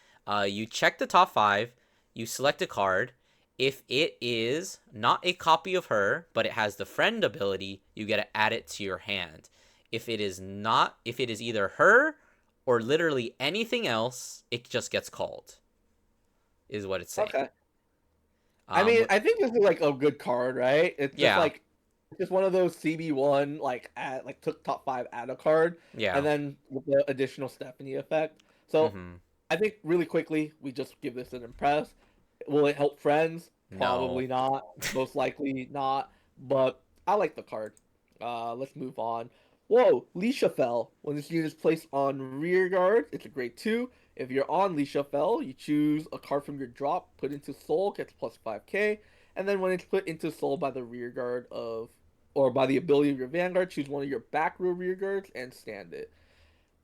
you check the top 5, you select a card. If it is not a copy of her, but it has the friend ability, you get to add it to your hand. If it is either her or literally anything else, it just gets called, is what it's saying. Okay. I mean, What? I think this is like a good card, right? Yeah, It's just one of those CB1 like took top five add a card, and yeah. then with the additional Stephanie effect. So Mm-hmm. I think really quickly we just give this an impress. Will it help friends? No. Probably not. Most likely not. But I like the card. Let's move on. Whoa, Leisha fell. When this unit is placed on rear guard, it's a grade 2. If you're on Leisha fell, you choose a card from your drop, put into soul, gets plus 5k. And then when it's put into soul by the rear guard of, or by the ability of your vanguard, choose one of your back row rear guards and stand it.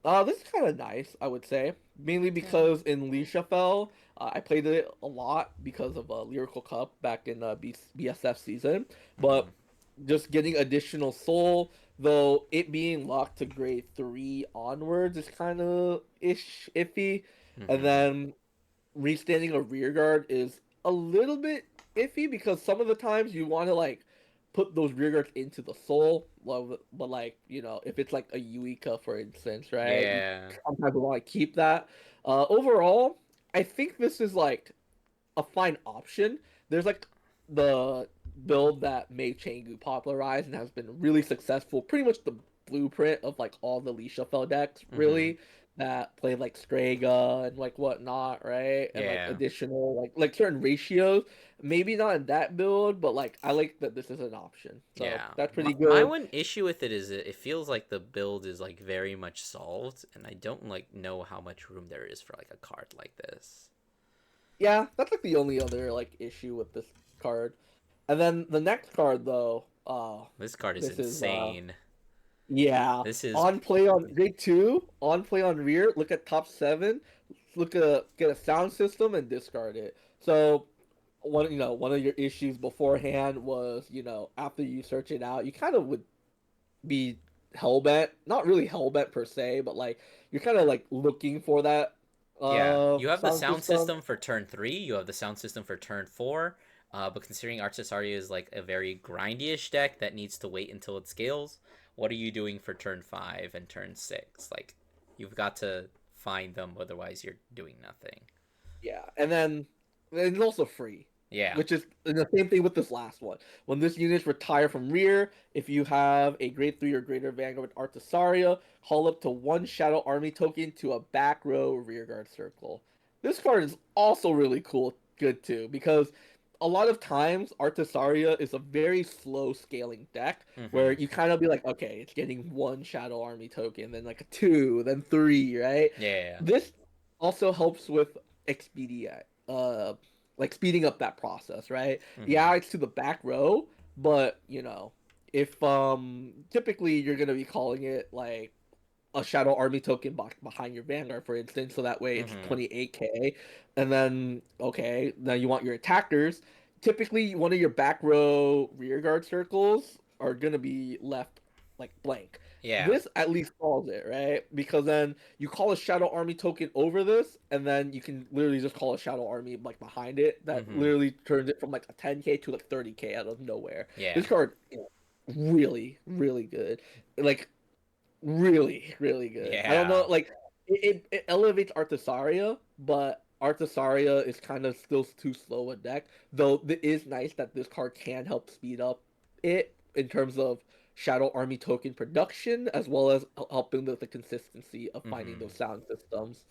This is kind of nice, I would say, mainly Yeah. because in Lichafel, I played it a lot because of Lyrical Cup back in BSF season. Mm-hmm. But just getting additional soul, though it being locked to grade 3 onwards, is kind of iffy. And Mm-hmm. then restanding a rear guard is a little bit iffy because some of the times you want to like put those rear guards into the soul, but like if it's like a Yuika for instance, right? You Yeah. sometimes want to keep that. Overall, I think this is like a fine option. There's like the build that made Changu popularized and has been really successful. Pretty much the blueprint of like all the Leisha Fell decks, Mm-hmm. really, that play like Strega and like whatnot, right? And like Yeah. additional like certain ratios. Maybe not in that build, but like I like that this is an option. So Yeah. that's My, pretty my good. one issue with it is it feels like the build is like very much solved, and I don't like know how much room there is for like a card like this. Yeah, that's like the only other like issue with this card. And then the next card though, This card is this is insane. yeah. This is On play on grade 2, on play on rear, look at top 7, get a sound system and discard it. So one of your issues beforehand was, after you search it out, you kind of would be hellbent, not really hellbent per se, but like you're kind of like looking for that Yeah, you have the sound sound system. system for turn 3, you have the sound system for turn 4, but considering Artisaria is like a very grindy-ish deck that needs to wait until it scales, what are you doing for turn 5 and turn 6? Like, you've got to find them, otherwise you're doing nothing. Yeah, and then it's also free, Yeah. which is the same thing with this last one. When this unit's retire from rear, if you have a grade 3 or greater Vanguard with Artisaria, call up to one Shadow Army token to a back row rearguard circle. This card is also really good too, because a lot of times Artisaria is a very slow scaling deck where Mm-hmm. you kind of be like, okay, it's getting one Shadow Army token, then like a two, then three, right? Yeah. This also helps with expedient, like speeding up that process, right? Mm-hmm. Yeah, it's to the back row, but if typically you're gonna be calling it like a shadow army token behind your vanguard, for instance, so that way it's Mm-hmm. 28k, and then okay, now you want your attackers. Typically, one of your back row rear guard circles are gonna be left like blank. Yeah. This at least solves it, right? Because then you call a shadow army token over this, and then you can literally just call a shadow army like behind it. That Mm-hmm. literally turns it from like a 10k to like 30k out of nowhere. Yeah. This card, really, really good. Like really, really good. I don't know, Yeah. like it elevates Artisaria, but Artisaria is kind of still too slow a deck. Though it is nice that this card can help speed up it in terms of Shadow Army token production, as well as helping with the consistency of finding Mm-hmm. those sound systems.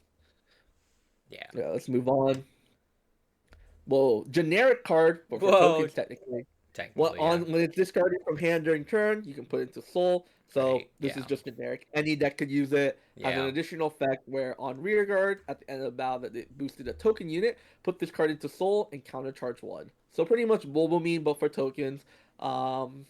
Yeah. Yeah, let's move on. Well, generic card, but for Whoa. tokens technically. Technically, yeah. When it's discarded from hand during turn, you can put it into soul. So Right. this is Yeah. just generic. Any deck could use it. Has an Yeah. additional effect where on rear guard at the end of the battle that it boosted a token unit, put this card into soul and countercharge one. So pretty much mobile mean, but for tokens. Um,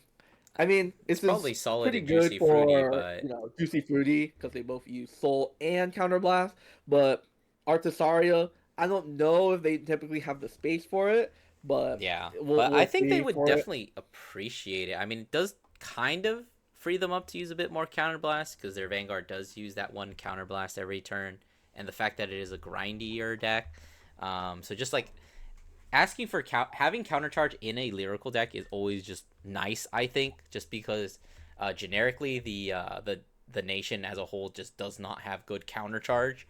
I mean, It's this probably is solid pretty and good juicy fruity, for but Juicy Fruity because they both use Soul and Counterblast. But Artisaria, I don't know if they typically have the space for it, but yeah. we'll But I we'll think they see would for it. definitely appreciate it. I mean, it does kind of free them up to use a bit more counterblast because their Vanguard does use that one counterblast every turn, and the fact that it is a grindier deck. So just like asking for having countercharge in a lyrical deck is always just nice. I think just because generically the nation as a whole just does not have good countercharge.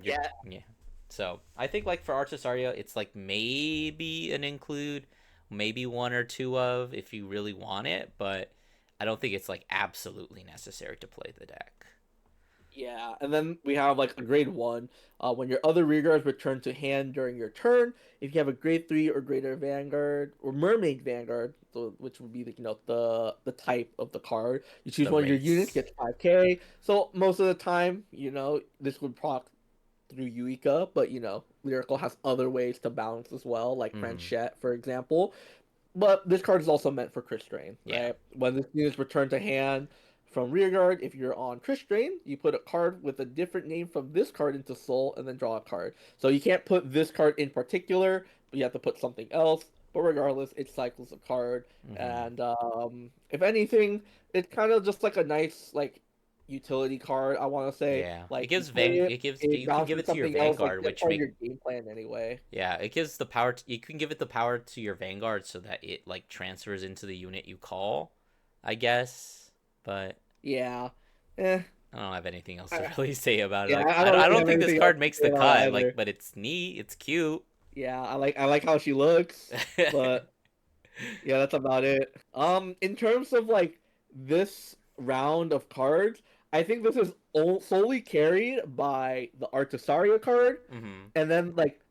Yeah, Yeah. So I think like for Artisaria, it's like maybe an include, maybe one or two of if you really want it, but I don't think it's like absolutely necessary to play the deck. yeah, and then we have like a grade one. When your other rearguards return to hand during your turn, if you have a grade three or greater Vanguard or Mermaid Vanguard, so, which would be the type of the card, you choose The one of your units, race. gets 5K. So most of the time, this would proc through Eureka, but Lyrical has other ways to balance as well, like Mm-hmm. Franchette, for example. But this card is also meant for Chris Drain, Yeah. right? When this unit is returned to hand from rearguard, if you're on Chris Drain, you put a card with a different name from this card into Soul and then draw a card. So you can't put this card in particular, but you have to put something else. But regardless, it cycles a card, Mm-hmm. and if anything, it's kind of just like a nice utility card. I want to say, Yeah. It like you gives play it, it gives it you can give bounces it to your something else. Like Vanguard, that's which part of make your game plan anyway. yeah, it gives the power you can give it the power to your Vanguard so that it like transfers into the unit you call, I guess. But Yeah. Eh, I don't have anything else to I, really say about it. Yeah, Like I don't I really don't have think this anything else card to makes say the about it cut. Like, either. but it's neat. It's cute. Yeah, I like how she looks, but yeah, that's about it. In terms of like this round of cards, I think this is solely carried by the Artisaria card, hmm and then like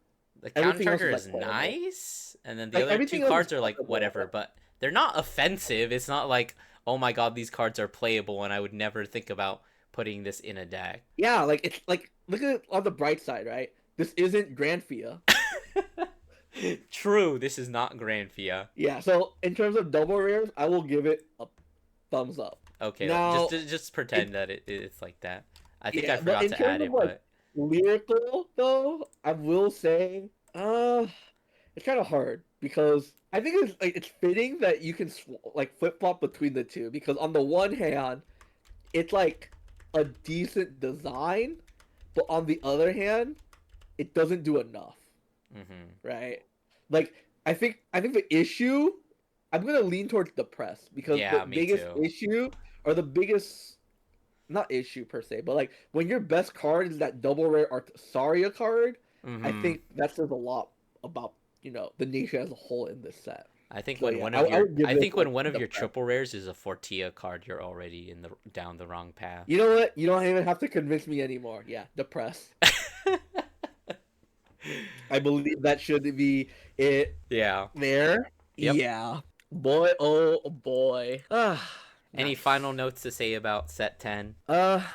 The counter everything else charger is is like playable. nice, and then the Like other two everything else is cards are like playable. whatever, but they're not offensive. It's not like oh my god, these cards are playable, and I would never think about putting this in a deck. Yeah, like it's like look at it on the bright side, right? This isn't Granfia. True, this is not Granfia. Yeah, so in terms of double rares, I will give it a thumbs up. Okay, Now, just in pretend that it's like that. I think I Yeah, but forgot in to terms add of it, like but lyrical though, I will say, it's kind of hard because I think it's fitting that you can like flip flop between the two because on the one hand, it's like a decent design, but on the other hand, it doesn't do enough, hmm right? Like I think the issue, I'm gonna lean towards the press because the yeah, me biggest too. issue or the biggest not issue per se, but like when your best card is that double rare Artasaria card, I hmm think that says a lot about the nation as a whole in this set. I think So when yeah, I would give I this think like when one of the your prep. triple rares is a Fortia card, you're already in the down the wrong path. You know what? You don't even have to convince me anymore. Yeah, the press. I believe that should be it Yeah. there. Yep. Yeah. Boy, oh boy. Ah, Any final nice. notes to say about set 10?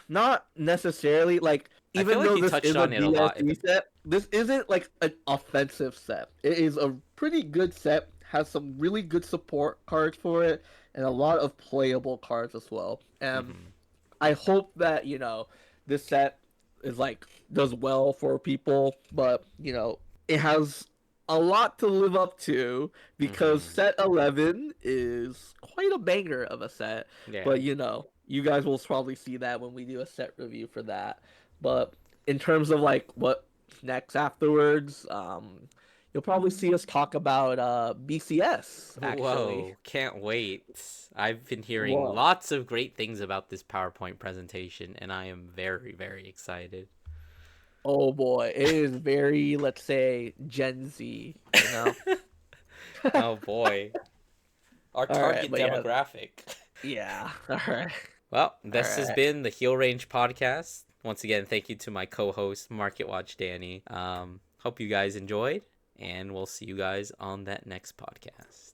Not necessarily. Like, I feel even like though you this touched is a on it a lot at DLC the set, this isn't like an offensive set. It is a pretty good set. Has some really good support cards for it, and a lot of playable cards as well. And hmm I hope that this set is like does well for people, but it has a lot to live up to because hmm set 11 is quite a banger of a set. Yeah. But you guys will probably see that when we do a set review for that. But in terms of like what's next afterwards, you'll probably see us talk about BCS actually. Whoa, can't wait. I've been hearing Whoa. lots of great things about this PowerPoint presentation, and I am very, very excited. Oh boy, it is very, let's say, Gen Z, you know? Oh boy, our All right, target but yeah, demographic. yeah. All right. Well, All this has right. been the Heel Range podcast. Once again, thank you to my co-host Market Watch Danny. Hope you guys enjoyed, and we'll see you guys on that next podcast.